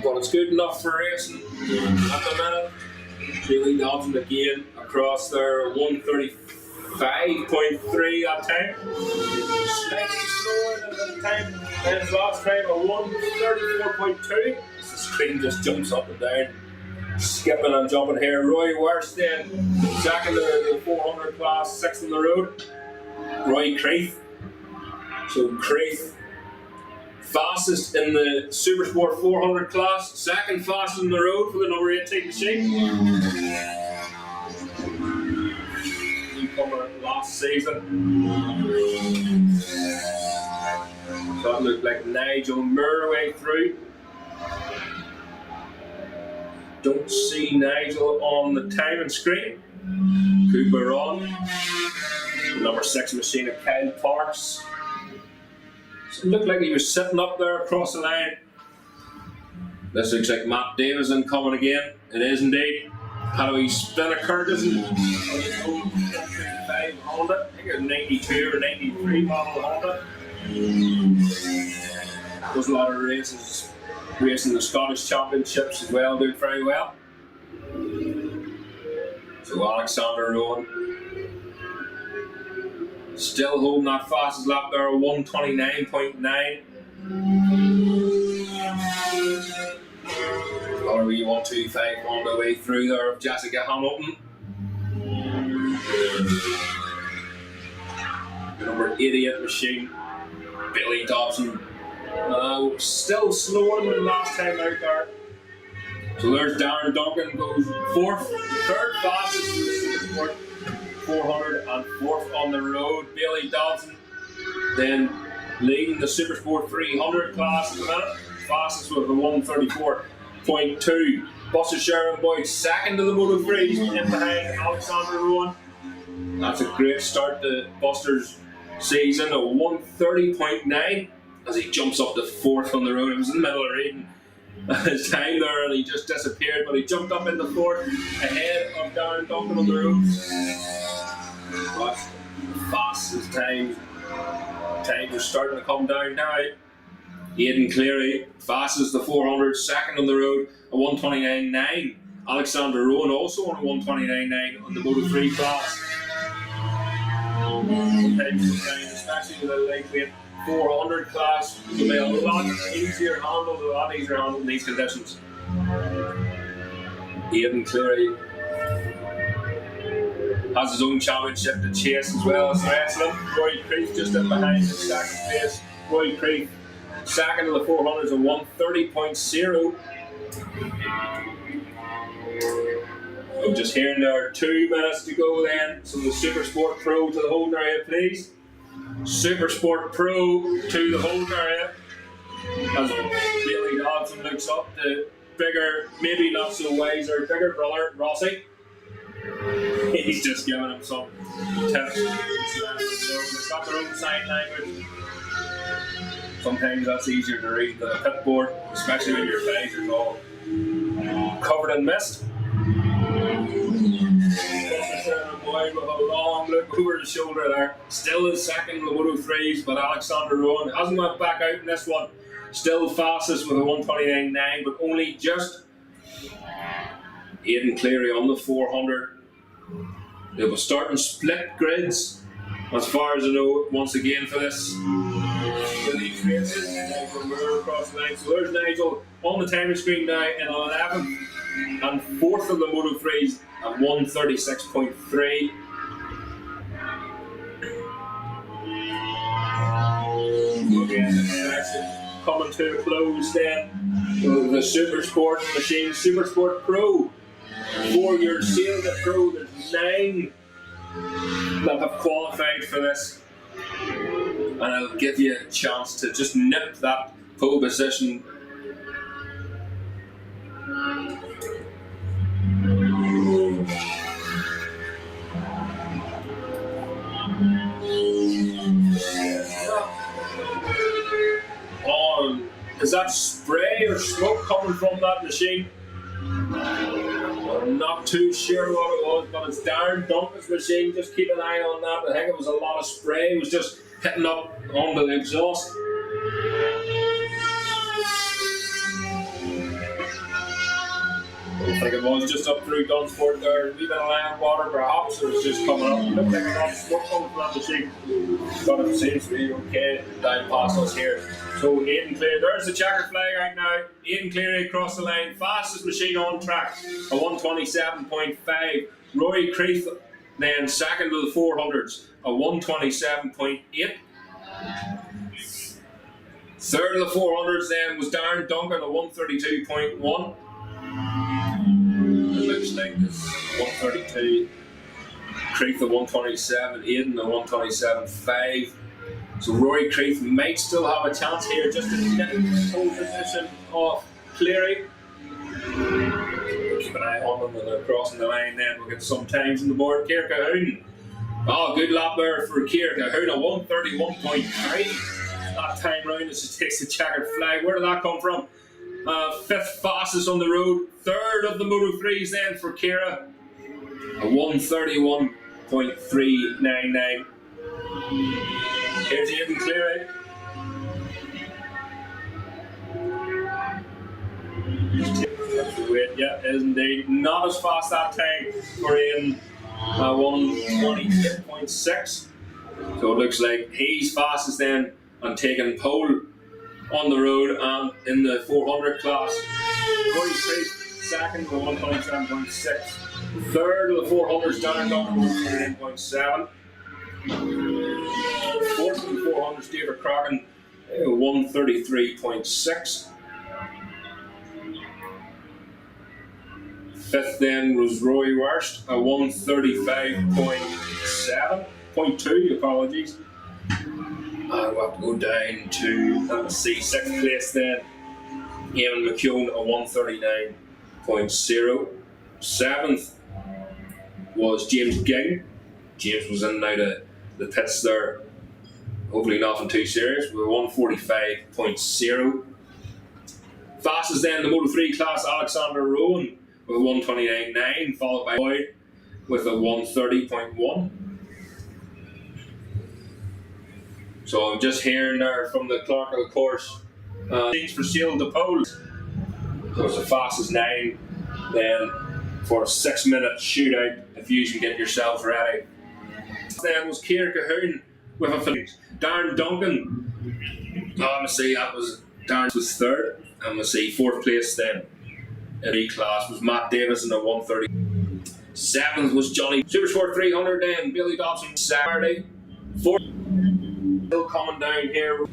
but it's good enough for racing at the minute. Billy Dobson again across there, 135.3 that time. Slightly slower than the time than his last time, a 134.2. The screen just jumps up and down, skipping and jumping here. Roy Worst then, second in the 400 class, sixth on the road. Roy Creeth. So Creeth fastest in the Supersport 400 class, second fastest on the road for the number 18 machine. Newcomer last season. So that looked like Nigel Muir way through. Don't see Nigel on the timing screen. Cooper on. Number 6 machine of Kyle Parks. So it looked like he was sitting up there across the line. This looks like Matt Davison coming again. It is indeed. Had a wee spin of Curtis and Honda. I think it was 92 or 93 model Honda. Does a lot of races, racing the Scottish Championships as well, doing very well. So Alexander Rowan still holding that fastest lap there, 129.9. Or we 125 on the way through there of Jessica Hamilton. The number 88 machine, Billy Dobson. Still slower than last time out there. So there's Darren Duncan, goes fourth, third fastest in the Supersport 400 and fourth on the road. Billy Dobson then leading the Supersport 300 class at the minute, fastest with a 134.2. Buster Sherman Boyd second to the Moto 3 in behind Alexander Rowan. That's a great start to Buster's season, a 1:30.9 as he jumps up to 4th on the road. It was in the middle of reading his time there and he just disappeared, but he jumped up into 4th ahead of Darren Duncan on the road. But fast as times are starting to come down now. Aidan Cleary fast as the 400, 2nd on the road, a 1:29.9. Alexander Rowan also on a 1:29.9 on the Moto 3 class. Especially with a lightweight 400 class, will be a lot easier handled in these conditions. Aidan Cleary has his own championship to chase as well as the rest of them. Roy Creeth just in behind in 2nd place. Roy Creeth 2nd of the 400s, a 1:30.0. I'm just hearing there are 2 minutes to go then. So the Supersport Pro to the holding area, please. Supersport Pro to the holding area. As Billy Dodson looks up, the bigger, maybe not so wiser, bigger brother, Rossi. He's just giving him some tips. So they've got their own sign language. Sometimes that's easier to read than a pit board, especially when your visors all covered in mist. Boy with a long look over his shoulder there. Still is 2nd in the Moto 3s, but Alexander Rowan hasn't went back out in this one. Still fastest with a 1:29.9, but only just. Aidan Cleary on the 400. They will start in split grids, as far as I know, once again for this. These races, Nigel Moore across the line. So there's Nigel on the timing screen now in 11th and 4th of the Moto 3s at 1:36.3. Coming to a close then. The Supersport machine, Supersport Pro. 4 years sailing the Pro, there's 9 that have qualified for this. And it'll give you a chance to just nip that pole position. Is that spray or smoke coming from that machine? I'm not too sure what it was, but it's Darren Duncan's machine. Just keep an eye on that. I think it was a lot of spray. It was just hitting up onto the exhaust. I think it was just up through Dunsport there. A wee bit of land water, perhaps. It was just coming up. It looked like a lot of smoke coming from that machine. But it seems to be okay down past us here. So Aidan Cleary, there's the checker flag right now. Aidan Cleary across the line, fastest machine on track, a 1:27.5. Roy Creeth then 2nd of the 400s, a 1:27.8. 3rd of the 400s then was Darren Duncan, a 1:32.1. It looks like it's 1:32. Creeth a 1:27, Aidan a 1:27.5. So Roy Creeth might still have a chance here just to get in the pole position of Cleary. Keep an eye on them when they're crossing the line then. We'll get some times on the board. Ciara Cahoon. Oh, good lap there for Ciara Cahoon, a 1:31.3. That time round as she takes the checkered flag. Where did that come from? 5th fastest on the road. 3rd of the Moto 3s then for Ciara. A 1:31.399. Here's Aidan Cleary. That's the weight, yeah, is indeed. Not as fast that time for Aidan. 1:28.6. So it looks like he's fastest then and taking pole on the road and in the 400 class. Roy Creeth, 2nd with 1:27.6. 3rd of the 400s, Darren Duncan, 1:29.7. 4th of the 400s, David Croggan, 1:33.6. 5th then was Roy Wurst, a 1:35.7.2, apologies. We'll have to go down to, let's see, 6th place then, Eamon McKeown, a 1:39.0. 7th was James Ging, James was in and out of the pits there. Hopefully nothing too serious. We were 145.0. Fastest then the Moto 3 class, Alexander Rowan with a 129.9, followed by Boyd with a 130.1. So I'm just hearing there from the clerk of the course, things for sale the poles. So it's the fastest 9 then for a 6-minute shootout if you can get yourselves ready. Then was Keir Cahoon with a finish. Darren Duncan, I'm going to say that was Darren was 3rd. I'm going to say 4th place then in the class was Matt Davis in the 130. 7th was Johnny Supersport 300 then Billy Dobson Saturday. 4th still coming down here.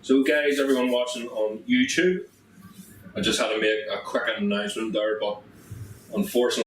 So guys, everyone watching on YouTube, I just had to make a quick announcement there, but unfortunately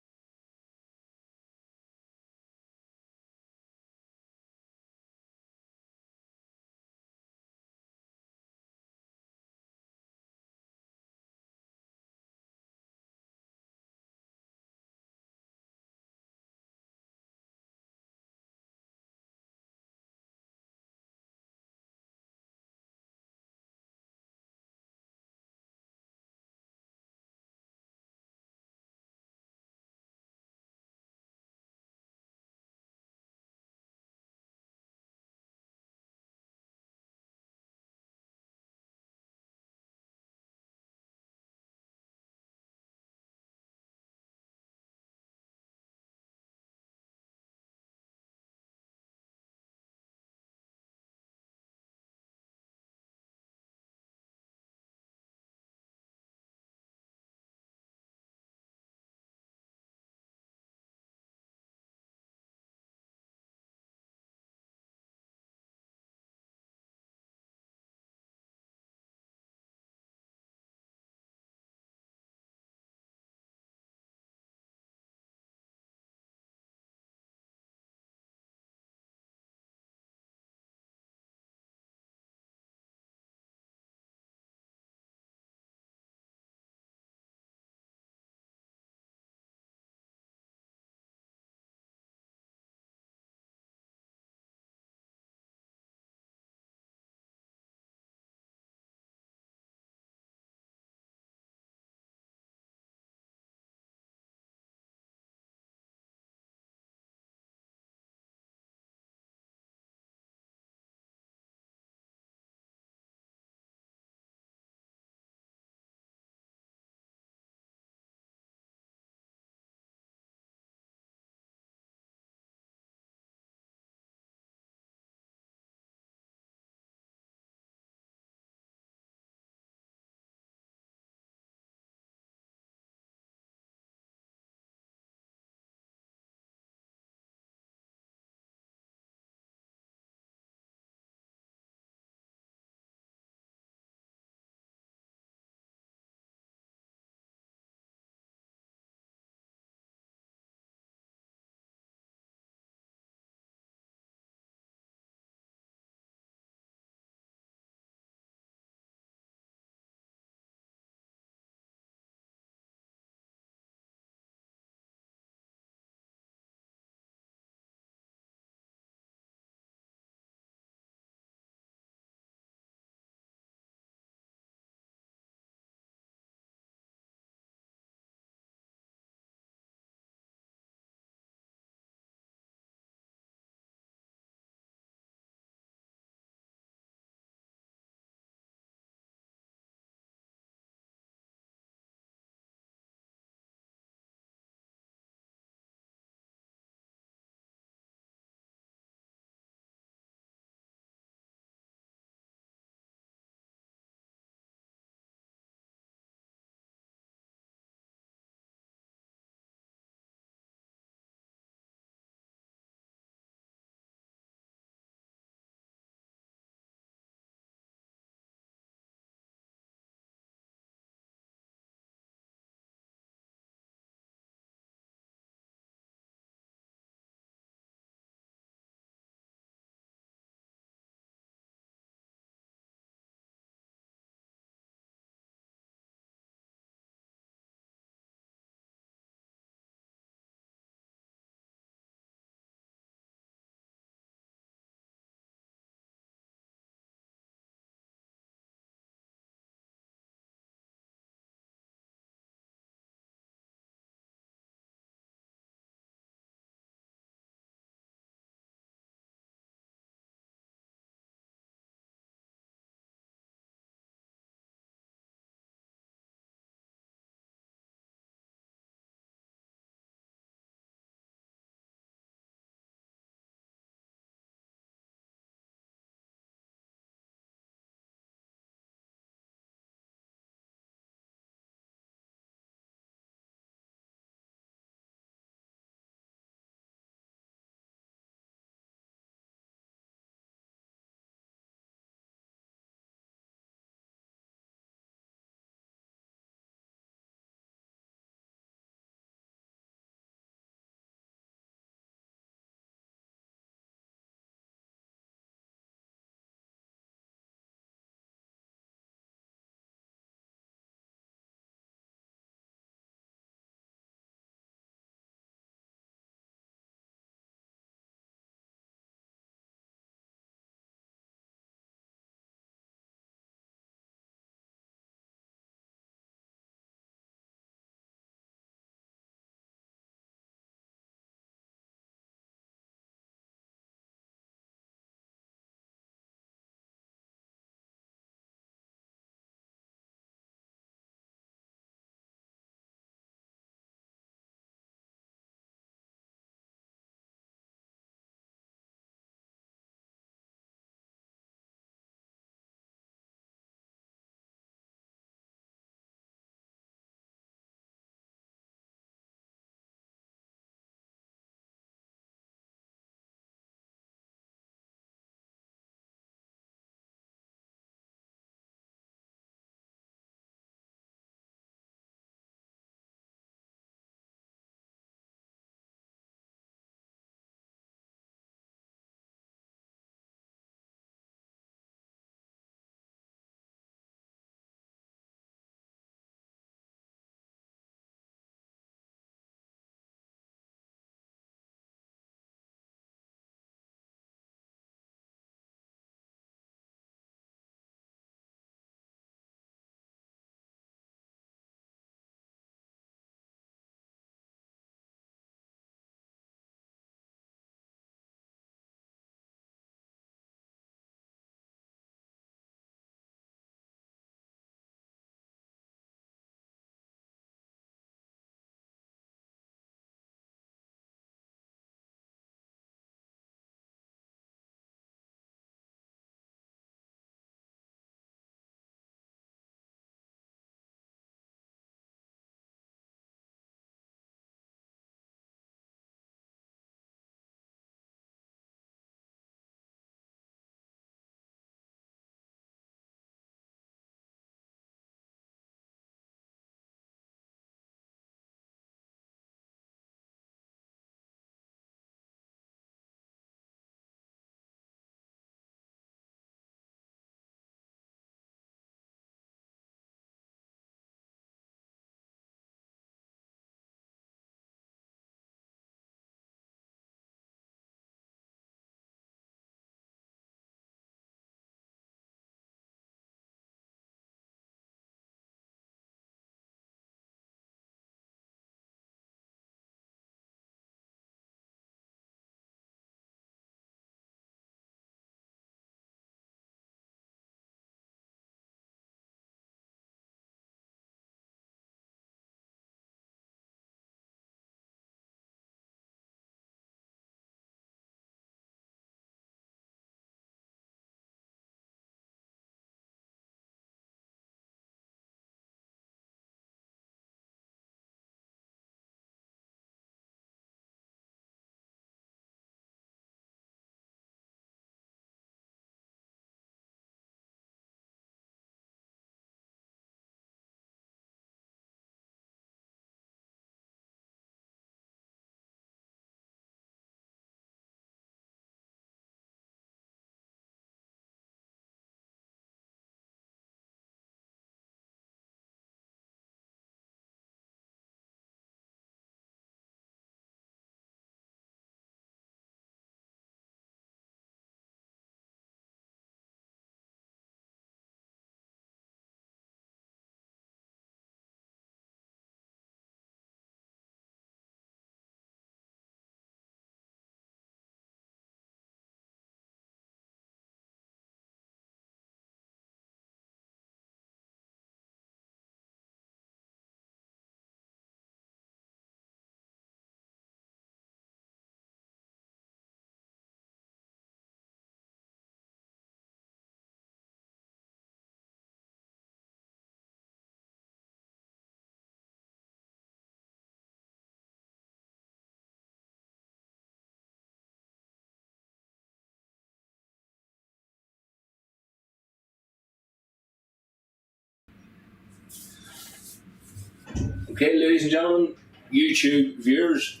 Okay, ladies and gentlemen, YouTube viewers,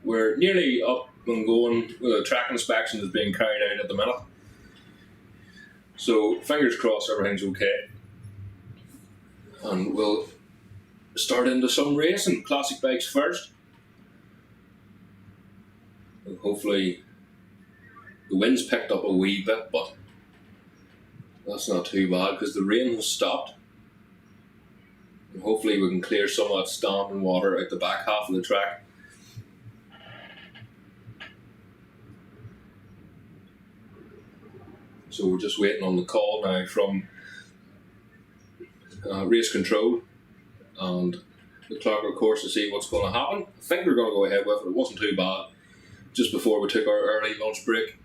we're nearly up and going with a track inspection that's being carried out at the minute. So fingers crossed everything's okay. And we'll start into some racing, classic bikes first. And hopefully the wind's picked up a wee bit, but that's not too bad because the rain has stopped. And hopefully we can clear some of that standing water out the back half of the track. So we're just waiting on the call now from race control and the clerk of course to see what's going to happen. I think we're going to go ahead with it. It wasn't too bad just before we took our early lunch break.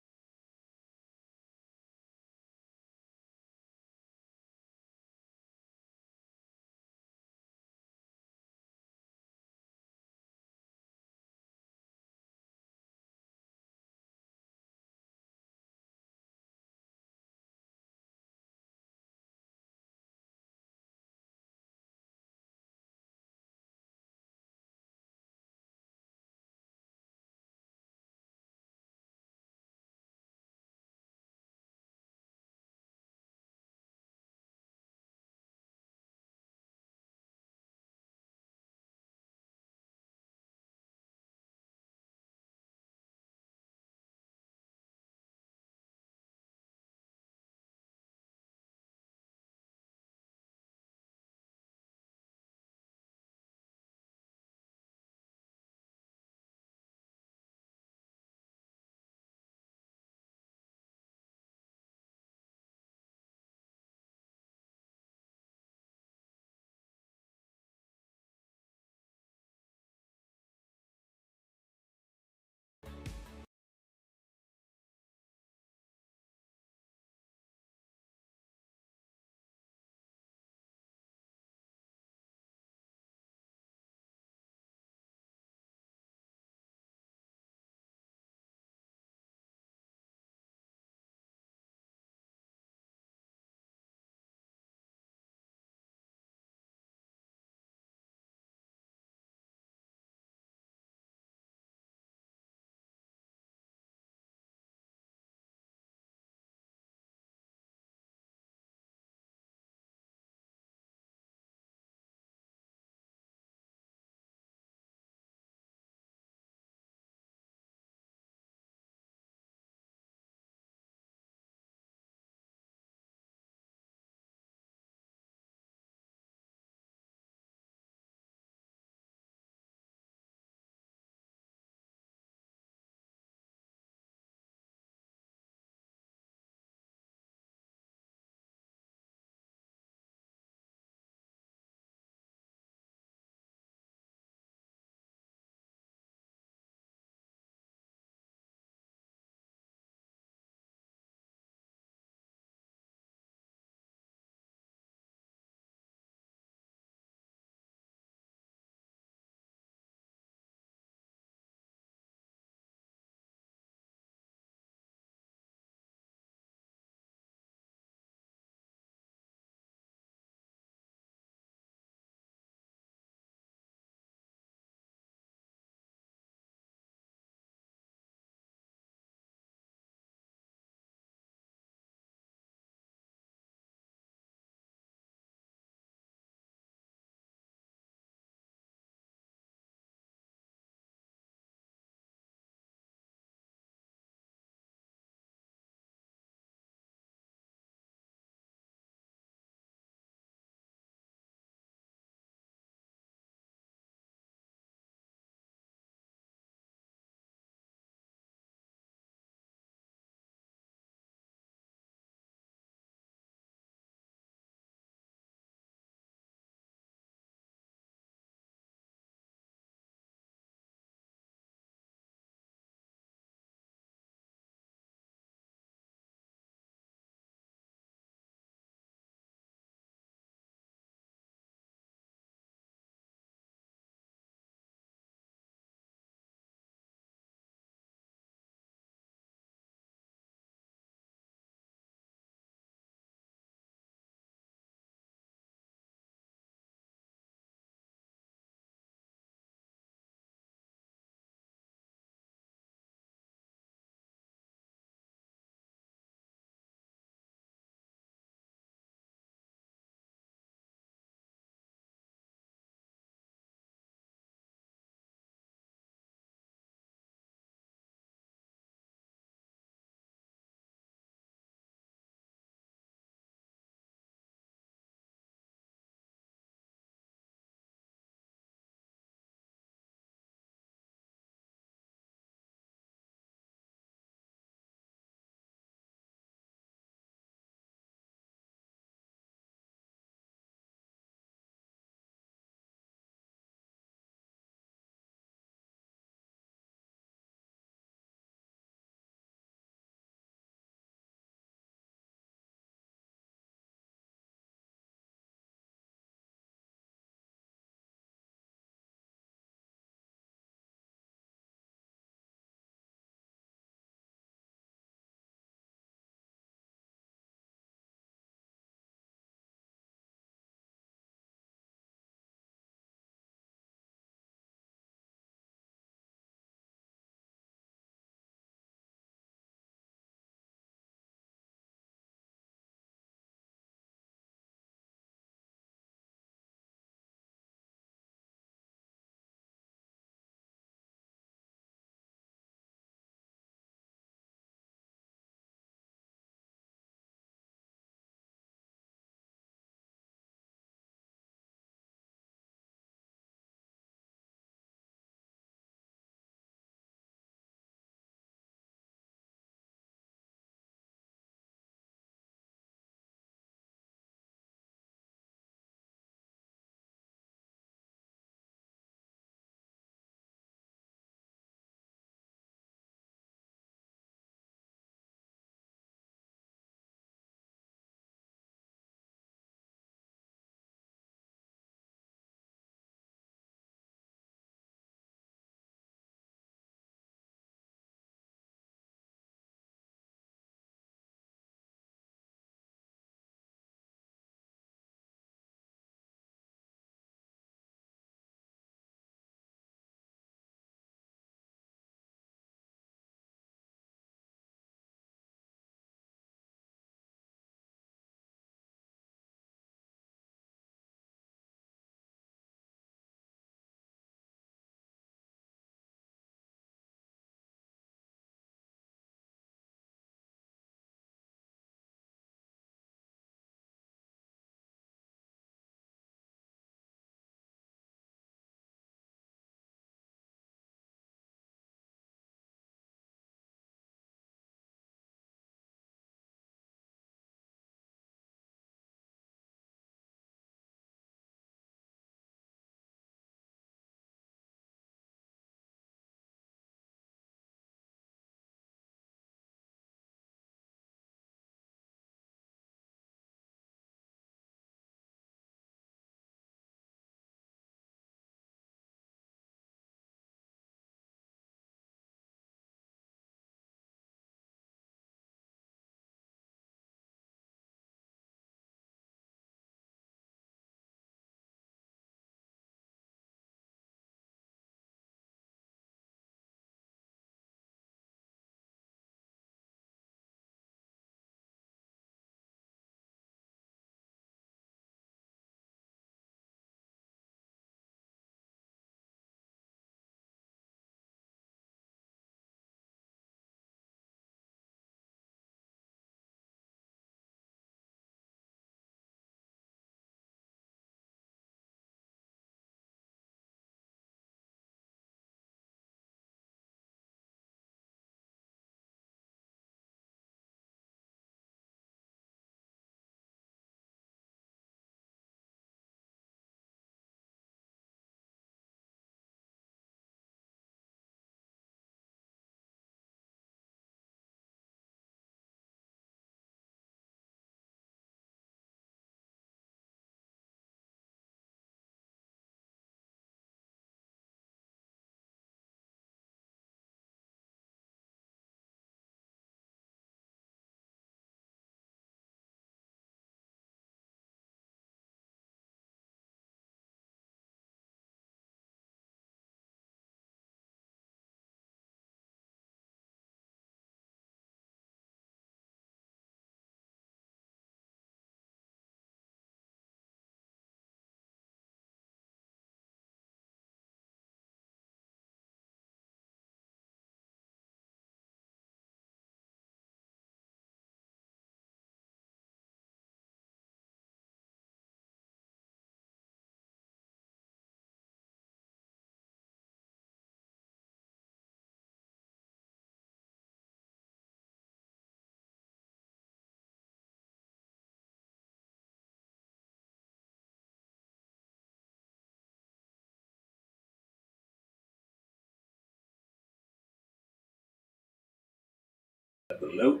Let them know.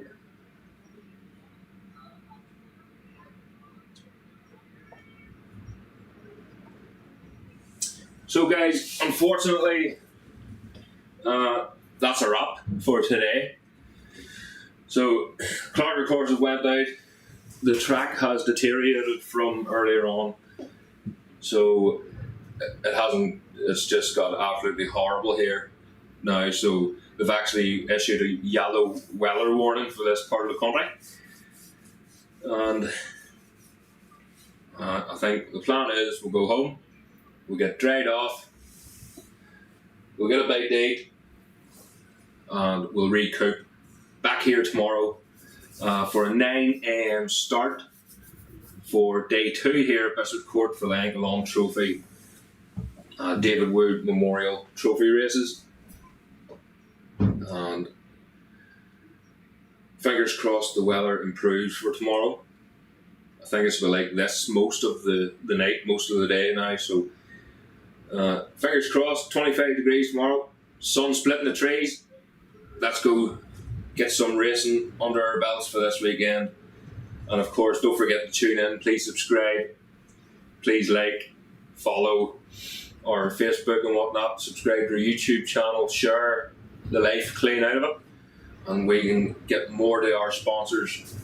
So guys, unfortunately, that's a wrap for today. So Clogher courses went out. The track has deteriorated from earlier on, so it hasn't. It's just got absolutely horrible here now. So they've actually issued a yellow weather warning for this part of the country, and I think the plan is we'll go home, we'll get dried off, we'll get a bite to eat, and we'll recoup. Back here tomorrow for a 9 AM start for day 2 here at Bishopscourt for the Enkalon Trophy, David Wood Memorial Trophy races. And fingers crossed the weather improves for tomorrow. I think it's been like this most of the night, most of the day now. So fingers crossed, 25 degrees tomorrow, sun splitting the trees. Let's go get some racing under our belts for this weekend. And of course, don't forget to tune in. Please subscribe. Please like, follow our Facebook and whatnot. Subscribe to our YouTube channel. Share the life clean out of it. And we can get more to our sponsors,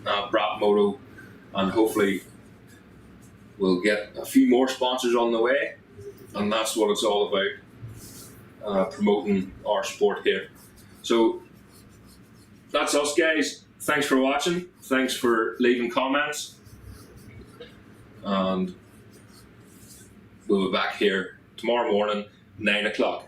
Moto. And hopefully we'll get a few more sponsors on the way. And that's what it's all about, promoting our sport here. So that's us, guys. Thanks for watching. Thanks for leaving comments. And we'll be back here tomorrow morning, 9 o'clock.